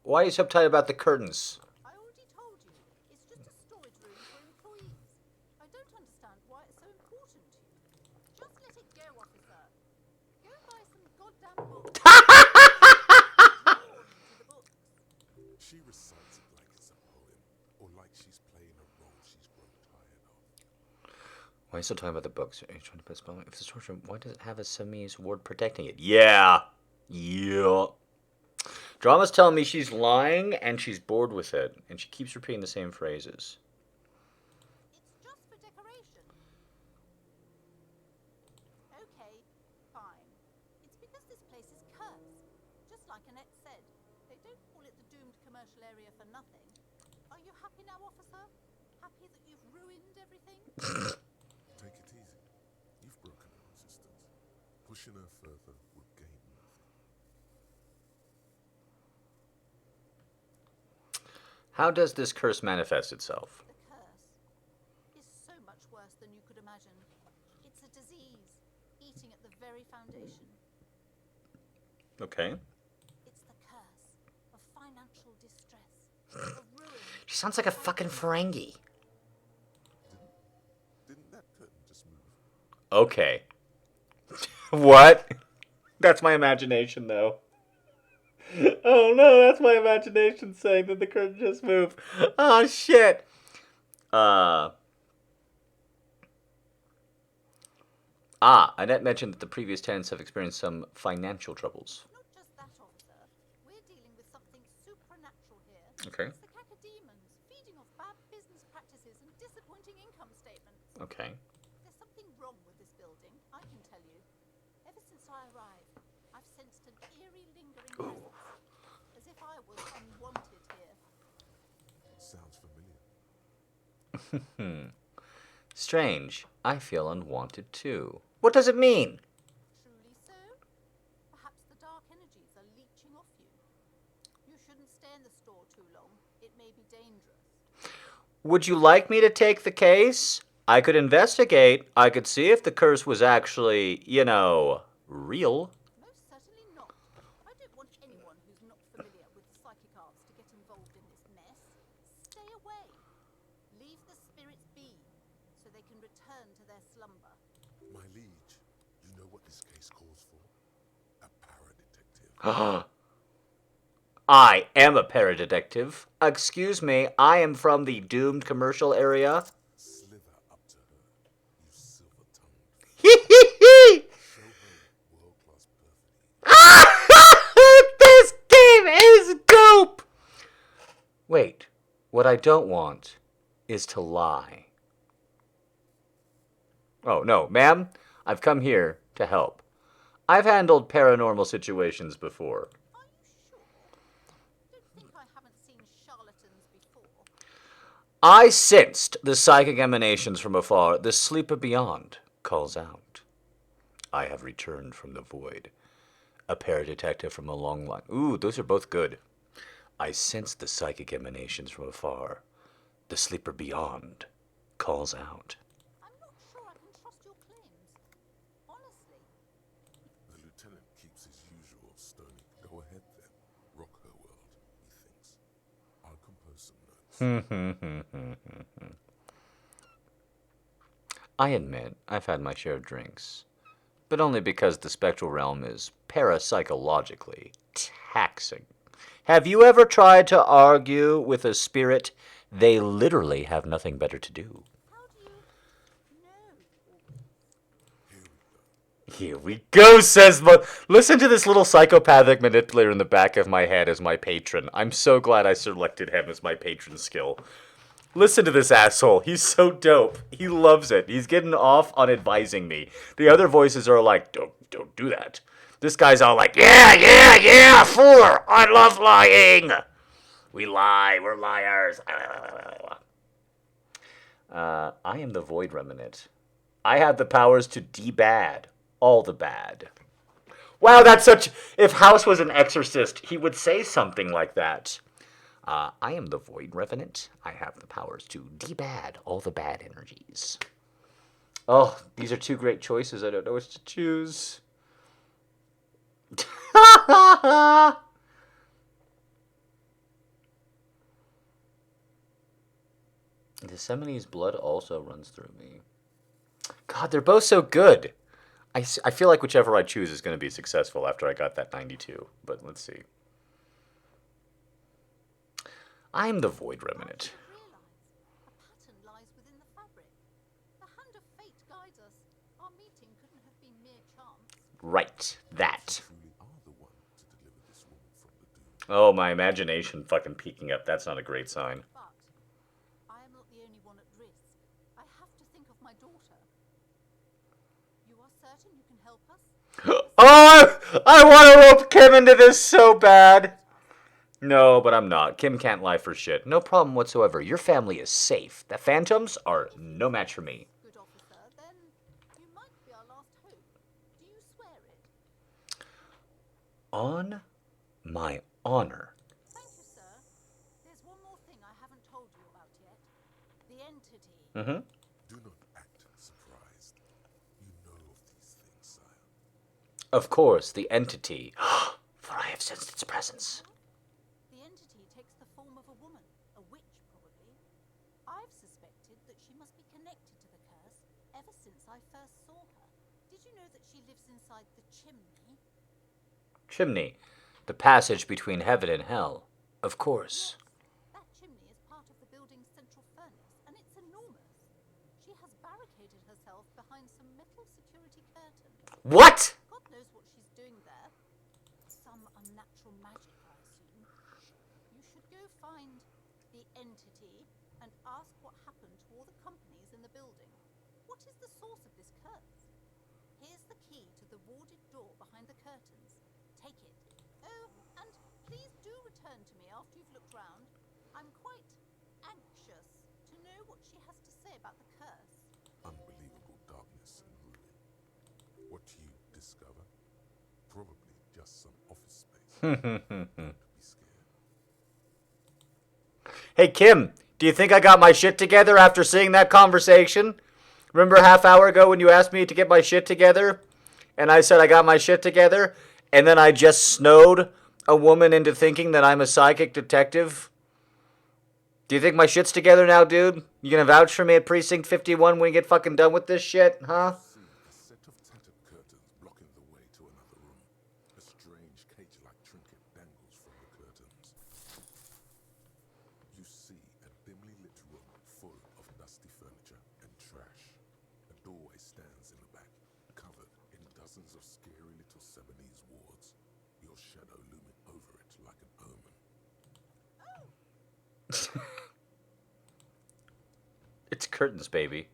Why are you so uptight about the curtains? I already told you, it's just a storage room for employees. I don't understand why it's so important to you. Just let it go, officer. Go buy some goddamn books. Drawn to the books. She recites it like it's a poem, or like she's playing a role she's grown tired of. Why are you still talking about the books? Are you trying to put spelling? If it's a storage room, why does it have a Siamese word protecting it? Yeah. Drama's telling me she's lying and she's bored with it, and she keeps repeating the same phrases. It's just for decoration. Okay, fine. It's because this place is cursed. Just like Annette said, they don't call it the doomed commercial area for nothing. Are you happy now, officer? Happy that you've ruined everything? Take it easy. You've broken her resistance. Pushing her further would gain nothing. How does this curse manifest itself? The curse is so much worse than you could imagine. It's a disease eating at the very foundation. Okay. It's the curse of financial distress, of ruin. She sounds like a fucking Ferengi. Didn't that curtain just move? Okay. What? That's my imagination, though. Oh no, that's my imagination saying that the curtain just moved. Oh shit. Annette mentioned that the previous tenants have experienced some financial troubles. Not just that, officer. We're dealing with something supernatural here. Okay. It's the cacodemons feeding off bad business practices and disappointing income statements. Okay. There's something wrong with this building, I can tell you. Ever since I arrived, I've sensed an eerie, lingering presence, as if I was unwanted here. Sounds familiar. Strange. I feel unwanted too. What does it mean? Truly so? Perhaps the dark energies are leeching off you. You shouldn't stay in the store too long. It may be dangerous. Would you like me to take the case? I could investigate. I could see if the curse was actually, real. Most certainly not. I don't want anyone who's not familiar with psychic arts to get involved in this mess. Stay away. Leave the spirits be, so they can return to their slumber. My liege, you know what this case calls for? A paradetective. I am a paradetective. Excuse me, I am from the doomed commercial area. Slither up to her, you silver-tongued. Hee hee hee! Show her world-class perfidy. This game is dope! Wait, what I don't want is to lie. Oh, no, ma'am, I've come here to help. I've handled paranormal situations before. Are you sure? Don't think I haven't seen charlatans before. I sensed the psychic emanations from afar. The sleeper beyond calls out. I have returned from the void. A paradetective from a long line. Ooh, those are both good. I sensed the psychic emanations from afar. The sleeper beyond calls out. I'm not sure I can trust your claims. Honestly. The lieutenant keeps his usual stony. Go ahead then. Rock her world, he thinks. I'll compose some notes. I admit I've had my share of drinks, but only because the spectral realm is parapsychologically taxing. Have you ever tried to argue with a spirit? They literally have nothing better to do. How do you know all this? Here we go, says listen to this little psychopathic manipulator in the back of my head as my patron. I'm so glad I selected him as my patron skill. Listen to this asshole. He's so dope. He loves it. He's getting off on advising me. The other voices are like, don't do that. This guy's all like, yeah, fool. I love lying. We lie. We're liars. I am the Void Remnant. I have the powers to de-bad all the bad. Wow, that's such... If House was an exorcist, he would say something like that. I am the Void Revenant. I have the powers to de-bad all the bad energies. Oh, these are two great choices. I don't know which to choose. Yosemite's blood also runs through me. God, they're both so good. I feel like whichever I choose is going to be successful after I got that 92. But let's see. I'm the Void Remnant. A pattern lies within the fabric. The hand of fate guides us. Our meeting couldn't have been mere chance. Right, that. Truly are the one to deliver this woman from the doom. Oh, my imagination fucking peaking up. That's not a great sign. But I am not the only one at risk. I have to think of my daughter. You are certain you can help us? Oh, I want to rope Kim into this so bad. No, but I'm not. Kim can't lie for shit. No problem whatsoever. Your family is safe. The phantoms are no match for me. Good officer, then you might be our last hope. Do you swear it? On my honor. Thank you, sir. There's one more thing I haven't told you about yet. The entity. Mm-hmm. Do not act surprised. You know of these things, sire. Of course, the entity. For I have sensed its presence. The entity takes the form of a woman, a witch probably. I've suspected that she must be connected to the curse ever since I first saw her. Did you know that she lives inside the chimney? Chimney. The passage between heaven and hell. Of course. That chimney is part of the building's central furnace, and it's enormous. She has barricaded herself behind some metal security curtain. What? God knows what she's doing there. Some unnatural magic, I assume. You should go find the entity and ask what happened to all the companies in the building. What is the source of this curse? Here's the key to the warded door behind the curtains. return to me after you've looked round. I'm quite anxious to know what she has to say about the curse. Unbelievable darkness and ruin. What you discover? Probably just some office space. Don't be scared. Hey, Kim, do you think I got my shit together after seeing that conversation? Remember a half hour ago when you asked me to get my shit together? And I said I got my shit together? And then I just snowed a woman into thinking that I'm a psychic detective? Do you think my shit's together now, dude? You gonna vouch for me at Precinct 51 when you get fucking done with this shit, huh? See a set of tattered curtains blocking the way to another room. A strange cage-like trinket dangles from the curtains. You see a dimly lit room full of dusty furniture and trash. A doorway stands in the back, covered in dozens of scary little Sebanese wards. Your shadow looming over it like an omen. It's curtains, baby.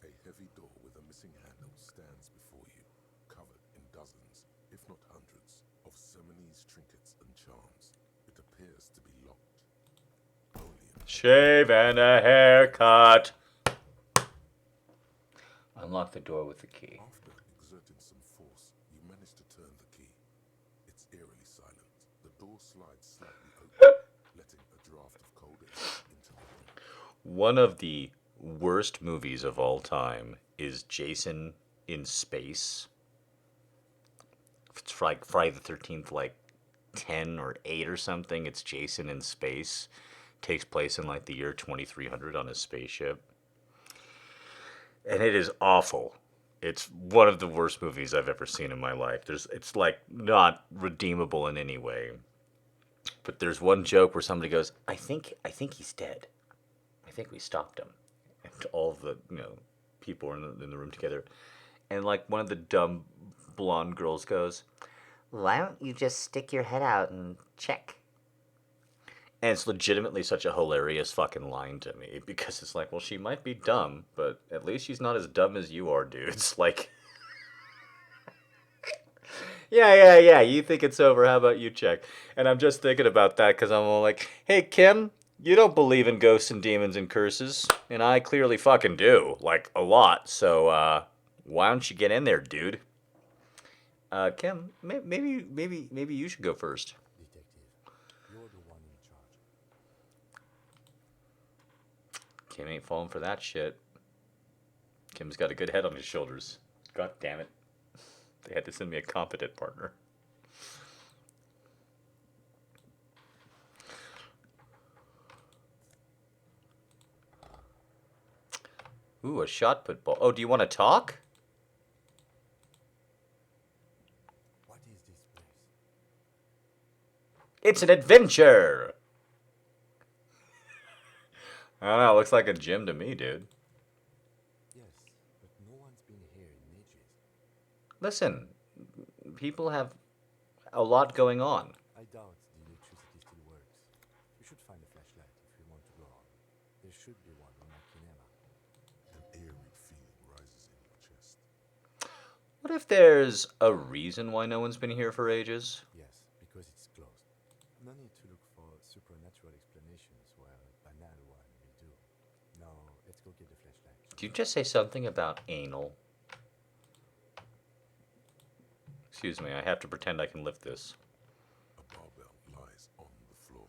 A heavy door with a missing handle stands before you, covered in dozens, if not hundreds, of Sebanese trinkets and charms. It appears to be locked. Only in Shave and a haircut. Unlock the door with the key. After exerting some force, you manage to turn the key. It's eerily silent. The door slides slightly open, letting a draft of cold air into the room. One of the worst movies of all time is Jason in Space. It's like Friday the 13th, like 10 or 8 or something. It's Jason in Space. Takes place in like the year 2300 on his spaceship. And it is awful. It's one of the worst movies I've ever seen in my life. It's like not redeemable in any way. But there's one joke where somebody goes, I think he's dead. I think we stopped him. And all of the, people are in the room together. And like one of the dumb blonde girls goes, why don't you just stick your head out and check? And it's legitimately such a hilarious fucking line to me because it's like, well, she might be dumb, but at least she's not as dumb as you are, dudes. Like, yeah, you think it's over. How about you check? And I'm just thinking about that because I'm all like, hey, Kim, you don't believe in ghosts and demons and curses. And I clearly fucking do. Like, a lot. So, why don't you get in there, dude? Kim, maybe you should go first. Detective, you're the one in charge. Kim ain't falling for that shit. Kim's got a good head on his shoulders. God damn it. They had to send me a competent partner. Ooh, a shot put ball. Oh, do you want to talk? What is this place? It's an adventure! I don't know, it looks like a gym to me, dude. Yes, but no one's been here in ages. Listen, people have a lot going on. I doubt the electricity still works. We should find a flashlight if we want to go on. There should be one on Makinema. An eerie feeling rises in your chest. What if there's a reason why no one's been here for ages? Yes, because it's closed. No need to look for supernatural explanations while a banal one will do. Now, let's go get the flashlight. Did you just say something about anal? Excuse me, I have to pretend I can lift this. A barbell lies on the floor.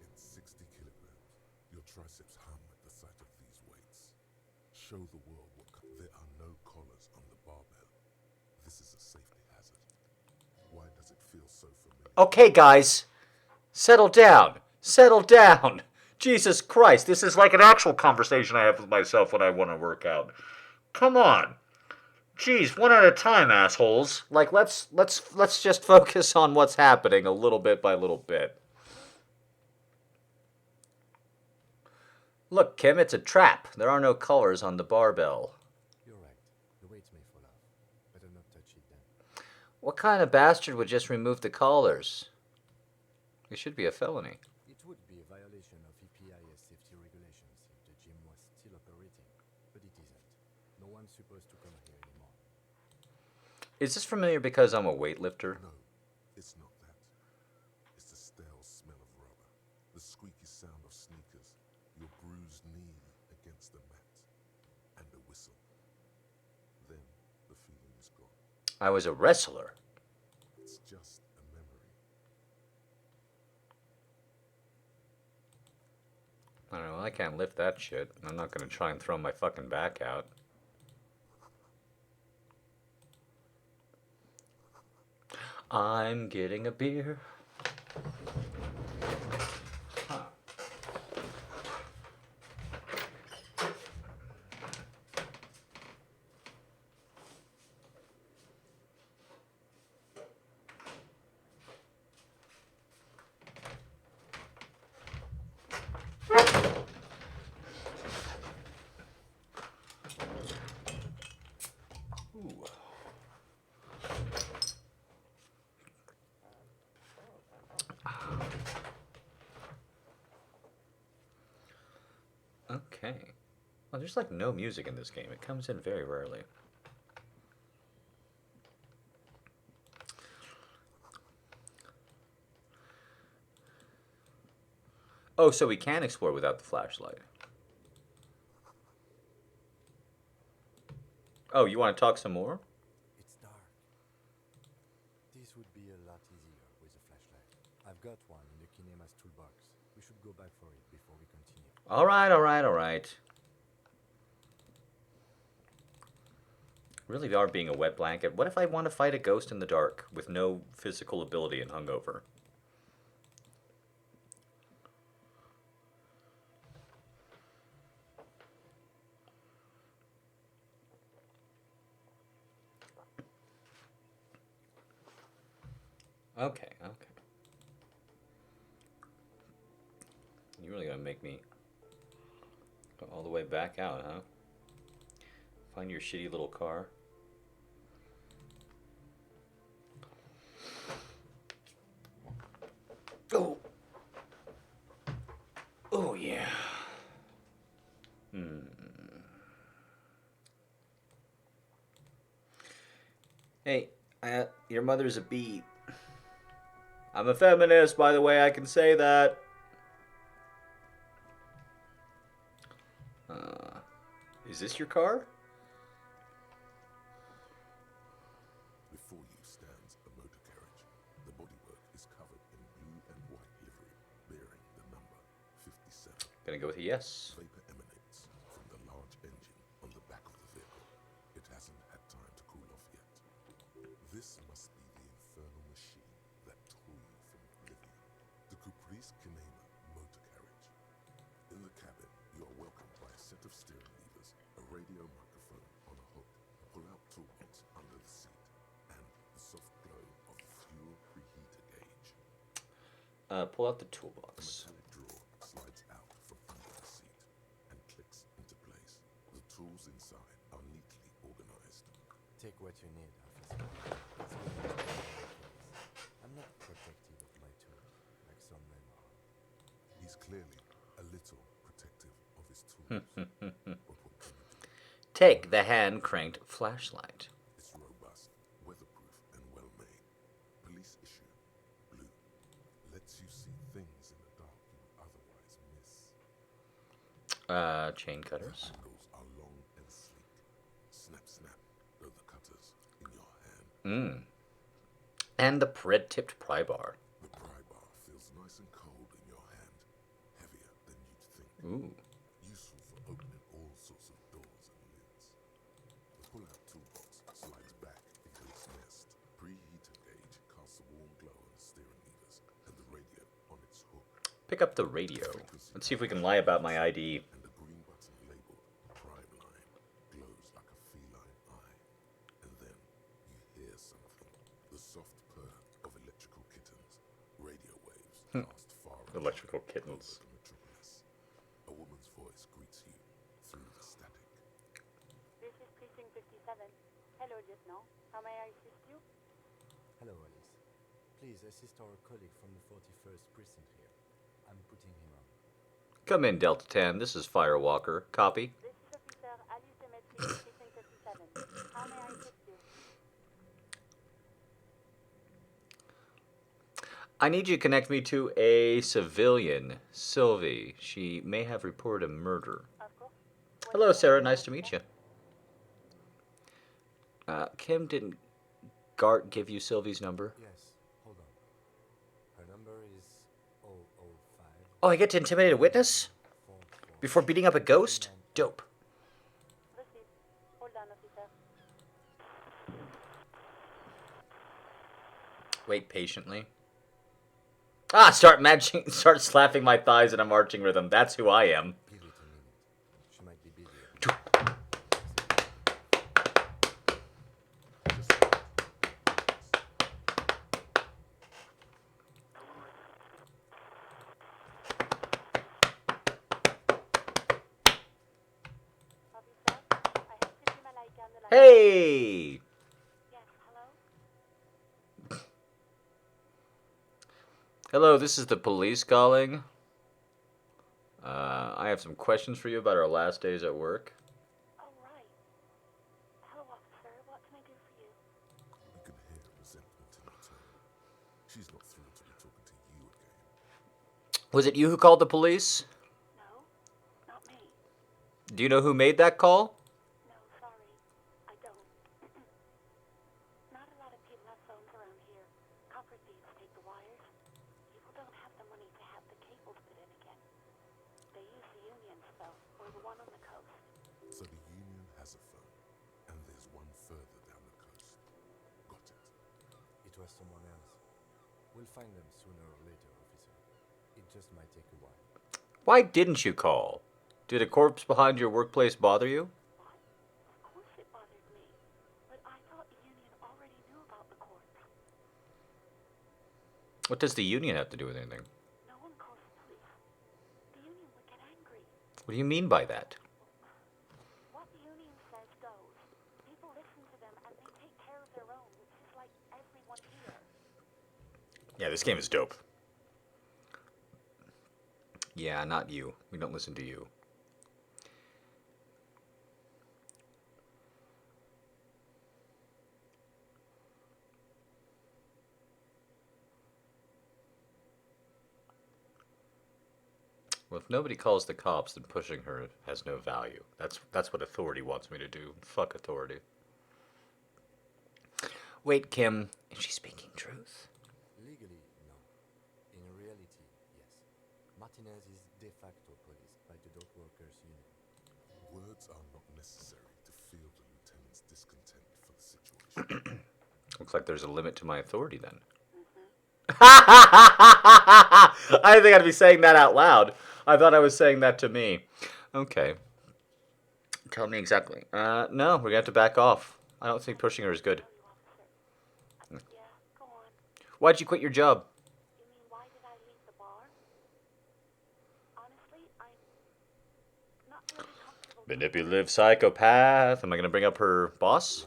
In 60 kilograms, your triceps hum at the sight of these weights. Show the world there are no collars on the barbell. This is a safety hazard. Why does it feel so familiar? Okay, guys, settle down. Settle down. Jesus Christ, this is like an actual conversation I have with myself when I want to work out. Come on. Jeez, one at a time, assholes. Like, let's just focus on what's happening a little bit by little bit. Look, Kim, it's a trap. There are no collars on the barbell. You're right. The weights may fall off. Better not touch it then. What kind of bastard would just remove the collars? It should be a felony. It would be a violation of EPIS safety regulations. Is this familiar because I'm a weightlifter? No, it's not that. It's the stale smell of rubber, the squeaky sound of sneakers, your bruised knee against the mat, and the whistle. Then the feeling is gone. I was a wrestler. It's just a memory. I don't know, I can't lift that shit. I'm not gonna try and throw my fucking back out. I'm getting a beer. Ooh. Okay. Well, there's like no music in this game. It comes in very rarely. Oh, so we can explore without the flashlight. Oh, you want to talk some more? It's dark. This would be a lot easier with a flashlight. I've got one in the kinema's toolbox. We should go back for it before we continue. All right, all right, all right. Really are being a wet blanket. What if I want to fight a ghost in the dark with no physical ability and hungover? Okay, okay. You're really gonna make me go all the way back out, huh? Find your shitty little car. Oh! Oh, yeah. Hmm. Hey, your mother's a bee. I'm a feminist, by the way, I can say that. Is this your car? Before you stands a motor carriage. The bodywork is covered in blue and white livery, bearing the number 57. Gonna go with a yes. Vapor emanates from the large engine on the back of the vehicle. It hasn't had time to cool off yet. This must be the infernal machine that tore you from oblivion. The Caprice Kinema motor carriage. In the cabin, you are welcomed by a set of steering levers, a radio microphone on a hook, a pull-out toolbox under the seat, and the soft glow of the fuel preheater gauge. Pull out the A toolbox. metallic drawer slides out from under the seat and clicks into place. The tools inside are neatly organized. Take what you need, officer. It's going to be my case. I'm not protective of my tools, like some men are. He's clearly a little protective of his tools. But what can you do? Take the hand-cranked flashlight. It's robust, weatherproof, and well-made. Police issue, blue. Lets you see things in the dark you would otherwise miss. Chain cutters. Handles are long and sleek. Snap, snap, go the cutters in your hand. And the red-tipped pry bar. The pry bar feels nice and cold in your hand. Heavier than you'd think. Ooh. Useful for opening all sorts of doors and lids. The pull-out toolbox slides back into its nest. Preheater gauge casts a warm glow on the steering levers and the radio on its hook. Pick up the radio. Let's see if we can lie about my ID. And the green button labeled Prime Line glows like a feline eye. And then you hear something. The soft purr of electrical kittens. Radio waves cast far Electrical over kittens. the metropolis. A woman's voice greets you through the static. This is Precinct 57. Hello, Lieutenant. How may I assist you? Hello, Alice. Please assist our colleague from the 41st precinct here. I'm putting him on. Come in, Delta 10. This is Firewalker. Copy. This is Officer Alice Demetri, Precinct 57. How may I assist you? I need you to connect me to a civilian, Sylvie. She may have reported a murder. Of course. Hello, Sarah. Nice to meet you. Kim, didn't Gart give you Sylvie's number? Yes, hold on. Her number is 005. Oh, I get to intimidate a witness? Before beating up a ghost? Dope. Received. Hold on, officer. Wait patiently. Ah, start matching, start slapping my thighs in a marching rhythm. That's who I am. Give it a minute. She might be busy. Officer, I have Suprema Laika on the line. Hey! Yes, hello? Hello, this is the police calling. I have some questions for you about our last days at work. Oh, right. Hello, officer. What can I do for you? You can hear resentment in her tone. She's not thrilled to be talking to you again. Was it you who called the police? No, not me. Do you know who made that call? No, sorry. I don't. Not a lot of people have phones around here. Copper thieves take the wires. People don't have the money to have the cables put in again. They use the Union's phone, or the one on the coast. So the Union has a phone, and there's one further down the coast. Got it. It was someone else. We'll find them sooner or later, officer. It just might take a while. Why didn't you call? Did a corpse behind your workplace bother you? What? Of course it bothered me. But I thought the Union already knew about the corpse. What does the union have to do with anything? No one calls the police. The Union would get angry. What do you mean by that? What the Union says goes. People listen to them and they take care of their own, which is like everyone here. Yeah, this game is dope. Yeah, not you. We don't listen to you. Well, if nobody calls the cops, then pushing her has no value. That's what authority wants me to do. Fuck authority. Wait, Kim, is she speaking truth? Legally, no. In reality, yes. Martinez is de facto police by the Dock Workers Union. Words are not necessary to feel the lieutenant's discontent for the situation. Looks like there's a limit to my authority then. I didn't think I'd be saying that out loud. I thought I was saying that to me. Okay. Tell me exactly. No, we're gonna have to back off. I don't think pushing her is good. Yeah, go on. Why'd you quit your job? You mean why did I leave the bar? Honestly, I'm not really comfortable. Manipulative psychopath. Am I gonna bring up her boss?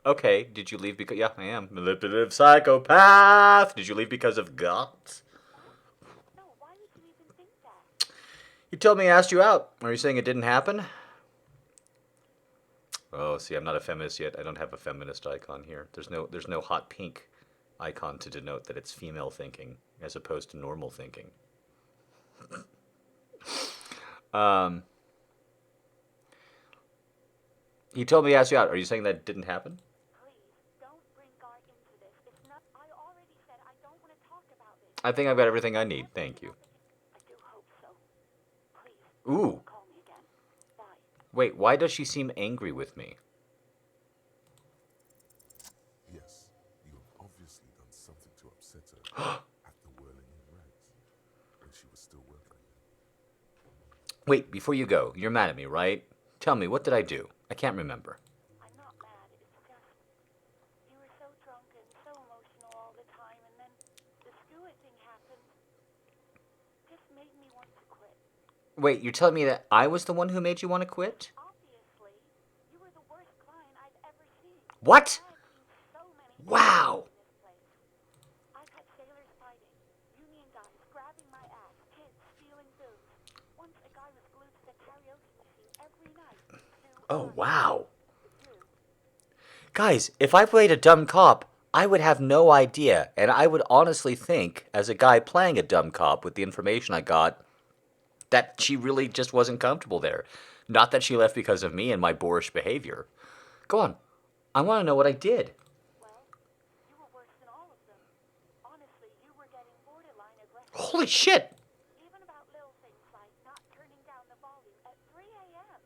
Okay, did you leave because... Yeah, I am. Manipulative psychopath! Did you leave because of guts? No, why would you even think that? You told me I asked you out. Are you saying it didn't happen? Oh, see, I'm not a feminist yet. I don't have a feminist icon here. There's no hot pink icon to denote that it's female thinking as opposed to normal thinking. He told me to ask you out. Are you saying that didn't happen? Please, don't bring Garth into this. It's not. I already said I don't want to talk about this. I think I've got everything I need. Thank you. I do hope so. Please, Ooh. don't call me again. Bye. Wait, why does she seem angry with me? Yes, you have obviously done something to upset her at the Whirling in Rags when she was still working. Wait, before you go, you're mad at me, right? Tell me, what did I do? I can't remember. I'm not mad. It's just you were so drunk and so emotional all the time, and then the Stewart thing happened. Just made me want to quit. Wait, you're telling me that I was the one who made you want to quit? Obviously, you were the worst client I've ever seen. What? I've seen so many Wow! in this place. I've had sailors fighting, union guys grabbing my ass, kids stealing booze. Once a guy was glued to the karaoke machine every night. Oh, wow. Guys, if I played a dumb cop, I would have no idea. And I would honestly think, as a guy playing a dumb cop with the information I got, that she really just wasn't comfortable there. Not that she left because of me and my boorish behavior. Go on. I want to know what I did. Well, you were worse than all of them. Honestly, you were getting borderline aggressive. Holy shit! Even about little things like not turning down the volume at 3 a.m.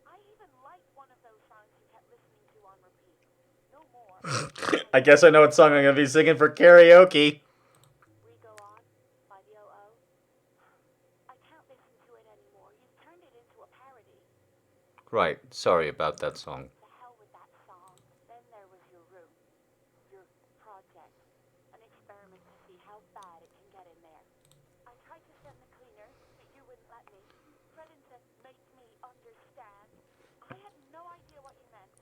I even liked one of those songs you kept listening to on repeat. No more. I guess I know what song I'm going to be singing for karaoke. We Go On by the O.O. I can't listen to it anymore. You've turned it into a parody. Right. Sorry about that song. The hell with that song. Then there was your room. Your project. An experiment to see how bad it can get in there. I tried to send the cleaner, but you wouldn't let me. Threatened to make me understand. I had no idea what you meant,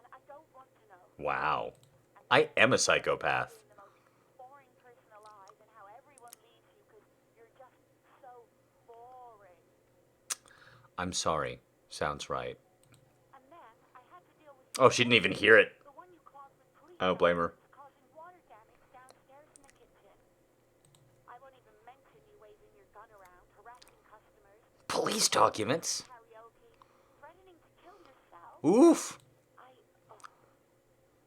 and I don't want to know. Wow. And I am a psychopath. being the most boring person alive and how everyone leaves you because you're just so boring. I'm sorry. Sounds right. And then I had to deal with Oh, she didn't even hear it. the one you clogged with police I don't blame her. documents causing water damage downstairs in the kitchen. I won't even mention you waving your gun around, harassing customers, Police documents? karaoke, threatening to kill yourself. Oof.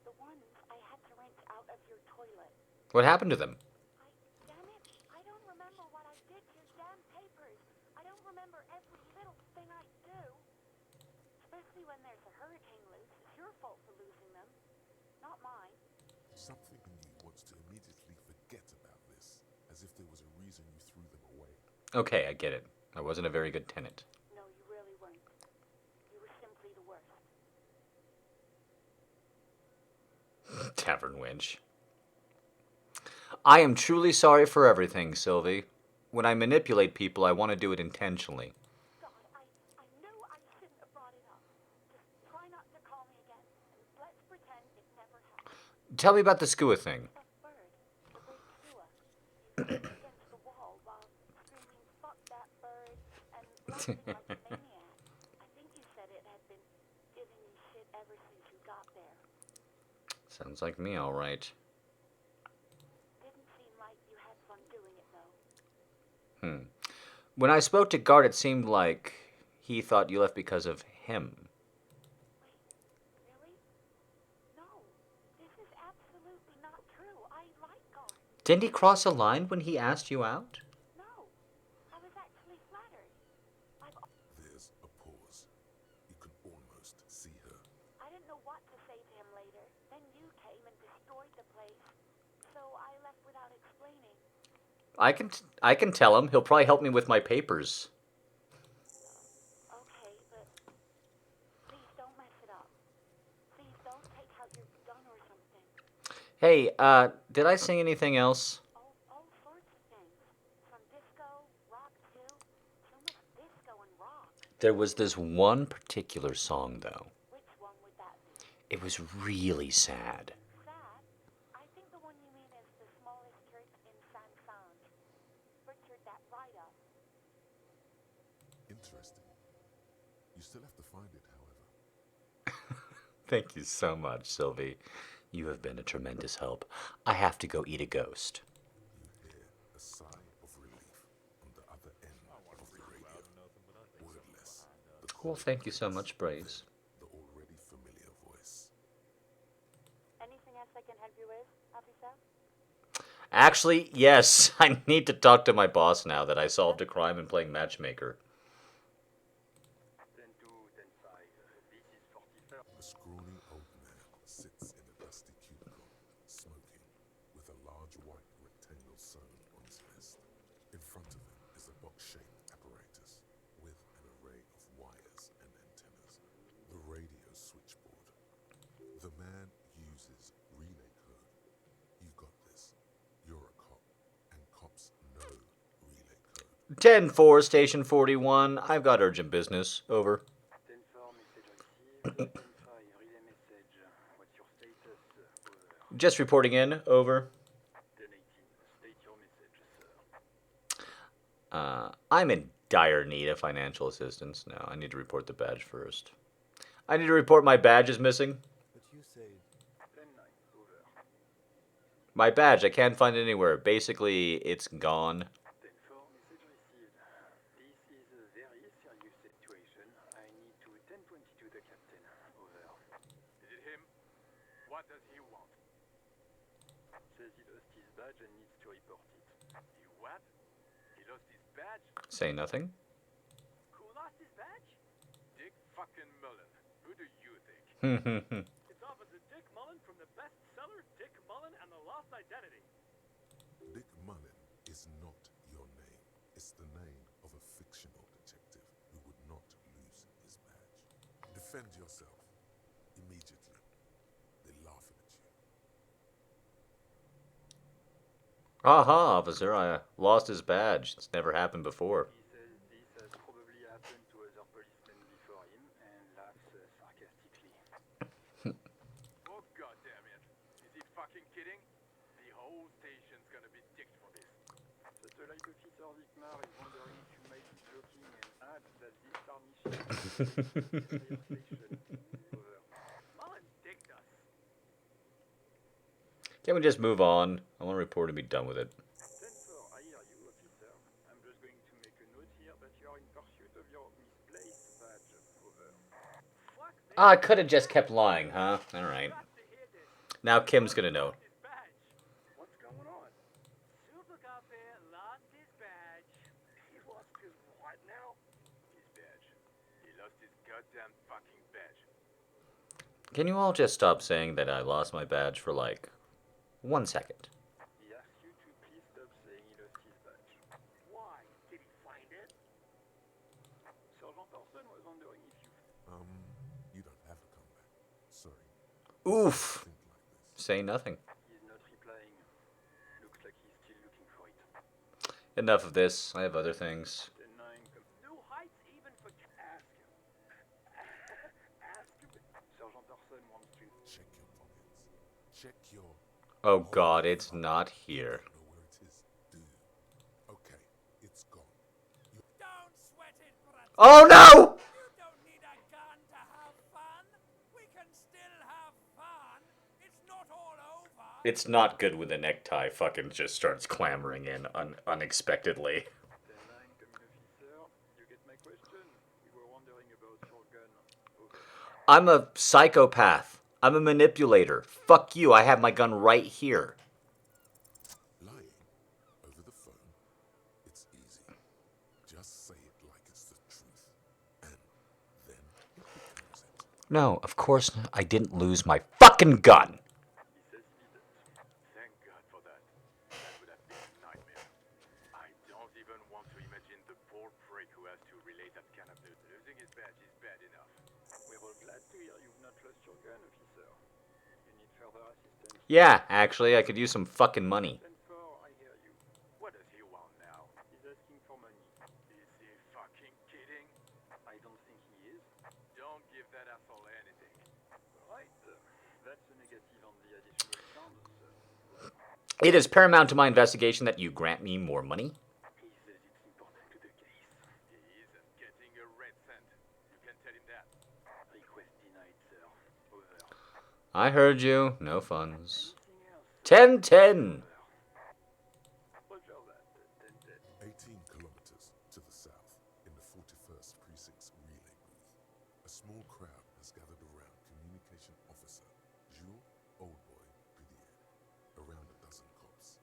The ones I had to rent out of your toilet. What happened to them? Damn it, I don't remember what I did to your damn papers. I don't remember every little thing I do. Especially when there's a hurricane loose. It's your fault for losing them, not mine. Something in you wants to immediately forget about this, as if there was a reason you threw them away. Okay, I get it. I wasn't a very good tenant. No, you really weren't. You were simply the worst. Tavern wench. I am truly sorry for everything, Sylvie. When I manipulate people, I want to do it intentionally. God, I knew I shouldn't have brought it up. Just try not to call me again, and let's pretend it never happened. Tell me about the skua thing. That bird, the big skua, you threw it against the wall while screaming, "Fuck that bird," and laughing like a maniac. I think you said it had been giving you shit ever since you got there. Sounds like me, all right. Didn't seem like you had fun doing it, though. When I spoke to Gart, it seemed like he thought you left because of him. Wait, really? No, this is absolutely not true. I like God. Didn't he cross a line when he asked you out? No, I was actually flattered. There's a pause. You can almost see her. I didn't know what to say to him later. Then you came and destroyed the place. So I left without explaining. I can tell him. He'll probably help me with my papers. Okay, but please don't mess it up. Please don't take out your gun or something. Hey, did I sing anything else? All sorts of things. Some disco, rock too. So much disco and rock. There was this one particular song, though. Which one would that be? It was really sad. Sad? I think the one you mean is the smallest church in San Francisco. Butchered that right up. Interesting. You still have to find it, however. Thank you so much, Sylvie. You have been a tremendous help. I have to go eat a ghost. You hear a sigh of relief on the other end of the radio. Wordless. The Well, thank you so much, Braves. The already familiar voice. Anything else I can help you with, officer? Actually, yes, I need to talk to my boss now that I solved a crime in playing matchmaker. A scrawny old man sits in a dusty cubicle, smoking, with a large white rectangle sewn on his vest. In front of him is a box-shaped apparatus with an array of wires and antennas. The radio switchboard. The man uses relay code. You've got this. You're a cop, and cops know relay code. 10-4, Station 41. I've got urgent business. Over. Just reporting in. Over. I'm in dire need of financial assistance. No, I need to report the badge first. I need to report my badge is missing. But you said My badge, I can't find it anywhere. Basically, it's gone. 10-4, message received. This is a very serious situation. I need to 1022 the captain. Over. Is it him? What does he want? Says he lost his badge and needs to report it. He what? He lost his badge? Say nothing. Who lost his badge? Dick fucking Mullen. Who do you think? It's Officer Dick Mullen from the bestseller Dick Mullen and the Lost Identity. Dick Mullen is not your name. It's the name of a fictional detective who would not lose his badge. Defend yourself. Immediately. They're laughing at you. Aha, officer, I lost his badge. It's never happened before. He says this has probably happened to other policemen before him and laughs sarcastically. Oh goddammit. Is he fucking kidding? The whole station's gonna be dicked for this. Satellite Officer Wickmar is wondering if you might be joking and adds that this tarnishes the station. Over. Mullen dicked us. Can we just move on? I want to report and be done with it. 10-4, I hear you, officer. I'm just going to make a note here that you are in pursuit of your misplaced badge. Over. Fuck this. Ah, I could have just kept lying, huh? Alright. Got to hear this. Now Kim's gonna know. His badge. What's going on? Super Copy lost his badge. He lost his what now? His badge. He lost his goddamn fucking badge. Can you all just stop saying that I lost my badge for like 1 second? He asks you to please stop saying he lost his badge. Why? Did he find it? Sergeant Orson was wondering if you... You don't have a comeback. Sorry. Oof. Think like this. Say nothing. He's not replying. Looks like he's still looking for it. Enough of this. I have other things. 10-9, New heights even for... ask him. Ask him. Sergeant Orson wants to... Check your pockets. Check your... Oh god, it's not here. Know where it is, do you? Okay, it's gone. Don't sweat it, brother. Oh no! You don't need a gun to have fun. We can still have fun. It's not all over. It's not good when the necktie fucking just starts clamoring in unexpectedly. 10-9, coming officer. You get my question? We were wondering about your gun. Over. I'm a psychopath. I'm a manipulator. Fuck you, I have my gun right here. Lying over the phone, it's easy. Just say it like it's the truth. And then it becomes it. No, of course not. I didn't lose my fucking gun. He says he didn't. Thank God for that. That would have been a nightmare. I don't even want to imagine the poor prick who has to relay that kind of news. Losing his badge is bad enough. We're all glad to hear you've not lost your gun, officer. You need further assistance. Yeah, actually, I could use some fucking money. 10-4, I hear you. What does he want now? He's asking for money. Is he fucking kidding? I don't think he is. Don't give that asshole anything. Right. That's a negative on the additional sounds. It is paramount to my investigation that you grant me more money. He says it's important to the case. He isn't getting a red cent. You can tell him that. Request denied, sir. Over. I heard you. No funds. Anything else? 10-10. Roger that. 10-10. 18 kilometers to the south, in the 41st Precinct's relay booth, a small crowd has gathered around Communication Officer Jules Oldboy Pidier, around a dozen cops.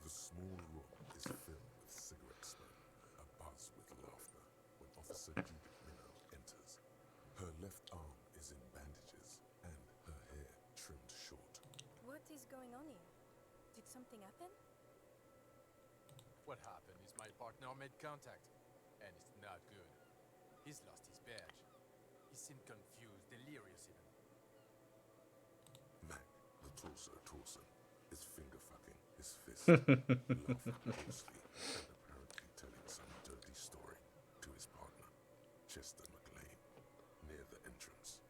The small room is filled with cigarette smoke, abuzz with laughter, when Officer Judith Minnow enters. Her left arm is in bandages, and her hair trimmed short. What is going on here? Did something happen? What happened is my partner made contact, and it's not good. He's lost his badge. He seemed confused, delirious even. Mac, the torso, is finger fucking his fist, laughing closely, and apparently telling some dirty story to his partner, Chester McLean, near the entrance.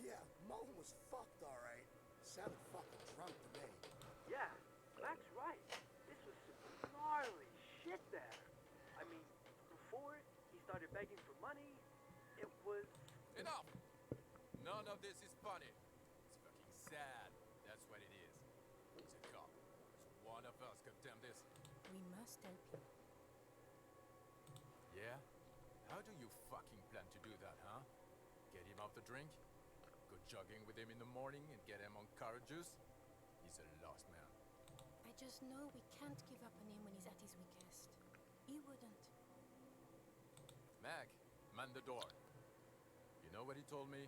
Yeah, Mullen was fucked, alright. Sounded fucking drunk to me. Yeah, Black's right. This was some gnarly shit there. I mean, before he started begging for money, it was... Enough! None of this is funny. It's fucking sad. That's what it is. He's a cop. must help him. Yeah? How do you fucking plan to do that, huh? Get him off the drink? Go jogging with him in the morning and get him on carrot juice? He's a lost man. I just know we can't give up on him when he's at his weakest. He wouldn't. Mac, man the door. You know what he told me?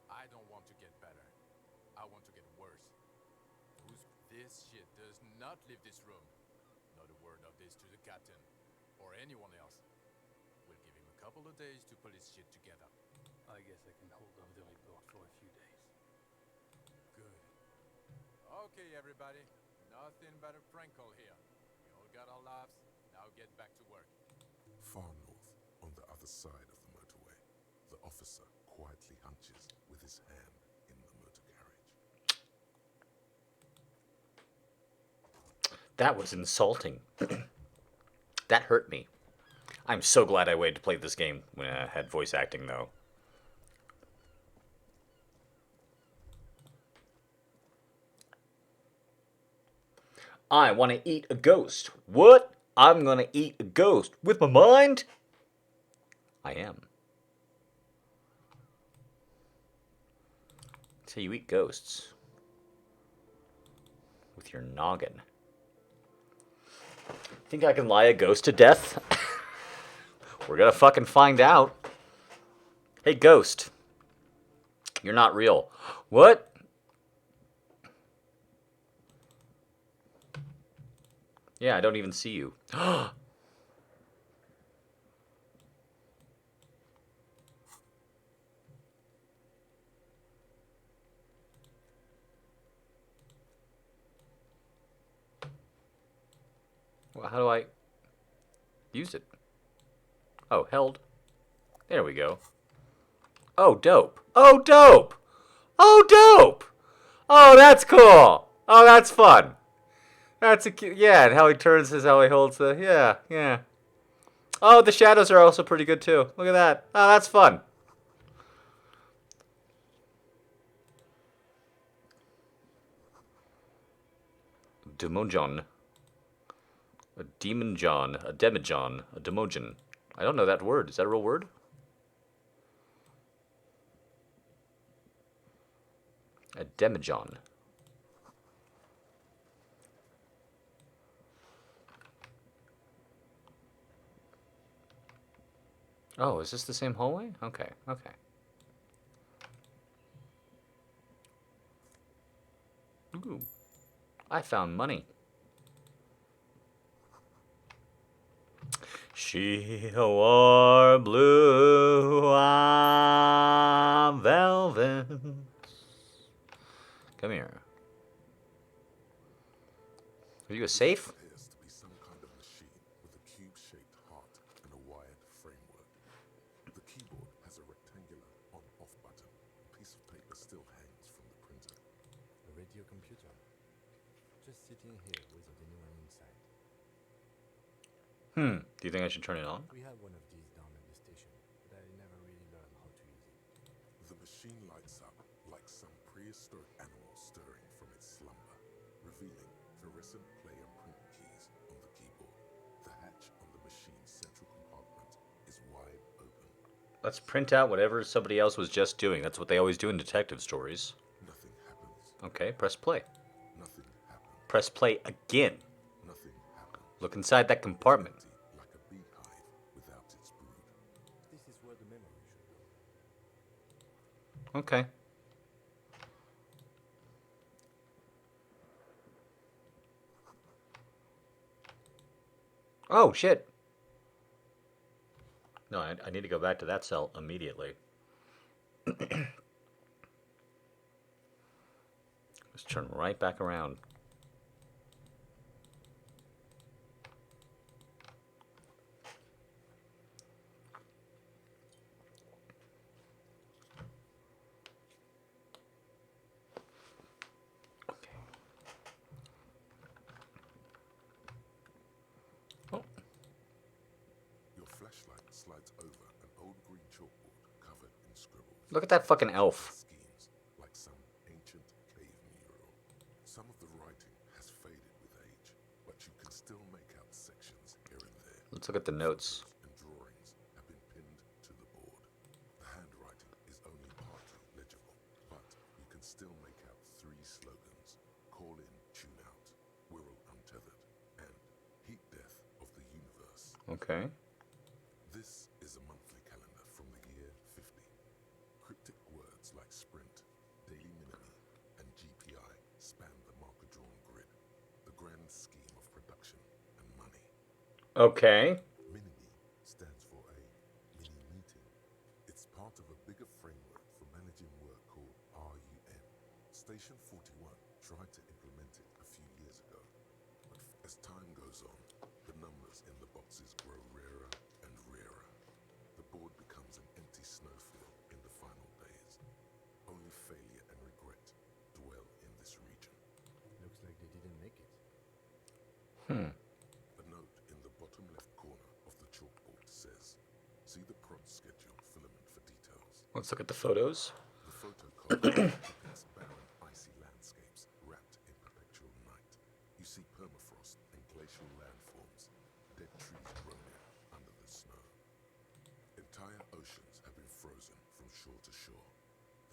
I don't want to get better. I want to get worse. This shit does not leave this room. Not a word of this to the captain. Or anyone else. We'll give him a couple of days to pull his shit together. I guess I can hold off the report for a few days. Good. Okay, everybody. Nothing but a prank call here. We all got our laughs. Now get back to work. Far north, on the other side of the motorway, the officer quietly hunches with his hand in the motor carriage. That was insulting. That hurt me. I'm so glad I waited to play this game when I had voice acting, though. I want to eat a ghost. What? I'm going to eat a ghost with my mind? I am. So you eat ghosts with your noggin. Think I can lie a ghost to death? We're gonna fucking find out. Hey, ghost. You're not real. What? Yeah, I don't even see you. Well, how do I use it? Oh, held. There we go. Oh, dope. Oh, dope. Oh, dope. Oh, that's cool. Oh, that's fun. That's a cute. Yeah, and how he turns is how he holds the. Yeah, yeah. Oh, the shadows are also pretty good too. Look at that. Oh, that's fun. Demojon. A demon John. A demijon. A demogen. I don't know that word. Is that a real word? A demijon. Oh, is this the same hallway? Okay, okay. Ooh. I found money. She wore blue velvet. Come here. Are you a safe? Appears to be some kind of machine with a cube-shaped heart and a wired framework. The keyboard has a rectangular on-off button. A piece of paper still hangs from the printer. A radio computer. Just sitting here without anyone inside. Do you think I should turn it on? We have one of these down at the station, but I never really learned how to use it. The machine lights up like some prehistoric animal stirring from its slumber, revealing fluorescent play and print keys on the keyboard. The hatch on the machine's central compartment is wide open. Let's print out whatever somebody else was just doing. That's what they always do in detective stories. Nothing happens. Okay, press play. Nothing happens. Press play again. Nothing happens. Look inside that compartment. Like a beehive without its brood. This is where the memory should go. Okay. Oh, shit. No, I need to go back to that cell immediately. Let's turn right back around. Your flashlight slides over an old green chalkboard covered in scribbles. Look at that fucking elf. Schemes like some ancient cave mural. Some of the writing has faded with age, but you can still make out sections Let's look at the notes. And drawings have been pinned to the board. The handwriting is only partly legible, but you can still make out 3 slogans: Call in, tune out, Wirral untethered, and Heat Death of the Universe. Okay. This is a monthly calendar from the year 50. Cryptic words like sprint, daily minimi, and GPI span the marker-drawn grid, the grand scheme of production and money. Okay. Minimi stands for a mini-meeting. It's part of a bigger framework for managing work called RUN. Station 41 tried to implement it a few years ago, but as time goes on, the numbers in the boxes grow rarer and rarer. The board becomes an empty snowfield in the final days. Only failure and regret dwell in this region. Looks like they didn't make it. A note in the bottom left corner of the chalkboard says, "See the prod schedule filament for details." Let's look at the photos. The photo card depicts barren, icy landscapes wrapped in perpetual night. You see permafrost and glacial landforms, dead trees grown in under the snow. Entire oceans have been frozen from shore to shore.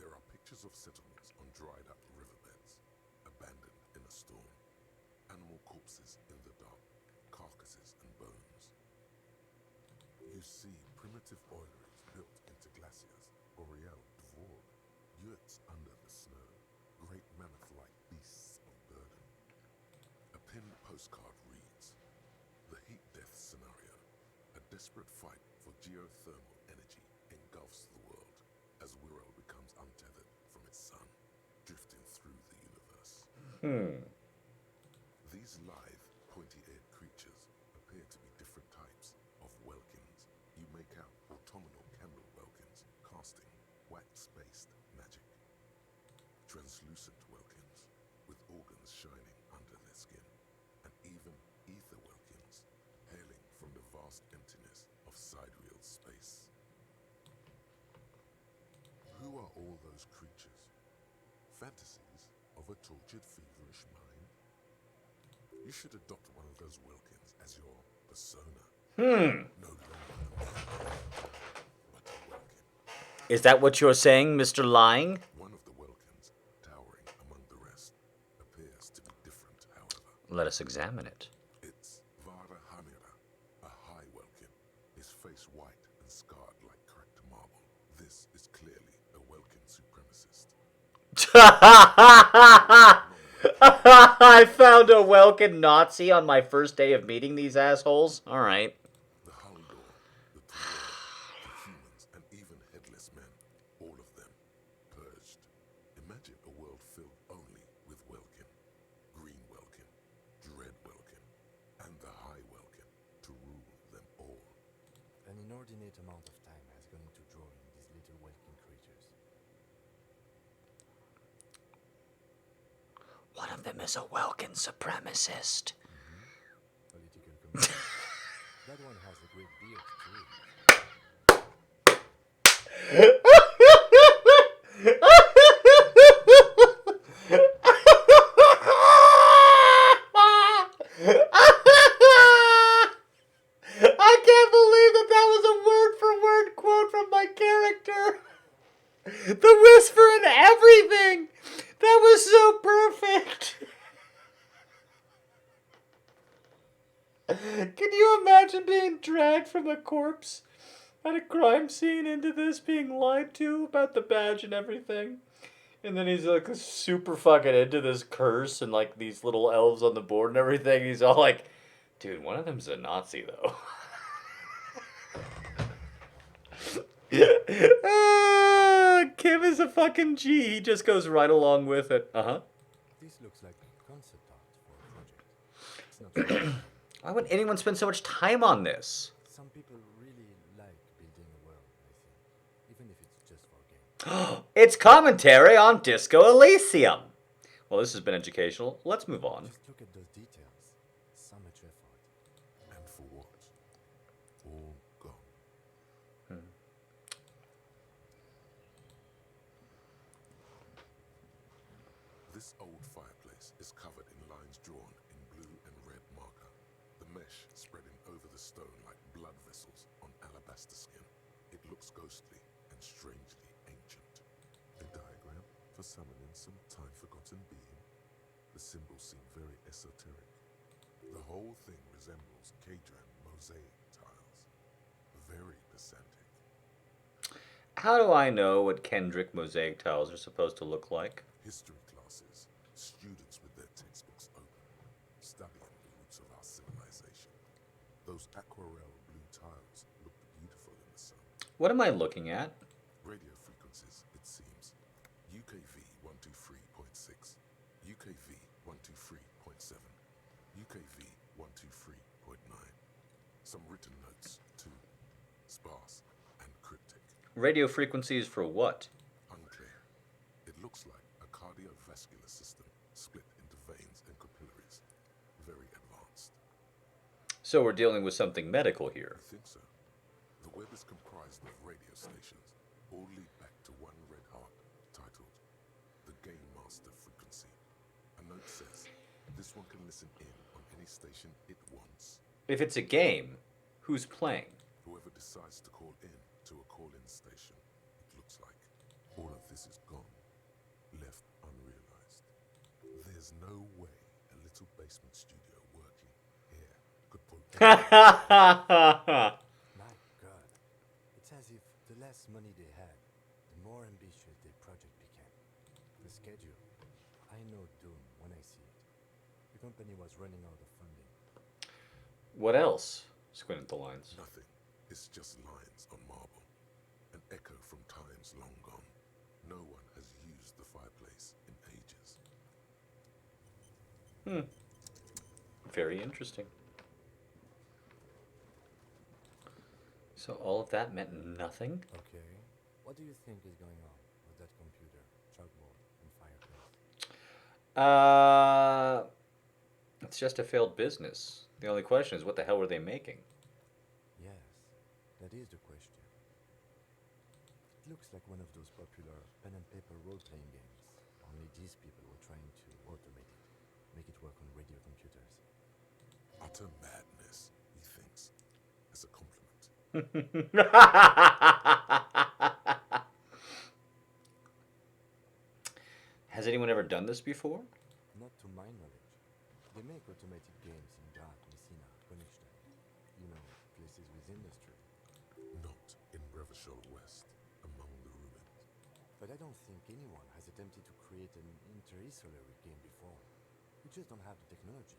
There are pictures of settlements on dried-up riverbeds, abandoned in a storm. Animal corpses in the dark, carcasses and bones. You see primitive oileries built into glaciers, boreal dvor, yurts under the snow, great mammoth-like beasts of burden. A pinned postcard reads, "The heat death scenario. A desperate fight for geothermal energy engulfs the world as Wirral becomes untethered from its sun, drifting through the universe." These lithe, pointy-eared creatures appear to be different types of Welkins. You make out autumnal Campbell Welkins casting wax-based magic. Translucent Welkins with organs shining under their skin. And even ether Welkins hailing from the vast emptiness of sidereal space. Who are all those creatures? Fantasies of a tortured, feverish mind? You should adopt one of those Wilkins as your persona. No longer a man, but a Wilkin. Is that what you're saying, Mr. Lying? One of the Wilkins, towering among the rest, appears to be different, however. Let us examine it. It's Vara Hamira, a high Wilkin, his face white and scarred like cracked marble. This is clearly a Wilkin supremacist. I found a Welkin Nazi on my first day of meeting these assholes. All right. The Haldor, the Tawar, the humans, and even headless men, all of them purged. Imagine a world filled only with Welkin, Green Welkin, Dread Welkin, and the High Welkin to rule them all. An inordinate amount of time has gone into drawing these little Welkin creatures. One of them is a Welkin supremacist. Political community. That one has a great beard I can't believe that was a word-for-word quote from my character. The whisper and everything. That was so perfect. Can you imagine being dragged from a corpse at a crime scene into this, being lied to about the badge and everything? And then he's like super fucking into this curse and like these little elves on the board and everything. He's all like, dude, one of them's a Nazi though. Kim is a fucking G. He just goes right along with it. Uh-huh. This looks like concept art for a project. It's not Why would anyone spend so much time on this? Some people really like building a world, I think. Even if it's just for a game. It's commentary on Disco Elysium. Well, this has been educational. Let's move on. Just look at those details. So much effort. And for what? All gone. This old fireplace is covered in lines drawn in blue and red marker, the mesh spreading over the stone like vessels on alabaster skin. It looks ghostly and strangely ancient. A diagram for summoning some time-forgotten being. The symbols seem very esoteric. The whole thing resembles Kadran mosaic tiles. Very pedantic. How do I know what Kendrick mosaic tiles are supposed to look like? History classes, students with their textbooks open, studying the roots of our civilization. Those aquarelle blue tiles looked beautiful in the sun. What am I looking at? Radio frequencies, it seems. UKV 123.6, UKV 123.7, UKV 123.9. Some written notes, too. Sparse and cryptic. Radio frequencies for what? Unclear. It looks like a cardiovascular system split into veins and capillaries. Very advanced. So we're dealing with something medical here. I think so. The web is comprised of radio stations, all lead back to one red heart, titled the Game Master Frequency. A note says, this one can listen in on any station it wants. If it's a game, who's playing? Whoever decides to call in to a call-in station, it looks like. All of this is gone, left unrealized. There's no way a little basement studio working here could pull My God. It's as if the less money they had, the more ambitious their project became. The schedule. I know doom when I see it. The company was running out of funding. What else? Squint at the lines. Nothing. It's just lines on marble. An echo from times long gone. No one has used the fireplace in ages. Very interesting. So all of that meant nothing? Okay. What do you think is going on with that computer, chalkboard, and fireplace? It's just a failed business. The only question is, what the hell were they making? Yes, that is the question. It looks like one of those popular pen and paper role-playing games. Only these people were trying to automate it, make it work on radio computers. Utter madness, he thinks, as a compliment. Has anyone ever done this before? Not to my knowledge. They make automated games in Graz, Messina, Königstein. You know, places with industry. Not in Revachol West, among the ruins. But I don't think anyone has attempted to create an inter-isolary game before. We just don't have the technology.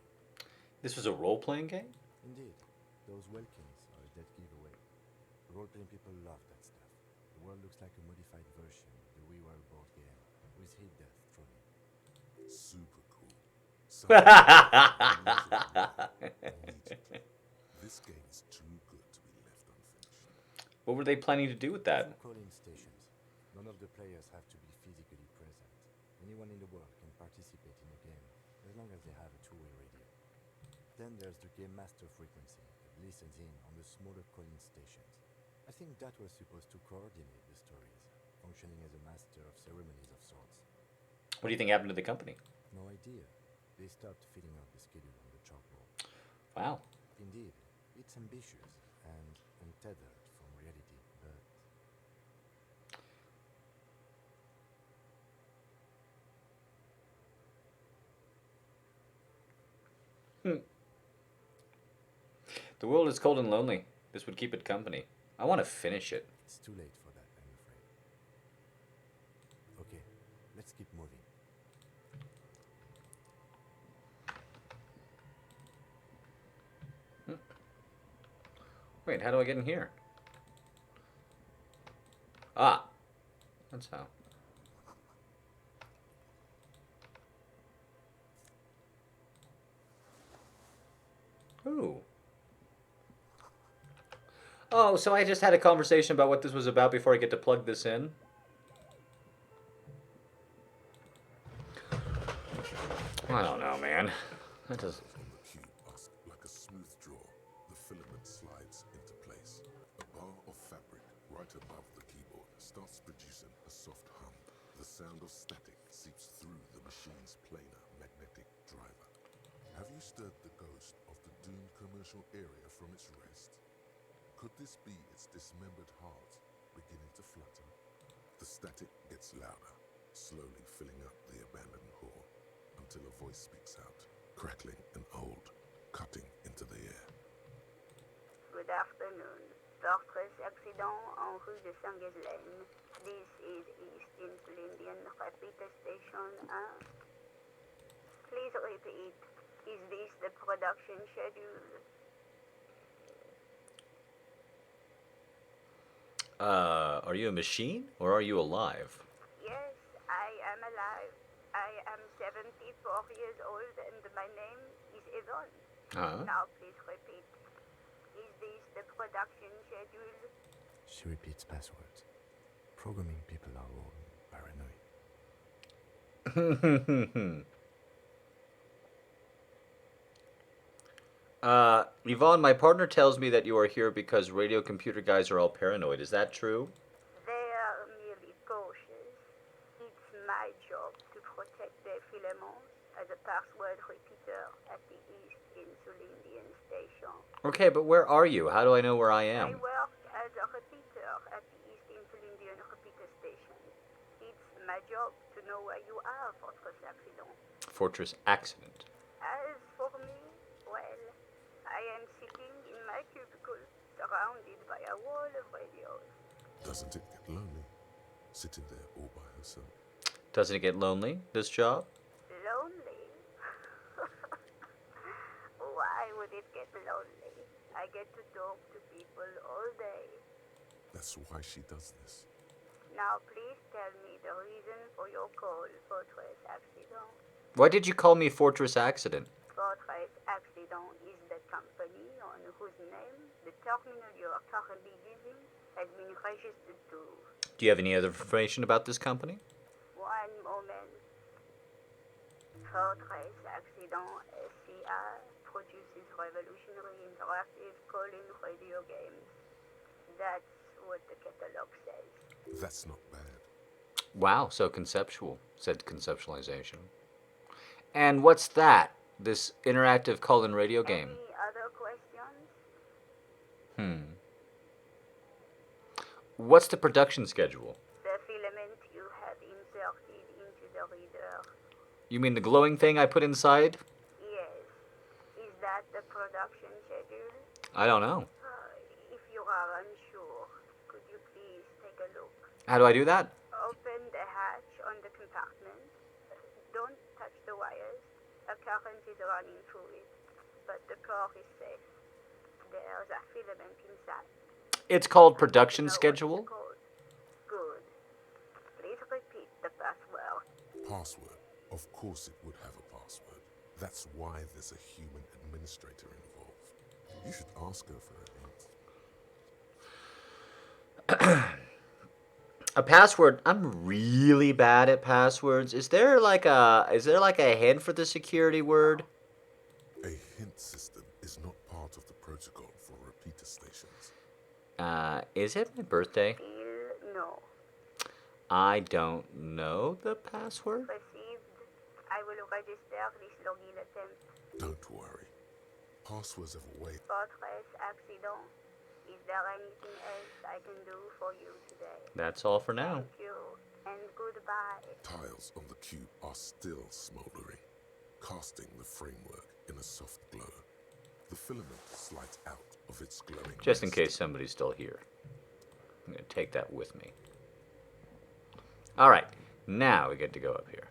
This was a role-playing game? Indeed. Those Welkins are a dead giveaway. Role-playing people love that stuff. The world looks like a modified version of the We Were board game, with hit death thrown in. Super cool. This game is too good to be left unfinished. What were they planning to do with that? Some call-in stations. None of the players have to be physically present. Anyone in the world can participate in the game, as long as they have a two-way radio. Then there's the Game Master Frequency that listens in on the smaller call-in stations. I think that was supposed to coordinate the stories, functioning as a master of ceremonies of sorts. What do you think happened to the company? No idea. They stopped filling out the schedule on the chalkboard. Wow. Indeed, it's ambitious and untethered from reality, but... The world is cold and lonely. This would keep it company. I want to finish it. It's too late for that, I'm afraid. Okay, let's keep moving. Wait, how do I get in here? Ah. That's how. Ooh. Oh, so I just had a conversation about what this was about before I get to plug this in? I don't know, man. That does... On the cube, like a smooth draw, the filament slides into place. A bar of fabric right above the keyboard starts producing a soft hum. The sound of static seeps through the machine's planar magnetic driver. Have you stirred the ghost of the doomed commercial area from its rest? Could this be its dismembered heart beginning to flutter? The static gets louder, slowly filling up the abandoned hall, until a voice speaks out, crackling and old, cutting into the air. Good afternoon. Fortress accident en rue de Saint-Ghislaine. This is East Indian Repeater Station 1. Please repeat. Is this the production schedule? Are you a machine or are you alive? Yes, I am alive. I am 74 years old and my name is Yvonne. Now please repeat. Is this the production schedule? She repeats passwords. Programming people are all paranoid. Yvonne, my partner tells me that you are here because radio computer guys are all paranoid. Is that true? They are merely cautious. It's my job to protect their filaments as a password repeater at the East Insulindian Station. Okay, but where are you? How do I know where I I am? work as a repeater at the East Insulindian Repeater Station. It's my job to know where you are, Fortress Accident. Fortress Accident. As for me, well, I am sitting in my cubicle, surrounded by a wall of radios. Doesn't it get lonely, sitting there all by herself? Doesn't it get lonely, this job? Lonely? Why would it get lonely? I get to talk to people all day. That's why she does this. Now please tell me the reason for your call, Fortress Accident. Why did you call me Fortress Accident? Fortress Accident is the company on whose name the terminal you are currently using has been registered to. Do you have any other information about this company? One moment. Fortress Accident SCI produces revolutionary interactive calling radio games. That's what the catalog says. That's not bad. Wow, so conceptual, said conceptualization. And what's that? This interactive call-in radio game? Any other questions? What's the production schedule? The filament you have inserted into the reader. You mean the glowing thing I put inside? Yes. Is that the production schedule? I don't know. If you are unsure, could you please take a look? How do I do that? Open the hatch on the compartment. Don't touch the wires. A current is running through it, but the core is safe. There's a filament inside. It's called production schedule? Good. Please repeat the password. Password? Of course it would have a password. That's why there's a human administrator involved. You should ask her for her hints. A password? I'm really bad at passwords. Is there like a hint for the security word? A hint system is not part of the protocol for repeater stations. Is it my birthday? No. I don't know the password. Received. I will register this login attempt. Don't worry. Passwords have a way. Fortress Accident. Is there anything else I can do for you today? That's all for now. Thank you, and goodbye. Tiles on the cube are still smoldering, casting the framework in a soft glow. The filament slides out of its glowing Just in nest. case somebody's still here. I'm going to take that with me. All right, now we get to go up here.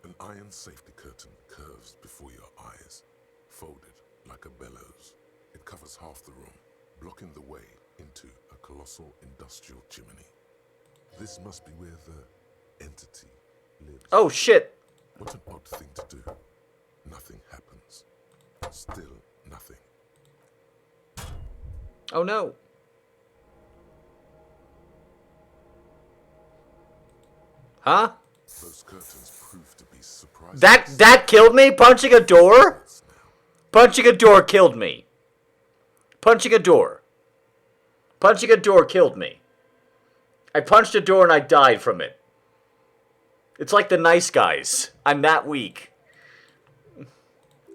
An iron safety curtain curves before your eyes, folded like a bellows. It covers half the room, blocking the way into a colossal industrial chimney. This must be where the entity lives. Oh, shit! What an odd thing to do. Nothing happens. Still nothing. Oh, no. Huh? Those curtains prove to be surprising. That killed me? Punching a door? Punching a door killed me. Punching a door. Punching a door killed me. I punched a door and I died from it. It's like the Nice Guys. I'm that weak.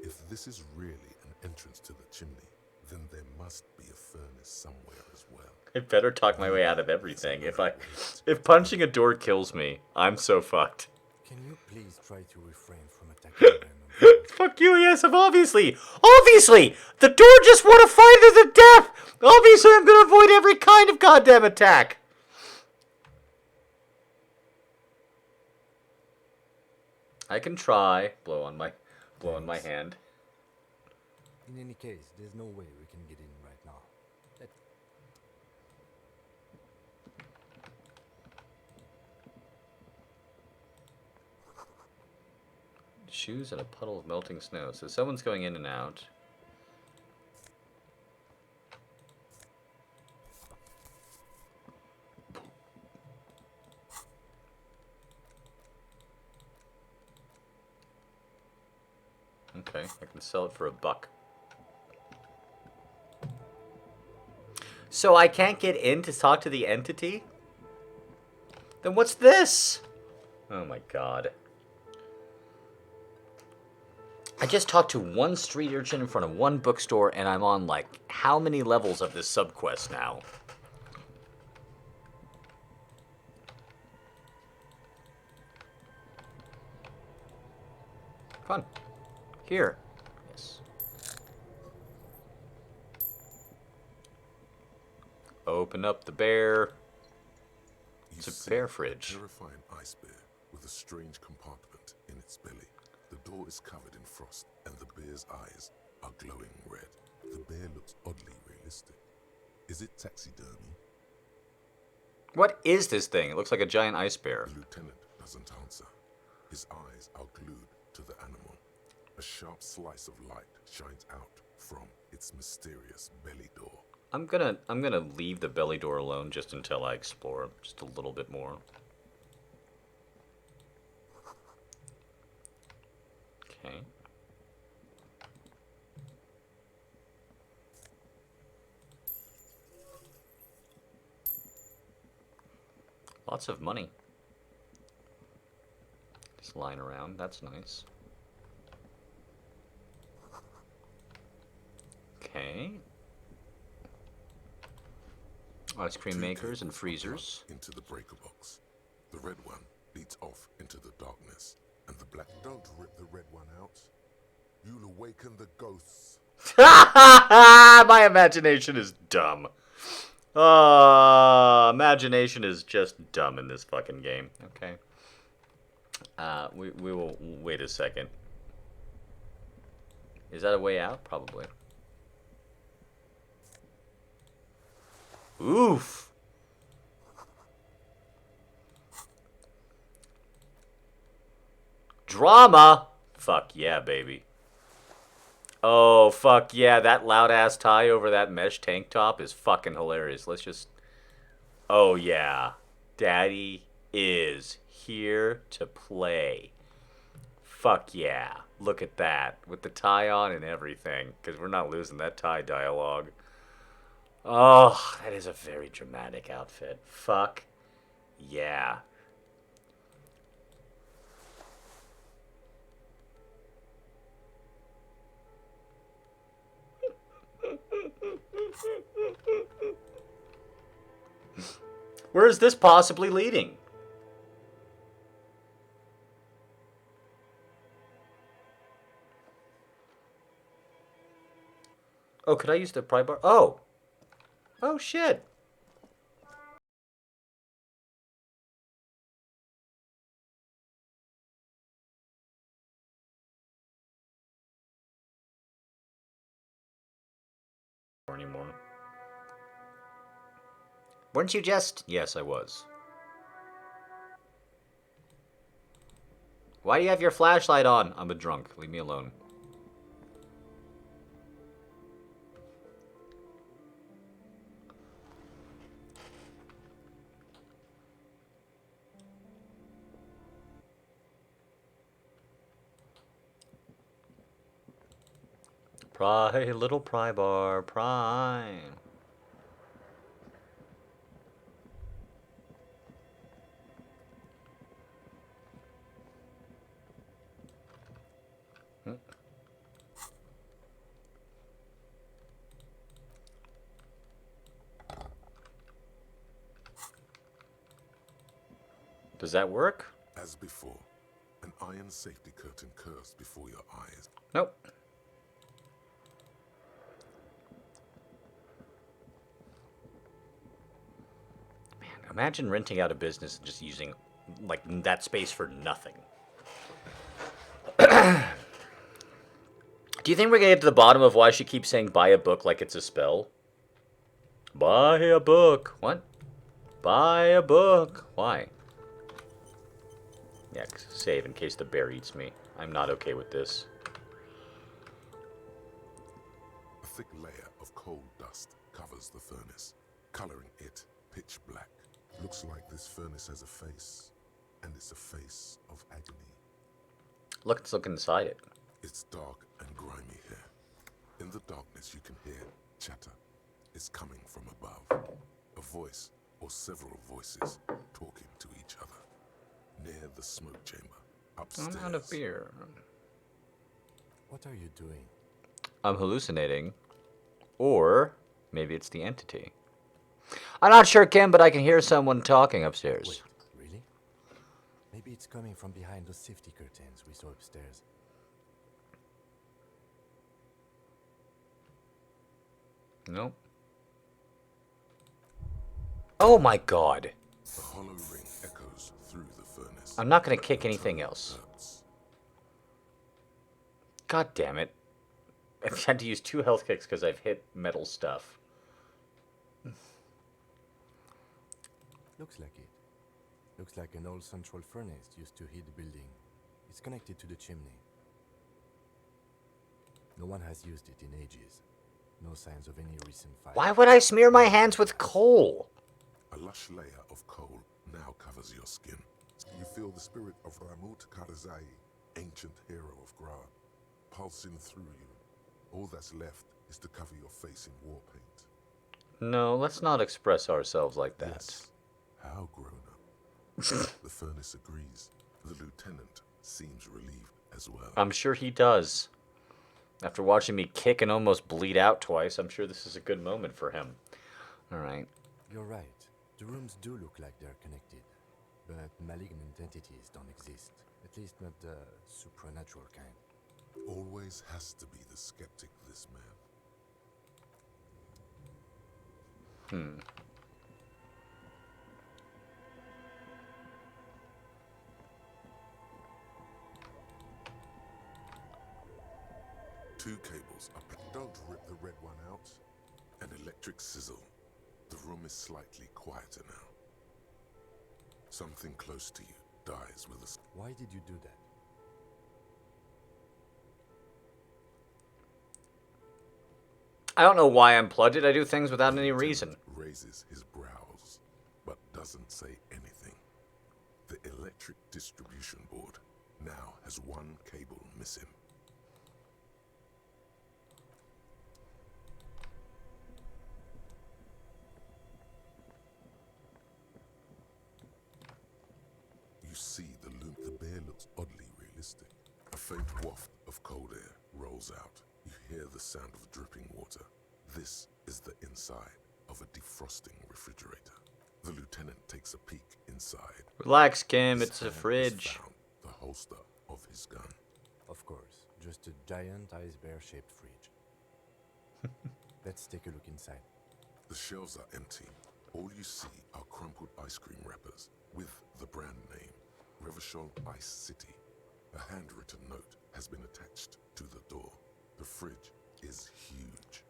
If this is really an entrance to the chimney, then there must be a furnace somewhere as well. I better talk my way out of everything. If punching a door kills me, I'm so fucked. Can you please try to refrain from attacking random Fuck you, yes, obviously! The door just want to fight to the death! Obviously, I'm gonna avoid every kind of goddamn attack! I can try. Blow on my hand. In any case, there's no way we can get in right now. Shoes and a puddle of melting snow. So someone's going in and out. Okay, I can sell it for $1. So I can't get in to talk to the entity? Then what's this? Oh my god. I just talked to one street urchin in front of one bookstore, and I'm on, like, how many levels of this subquest now? Fun. Here. Yes. Open up the bear. It's a bear fridge. A terrifying ice bear with a strange compartment in its belly. The door is covered in frost, and the bear's eyes are glowing red. The bear looks oddly realistic. Is it taxidermy? What is this thing? It looks like a giant ice bear. The lieutenant doesn't answer. His eyes are glued to the animal. A sharp slice of light shines out from its mysterious belly door. I'm gonna leave the belly door alone just until I explore just a little bit more. Okay. Lots of money. Just lying around, that's nice. Okay. Ice cream makers and freezers. Into the breaker box. The red one leads off into the darkness, and the black. Don't rip the red one out. You'll awaken the ghosts. My imagination is dumb. Imagination is just dumb in this fucking game. Okay. We will wait a second. Is that a way out? Probably. Oof. Drama. Fuck yeah, baby. Oh, fuck yeah. That loud-ass tie over that mesh tank top is fucking hilarious. Let's just... Oh, yeah. Daddy is here to play. Fuck yeah. Look at that. With the tie on and everything. Because we're not losing that tie dialogue. Oh, that is a very dramatic outfit. Fuck yeah. Where is this possibly leading? Oh, could I use the pry bar? Oh. Oh, shit. Anymore. Weren't you just... Yes, I was. Why do you have your flashlight on? I'm a drunk. Leave me alone. Pry, little pry bar, pry. Does that work? As before, an iron safety curtain curves before your eyes. Nope. Man, imagine renting out a business and just using, like, that space for nothing. Do you think we're gonna get to the bottom of why she keeps saying buy a book like it's a spell? Buy a book. What? Buy a book. Why? Yeah, save in case the bear eats me. I'm not okay with this. A thick layer of coal dust covers the furnace, coloring it pitch black. Looks like this furnace has a face, and it's a face of agony. Let's look inside it. It's dark and grimy here. In the darkness you can hear chatter. It's coming from above. A voice or several voices talking to each other. Near the smoke chamber, upstairs. I'm out of beer. What are you doing? I'm hallucinating. Or maybe it's the entity. I'm not sure, Kim, but I can hear someone talking upstairs. Wait, really? Maybe it's coming from behind those safety curtains we saw upstairs. Nope. Oh my god. The hollow ring echoes through the furnace. I'm not going to kick anything else. God damn it. I've had to use 2 health kicks because I've hit metal stuff. Looks like it. Looks like an old central furnace used to heat the building. It's connected to the chimney. No one has used it in ages. No signs of any recent fire. Why would I smear my hands with coal? A lush layer of coal now covers your skin. You feel the spirit of Ramut Karzai, ancient hero of Gra, pulsing through you. All that's left is to cover your face in war paint. No, let's not express ourselves like that. Yes. How grown up. The furnace agrees. The lieutenant seems relieved as well. I'm sure he does. After watching me kick and almost bleed out twice, I'm sure this is a good moment for him. Alright. You're right. The rooms do look like they're connected. But malignant entities don't exist. At least not the supernatural kind. Always has to be the skeptic, this man. 2 cables up. Don't rip the red one out. An electric sizzle. The room is slightly quieter now. Something close to you dies with a... Why did you do that? I don't know why I'm plugged in. I do things without any reason. Raises his brows, but doesn't say anything. The electric distribution board now has 1 cable missing. You see the loom. The bear looks oddly realistic. A faint waft of cold air rolls out. You hear the sound of dripping water. This is the inside of a defrosting refrigerator. The lieutenant takes a peek inside. Relax, Kim. His It's a hand fridge. has found the holster of his gun. Of course, just a giant ice bear-shaped fridge. Let's take a look inside. The shelves are empty. All you see are crumpled ice cream wrappers with the brand name, Revachol Ice City. A handwritten note has been attached to the door. The fridge is huge.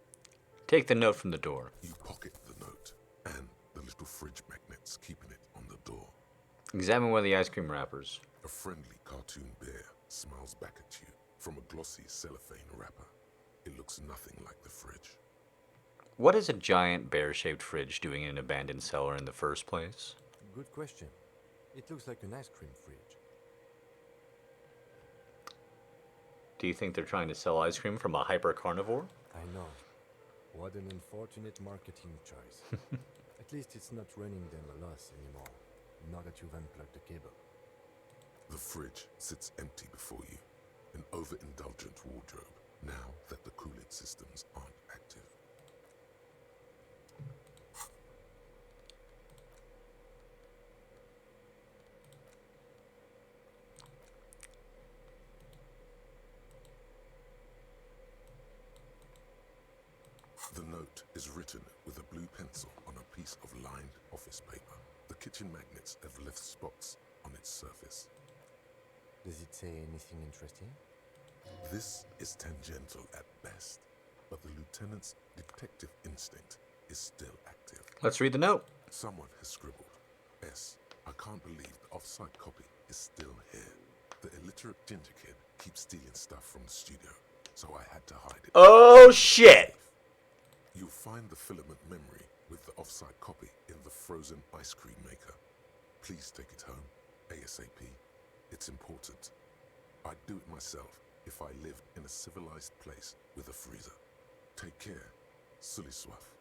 Take the note from the door. You pocket the note and the little fridge magnets keeping it on the door. Examine one of the ice cream wrappers. A friendly cartoon bear smiles back at you from a glossy cellophane wrapper. It looks nothing like the fridge. What is a giant bear-shaped fridge doing in an abandoned cellar in the first place? Good question. It looks like an ice cream fridge. Do you think they're trying to sell ice cream from a hyper-carnivore? I know. What an unfortunate marketing choice. At least it's not running them a loss anymore, now that you've unplugged the cable. The fridge sits empty before you, an overindulgent wardrobe, now that the cooling systems aren't active. script is written with a blue pencil on a piece of lined office paper. The kitchen magnets have left spots on its surface. Does it say anything interesting? This is tangential at best, but the lieutenant's detective instinct is still active. Let's read the note. Someone has scribbled, S. I can't believe the off-site copy is still here. The illiterate ginger kid keeps stealing stuff from the studio, so I had to hide it. Oh, shit! You'll find the filament memory with the off-site copy in the frozen ice cream maker. Please take it home, ASAP. It's important. I'd do it myself if I lived in a civilized place with a freezer. Take care, Sully Swaff.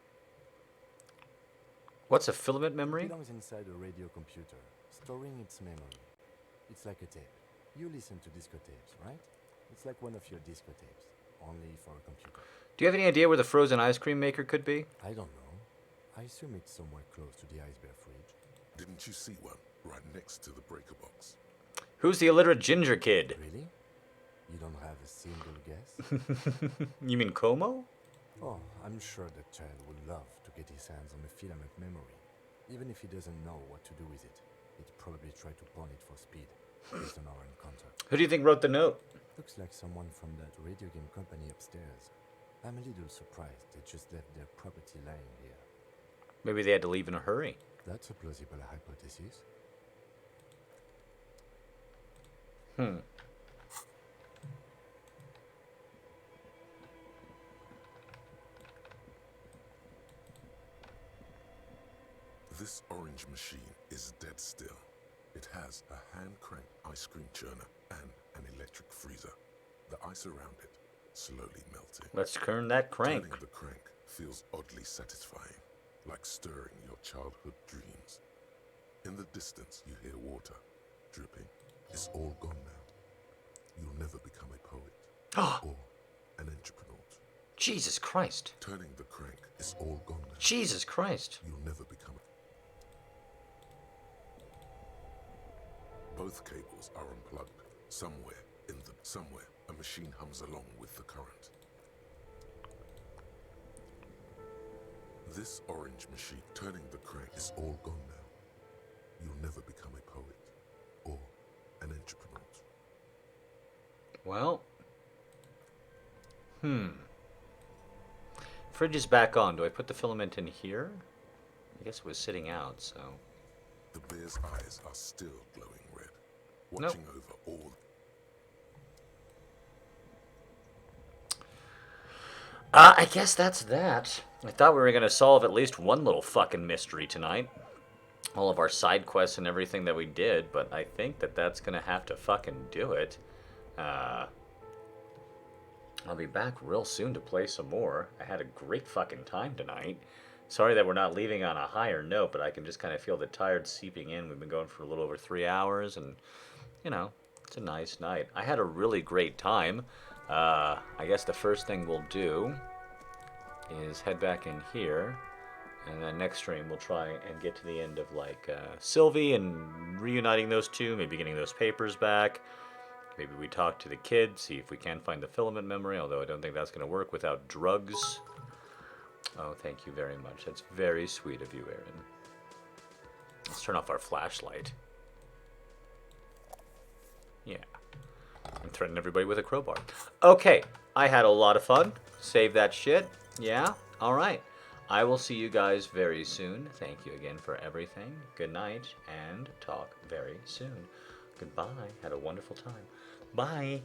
What's a filament memory? It belongs inside a radio computer, storing its memory. It's like a tape. You listen to disco tapes, right? It's like one of your disco tapes, only for a computer. Do you have any idea where the frozen ice cream maker could be? I don't know. I assume it's somewhere close to the ice bear fridge. Didn't you see one right next to the breaker box? Who's the illiterate ginger kid? Really? You don't have a single guess? You mean Como? Oh, I'm sure that child would love to get his hands on a filament memory. Even if he doesn't know what to do with it, he'd probably try to pawn it for speed, based on our encounter. Who do you think wrote the note? Looks like someone from that radio game company upstairs. I'm a little surprised they just left their property lying here. Maybe they had to leave in a hurry. That's a plausible hypothesis. This orange machine is dead still. It has a hand-cranked ice cream churner and an electric freezer. The ice around it slowly melting. Let's turn that crank. Turning the crank feels oddly satisfying, like stirring your childhood dreams. In the distance, you hear water dripping. It's all gone now. You'll never become a poet or an entrepreneur. Jesus Christ. Turning the crank is all gone now. Jesus Christ. You'll never become Both cables are unplugged. Somewhere, a machine hums along with the current. This orange machine turning the crank is all gone now. You'll never become a poet or an entrepreneur. Well. Fridge is back on. Do I put the filament in here? I guess it was sitting out, so. The bear's eyes are still glowing red, watching over all. I guess that's that. I thought we were going to solve at least one little fucking mystery tonight. All of our side quests and everything that we did, but I think that that's going to have to fucking do it. I'll be back real soon to play some more. I had a great fucking time tonight. Sorry that we're not leaving on a higher note, but I can just kind of feel the tired seeping in. We've been going for a little over 3 hours, and, you know, it's a nice night. I had a really great time. I guess the first thing we'll do is head back in here, and then next stream we'll try and get to the end of, like, Sylvie and reuniting those two, maybe getting those papers back. Maybe we talk to the kids, see if we can find the filament memory, although I don't think that's going to work without drugs. Oh, thank you very much. That's very sweet of you, Aaron. Let's turn off our flashlight. Yeah. And threaten everybody with a crowbar. Okay, I had a lot of fun. Save that shit. Yeah? Alright. I will see you guys very soon. Thank you again for everything. Good night, and talk very soon. Goodbye. Had a wonderful time. Bye.